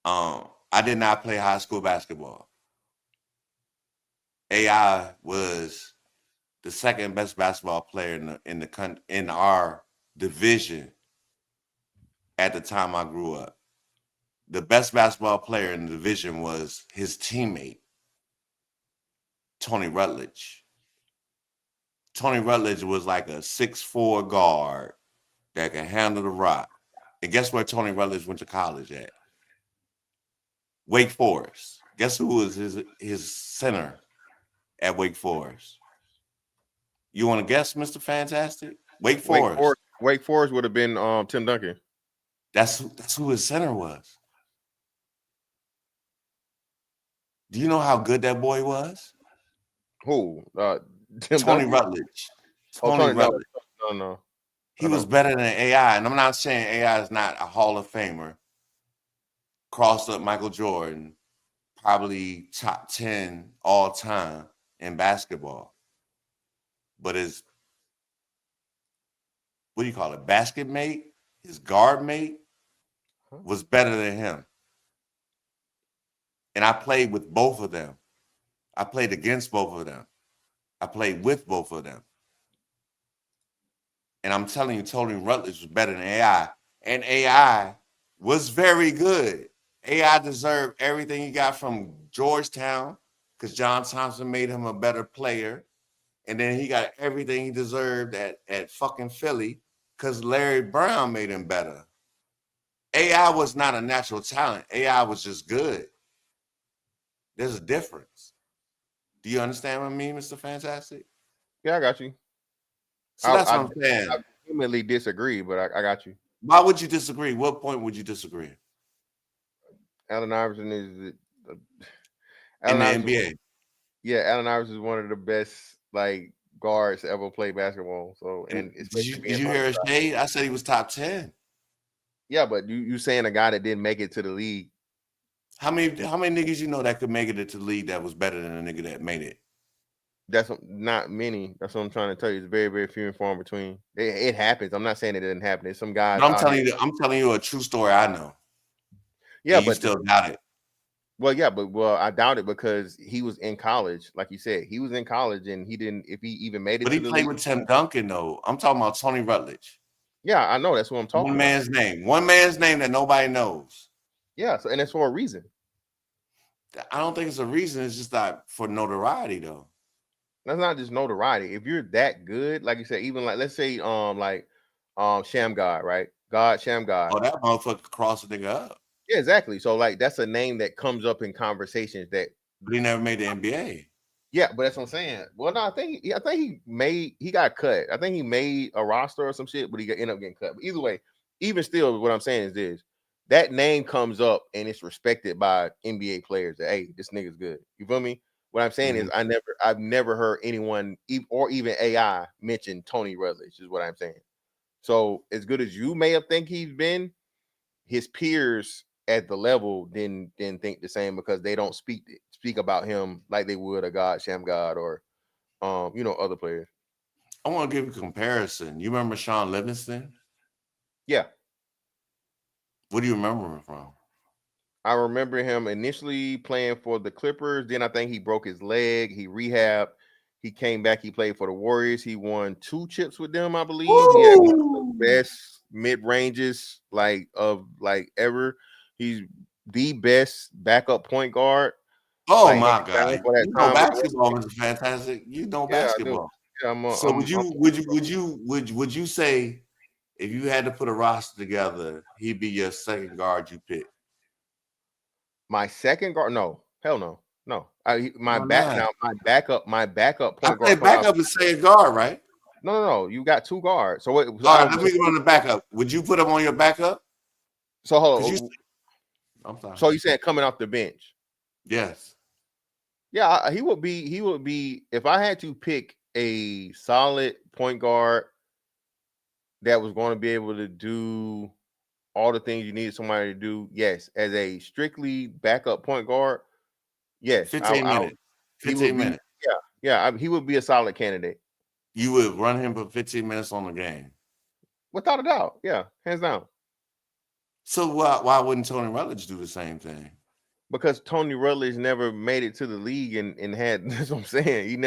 I did not play high school basketball. AI was the second best basketball player in our division at the time I grew up. The best basketball player in the division was his teammate, Tony Rutledge. Tony Rutledge was like a 6'4" guard that can handle the rock. And guess where Tony Rutledge went to college at? Wake Forest. Guess who was his center at Wake Forest? You want to guess, Mr. Fantastic? Wake Forest. Wake Forest would have been Tim Duncan. That's who his center was. Do you know how good that boy was? Who? Tony Rutledge. Tony Rutledge. No. He was better than AI. And I'm not saying AI is not a Hall of Famer. Crossed up Michael Jordan, probably top 10 all time in basketball. But his, what do you call it? Basket mate, his guard mate was better than him. And I played with both of them. I played against both of them. I played with both of them. And I'm telling you, Tony Rutledge was better than AI. And AI was very good. AI deserved everything he got from Georgetown because John Thompson made him a better player. And then he got everything he deserved at fucking Philly because Larry Brown made him better. AI was not a natural talent. AI was just good. There's a difference. Do you understand what I mean, Mr. Fantastic? Yeah, I got you. So that's what I'm saying. I vehemently disagree, but I got you. Why would you disagree? What point would you disagree? Allen Iverson is in the NBA. Yeah, Allen Iverson is one of the best guards to ever play basketball. So did you hear his shade? I said he was top 10. Yeah, but you saying a guy that didn't make it to the league. How many niggas you know that could make it to the league that was better than a nigga that made it? That's not many. That's what I'm trying to tell you. It's very, very few and far in between. It happens. I'm not saying it didn't happen. There's some guys. But I'm telling you a true story I know. Yeah, but you still doubt it. Well, yeah, but I doubt it because he was in college, like you said. He was in college and he didn't. If he even made it, but he played with Tim Duncan though. I'm talking about Tony Rutledge. Yeah, I know. That's what I'm talking about. One man's name that nobody knows. Yeah, and it's for a reason. I don't think it's a reason. It's just that for notoriety though. That's not just notoriety. If you're that good, like you said, even let's say Sham God, right? God, Sham God. Oh, that motherfucker crossed a nigga up. Yeah, exactly. So like that's a name that comes up in conversations that. But he never made the NBA. Yeah, but that's what I'm saying. Well, no, I think he got cut. I think he made a roster or some shit, but he ended up getting cut. But either way, even still, what I'm saying is this: that name comes up and it's respected by NBA players. That hey, this nigga's good. You feel me? What I'm saying is, I've never heard anyone or even AI mention Tony Rutledge. Is what I'm saying. So as good as you may have think he's been, his peers at the level didn't think the same because they don't speak about him like they would a God, Sham God, or other players. I want to give you a comparison. You remember Sean Livingston? Yeah. What do you remember him from? I remember him initially playing for the Clippers. Then I think he broke his leg. He rehabbed. He came back. He played for the Warriors. He won 2 chips with them, I believe. Woo! He had one of the best mid ranges ever. He's the best backup point guard. Oh my God! You know basketball is fantastic. You know basketball. Yeah, so would you say if you had to put a roster together, he'd be your second guard you pick? My second guard? No, hell no. No, my backup point guard. Backup is second guard, right? No. You got 2 guards. So all right, let me go on the backup. Would you put him on your backup? So hold on. I'm sorry. So you said coming off the bench? Yes. Yeah, he would be if I had to pick a solid point guard that was going to be able to do all the things you needed somebody to do. Yes, as a strictly backup point guard. Yes, 15 minutes. 15 minutes. Yeah. He would be a solid candidate. You would run him for 15 minutes on the game, without a doubt. Yeah, hands down. So why wouldn't Tony Rutledge do the same thing? Because Tony Rutledge never made it to the league and had that's what I'm saying. He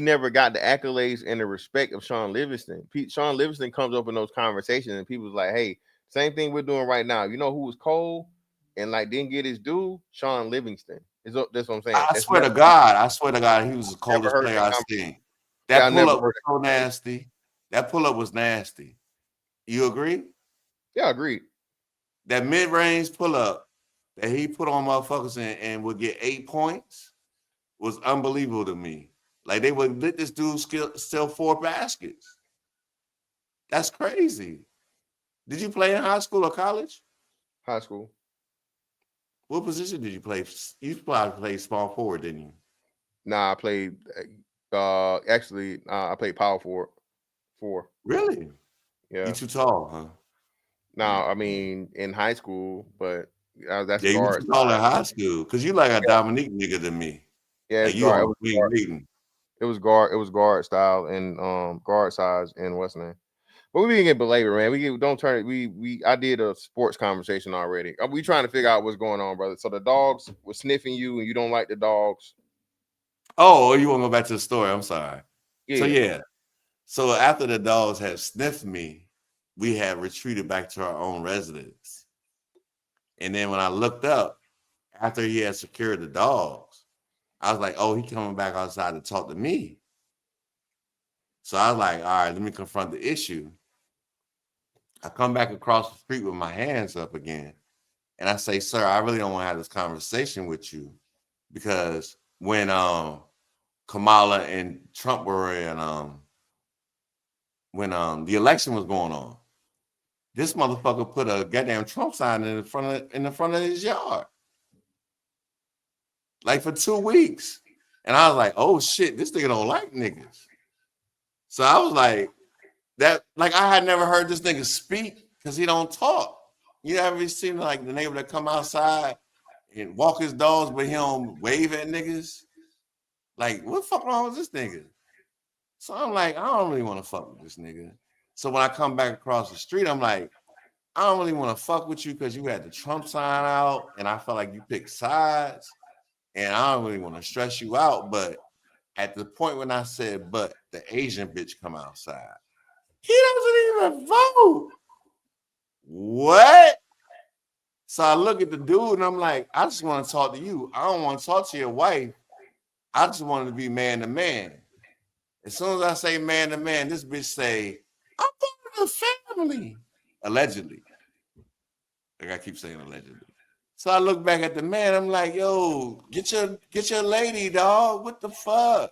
never got the accolades and the respect of Sean Livingston. Sean Livingston comes up in those conversations and people's like, hey, same thing we're doing right now. You know who was cold and like didn't get his due? Sean Livingston. That's what I'm saying. I swear to God, he was the coldest player I've seen. That pull-up was so nasty. That pull-up was nasty. You agree? Yeah, agreed. That mid-range pull-up that he put on motherfuckers and would get 8 points was unbelievable to me. Like they would let this dude steal 4 baskets. That's crazy. Did you play in high school or college? High school. What position did you play? You probably played small forward, didn't you? Nah, I played I played power forward. 4. Really? Yeah. You too tall, huh? No, I mean in high school, but that's you guard. Too tall in high school because you like a Dominique nigga than me. Yeah, like you guard. It was guard style and guard size and what's the name. But we didn't get belabored, man. Don't turn it. I did a sports conversation already. We trying to figure out what's going on, brother. So the dogs were sniffing you, and you don't like the dogs. Oh, you want to go back to the story? I'm sorry. Yeah. So after the dogs had sniffed me, we had retreated back to our own residence. And then when I looked up, after he had secured the dogs, I was like, oh, he coming back outside to talk to me. So I was like, all right, let me confront the issue. I come back across the street with my hands up again. And I say, sir, I really don't want to have this conversation with you because when Kamala and Trump were in, when the election was going on, this motherfucker put a goddamn Trump sign in the front of his yard. Like for 2 weeks. And I was like, oh shit, this nigga don't like niggas. So I was like, I had never heard this nigga speak because he don't talk. You ever seen like the neighbor that come outside and walk his dogs, but he don't wave at niggas? Like, what the fuck wrong with this nigga? So I'm like, I don't really want to fuck with this nigga. So when I come back across the street, I'm like, I don't really want to fuck with you because you had the Trump sign out and I felt like you picked sides and I don't really want to stress you out. But at the point when I said, but the Asian bitch come outside, he doesn't even vote. What? So I look at the dude and I'm like, I just want to talk to you. I don't want to talk to your wife. I just wanted to be man to man. As soon as I say man to man, this bitch say, I'm part of the family. allegedly. Like I keep saying allegedly. So I look back at the man. I'm like, yo, get your lady, dog. What the fuck?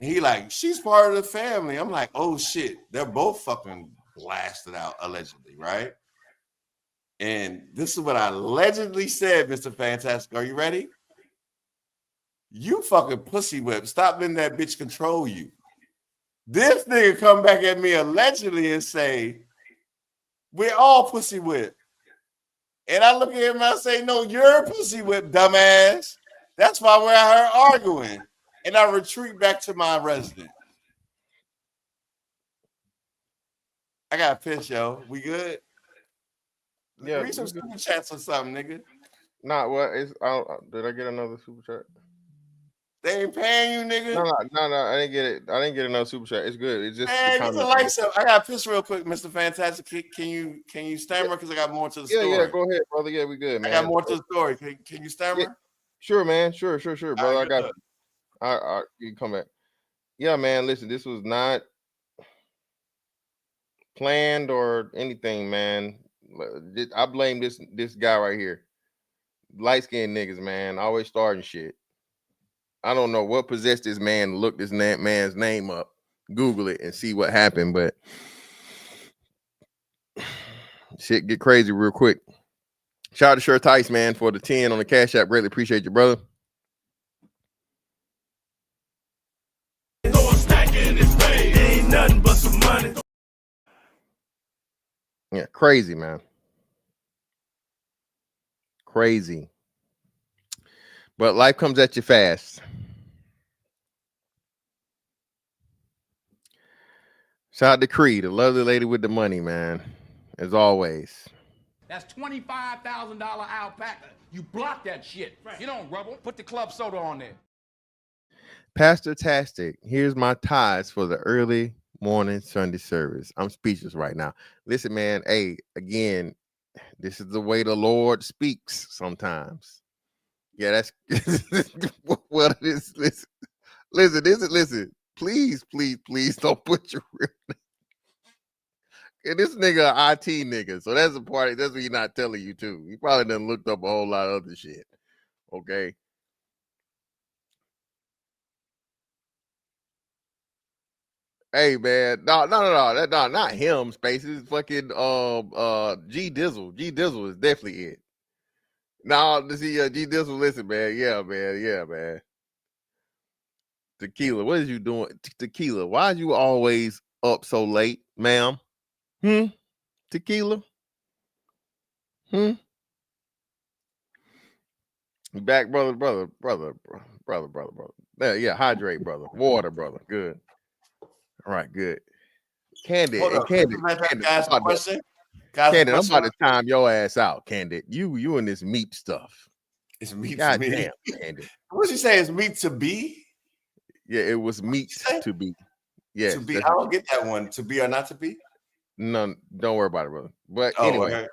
And he like, she's part of the family. I'm like, oh shit. They're both fucking blasted out allegedly, right? And this is what I allegedly said, Mr. Fantastic. Are you ready? You fucking pussy whip. Stop letting that bitch control you. This nigga come back at me allegedly and say, we're all pussy whip. And I look at him and I say, no, you're pussy whip, dumbass. That's why we're out here arguing. And I retreat back to my residence. I got pissed, yo. We good? Yeah, Read some super chats or something, nigga. Nah, what is? Did I get another super chat? They ain't paying you, nigga. No. I didn't get it. I didn't get another super chat. It's good. It's just Man, get the lights up. I got pissed real quick, Mr. Fantastic. Can you stammer? Because I got more to the story. Yeah. Go ahead, brother. Yeah, we good, man. I got more to the story. Can you stammer? Yeah. Sure, man. Sure, brother. Right, I got it. You can come back. Yeah, man. Listen, this was not planned or anything, man. I blame this guy right here. Light-skinned niggas, man, always starting shit. I don't know what possessed this man to look this man's name up, Google it, and see what happened, but shit get crazy real quick. Shout out to Sure Tice, man, for the 10 on the Cash App. Greatly appreciate you, brother. Ain't nothing but some money. Yeah, crazy, man. Crazy. But life comes at you fast. Shout out to Creed, the lovely lady with the money, man. As always. That's $25,000 alpaca. You block that shit. Right. You don't rubble. Put the club soda on there. Pastor Tastic, here's my tithes for the early morning Sunday service. I'm speechless right now. Listen, man. Hey, again, this is the way the Lord speaks sometimes. Yeah, that's well. Listen. Please don't put your real name. And this nigga an IT nigga, so that's the part. That's what he's not telling you too. He probably done looked up a whole lot of other shit. Okay. Hey man, no, not him. Spaces, fucking G Dizzle. G Dizzle is definitely it. No, to see G Dizzle. Listen, man. Yeah, man. Tequila, what is you doing? Tequila, why are you always up so late, ma'am? Tequila? You back, brother. Yeah, hydrate, brother. Water, brother. Good. All right, good. Candid, I'm about to time your ass out, Candid. You and this meat stuff. It's meat God to be. damn, Candid. What'd you say? It's meat to be? Yeah, it was meat to be. Yeah, to be. I don't get that one. To be or not to be? No, don't worry about it, brother. But anyway, okay.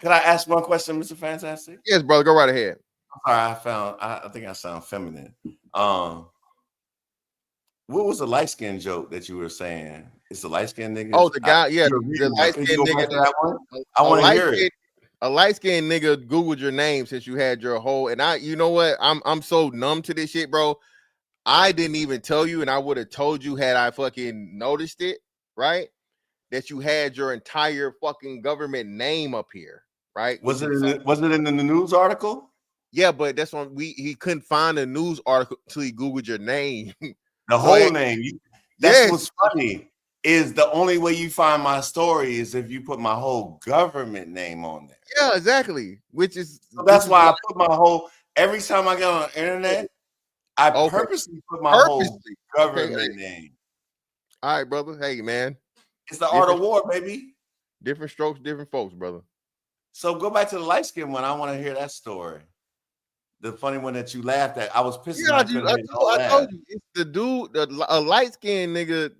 Can I ask one question, Mr. Fantastic? Yes, brother. Go right ahead. I'm sorry, I think I sound feminine. What was the light skin joke that you were saying? It's the light skin nigga. Oh, the guy, the light skin nigga. That one? I want to hear it. A light skinned nigga Googled your name since you had your whole, and you know what? I'm so numb to this shit, bro. I didn't even tell you, and I would have told you had I fucking noticed it, right? That you had your entire fucking government name up here, right? Was it in the news article? Yeah, but that's when he couldn't find a news article until he Googled your name. The whole name. That's what's funny. Is the only way you find my story is if you put my whole government name on there. Yeah, exactly. That's why I put my whole every time I get on the internet, I purposely put my whole government name. All right, brother. Hey, man. It's the art of war, baby. Different strokes, different folks, brother. So go back to the light skin one. I want to hear that story. The funny one that you laughed at. I was pissed. Yeah, I told you. It's the dude, a light-skinned nigga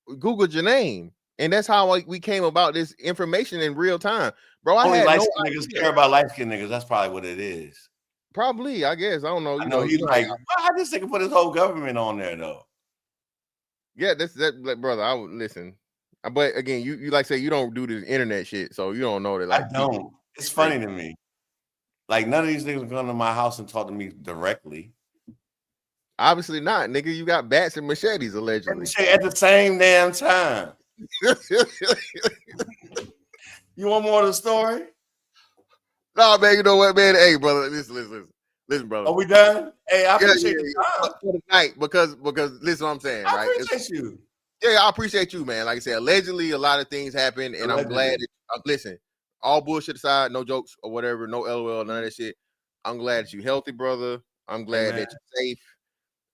Googled your name. And that's how we came about this information in real time. Bro, I had light-skinned niggas care about light-skinned niggas. That's probably what it is. Probably, I guess. I don't know. I know he's like, I just think put his whole government on there, though. Yeah, that's that, brother. I would listen. But again, you like say you don't do this internet shit, so you don't know that. Like, I don't. It's funny to me. Like none of these niggas come to my house and talk to me directly. Obviously not, nigga. You got bats and machetes allegedly. At the same damn time. You want more of the story? No, man. You know what, man? Hey, brother. Listen, brother. Are we done? Hey, I appreciate the time for the night because listen, what I'm saying, right? I appreciate you. Yeah, I appreciate you, man. Like I said, allegedly a lot of things happen, and I'm glad. Listen, all bullshit aside, no jokes or whatever, no LOL, none of that shit. I'm glad that you're healthy, brother. I'm glad that you're safe.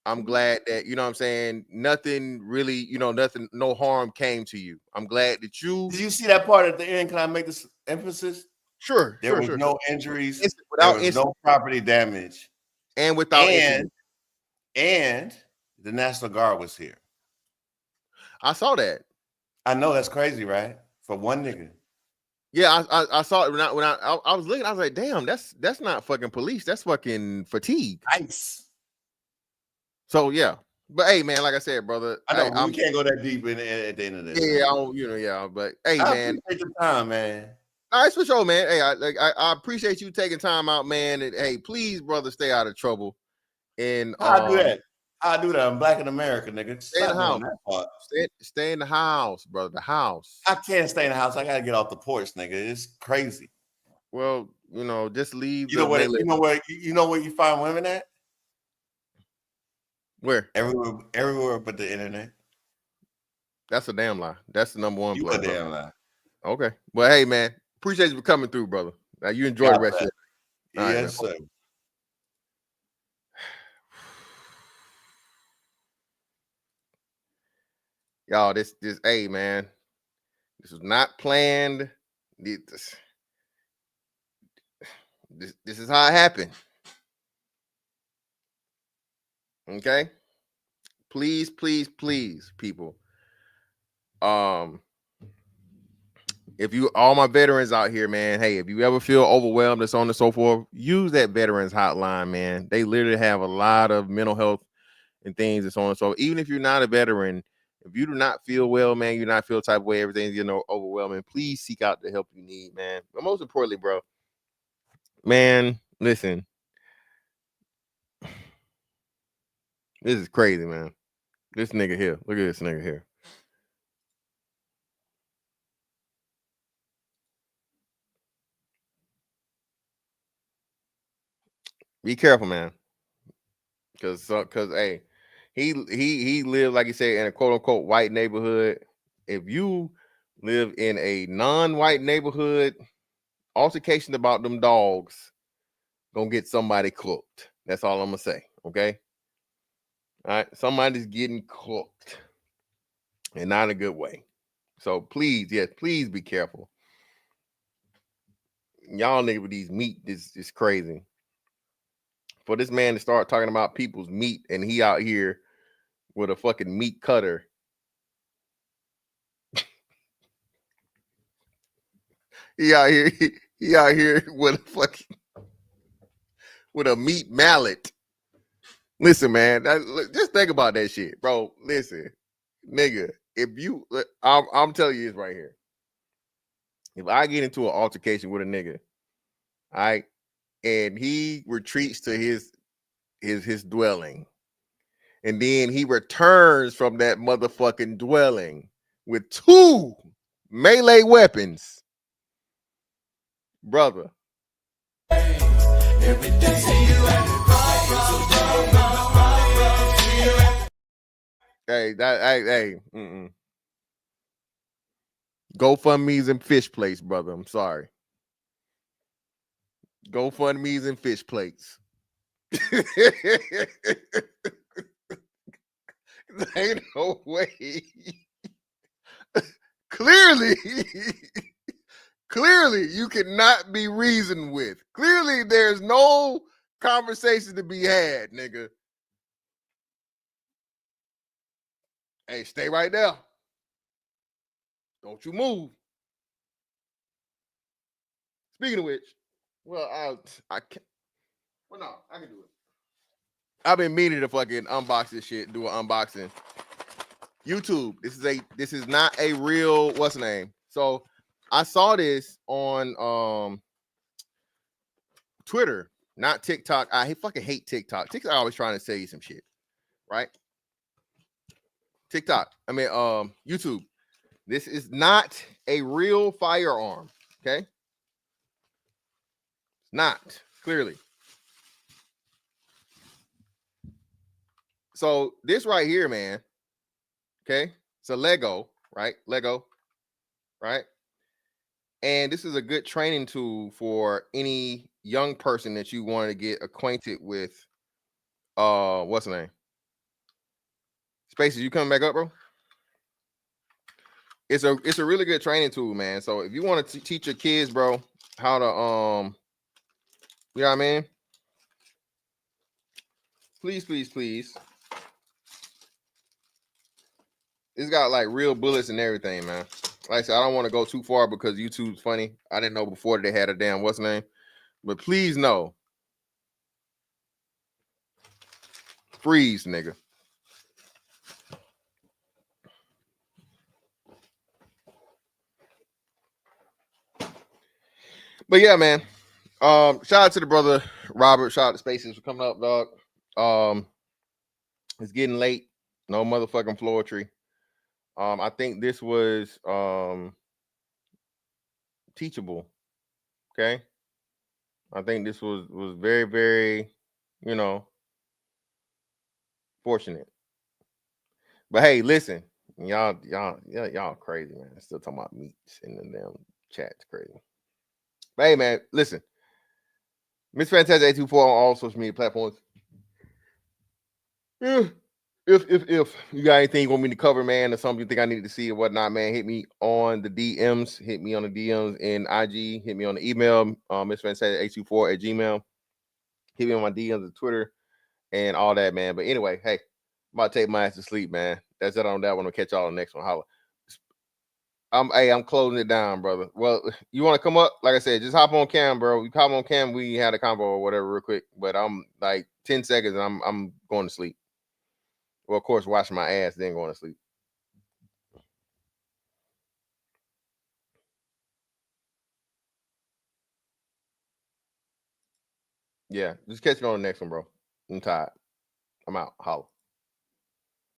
I'm glad that, you know what I'm saying, nothing really, you know, no harm came to you. I'm glad that you. Did you see that part at the end? Can I make this emphasis? Sure. There was no injuries. There was no property damage. And without and the National Guard was here. I saw that. I know that's crazy, right? For one nigga. Yeah, I saw it when I was looking. I was like, damn, that's not fucking police. That's fucking fatigue. Nice. So yeah, but hey, man, like I said, brother, I know we can't go that deep at the end of this. Yeah, I don't, you know, yeah, but hey, man, appreciate the time, man. All right, for sure, man. Hey, I appreciate you taking time out, man. And hey, please, brother, stay out of trouble. And I'll do that. I'll do that. I'm Black in America, nigga. Stay in the house. Stay in the house, brother. The house. I can't stay in the house. I gotta get off the porch, nigga. It's crazy. Well, you know, just leave. You know where you find women at? Where? Everywhere but the internet. That's a damn lie. That's the number one place. You a damn lie. Okay. Well, hey, man. Appreciate you for coming through, brother. Now you enjoy the rest of it. Yes, sir. Y'all, this, hey, man. This was not planned. This is how it happened. Okay? Please, people. If you, all my veterans out here, man, hey, if you ever feel overwhelmed and so on and so forth, use that veterans hotline, man. They literally have a lot of mental health and things and so on and so forth. Even if you're not a veteran, if you do not feel well, man, you not feel type of way, everything's, you know, overwhelming, please seek out the help you need, man. But most importantly, bro, man, listen, this is crazy, man. This nigga here, look at this nigga here. Be careful, man. Cause hey, he lived, like you said, in a quote unquote white neighborhood. If you live in a non-white neighborhood, altercation about them dogs gonna get somebody cooked. That's all I'm gonna say. Okay. All right, somebody's getting cooked, and not in a good way. So please, yes, please be careful. Y'all niggas with these meat is crazy. For this man to start talking about people's meat, and he out here with a fucking meat cutter. He out here with a meat mallet. Listen, man, just think about that shit, bro. Listen, nigga, if you, I'm telling you this right here. If I get into an altercation with a nigga, all right, and he retreats to his dwelling, and then he returns from that motherfucking dwelling with 2 melee weapons, brother. Every day hey, GoFundMe's and fish plates, brother. I'm sorry. GoFundMe's and fish plates. Ain't no way. Clearly, you cannot be reasoned with. Clearly, there's no conversation to be had, nigga. Hey, stay right there. Don't you move. Speaking of which, well, I can't. Well, no, I can do it. I've been meaning to fucking unbox this shit, do an unboxing. YouTube. This is not a real what's the name. So I saw this on Twitter, not TikTok. I fucking hate TikTok. TikTok always trying to sell you some shit, right? TikTok. I mean, YouTube. This is not a real firearm. Okay, it's not clearly. So this right here, man. Okay, it's a Lego, right? Lego, right? And this is a good training tool for any young person that you want to get acquainted with. What's the name? Spaces, you coming back up, bro? It's a really good training tool, man. So if you want to teach your kids, bro, how to you know what I mean? Please, please, please. It's got like real bullets and everything, man. Like I said, I don't want to go too far because YouTube's funny. I didn't know before they had a damn what's the name, but please know. Freeze, nigga. But yeah, man. Shout out to the brother Robert. Shout out to Spaces for coming up, dog. It's getting late. No motherfucking floor tree. I think this was teachable. Okay. I think this was very, very, you know, fortunate. But hey, listen, y'all crazy, man. Still talking about meats in the damn chat's crazy. But hey, man, listen. Miss Fantastic 824 on all social media platforms. Yeah. If you got anything you want me to cover, man, or something you think I need to see or whatnot, man, hit me on the DMs. Hit me on the DMs in IG. Hit me on the email, Miss Fantastic 824 at Gmail. Hit me on my DMs on Twitter and all that, man. But anyway, hey, I'm about to take my ass to sleep, man. That's it on that one. I'll catch y'all on the next one. Holla. I'm closing it down, brother. Well, you want to come up? Like I said, just hop on cam, bro. You hop on cam, we had a combo or whatever real quick. But I'm like 10 seconds and I'm going to sleep. Well, of course, washing my ass, then going to sleep. Yeah, just catch me on the next one, bro. I'm tired. I'm out. Holla.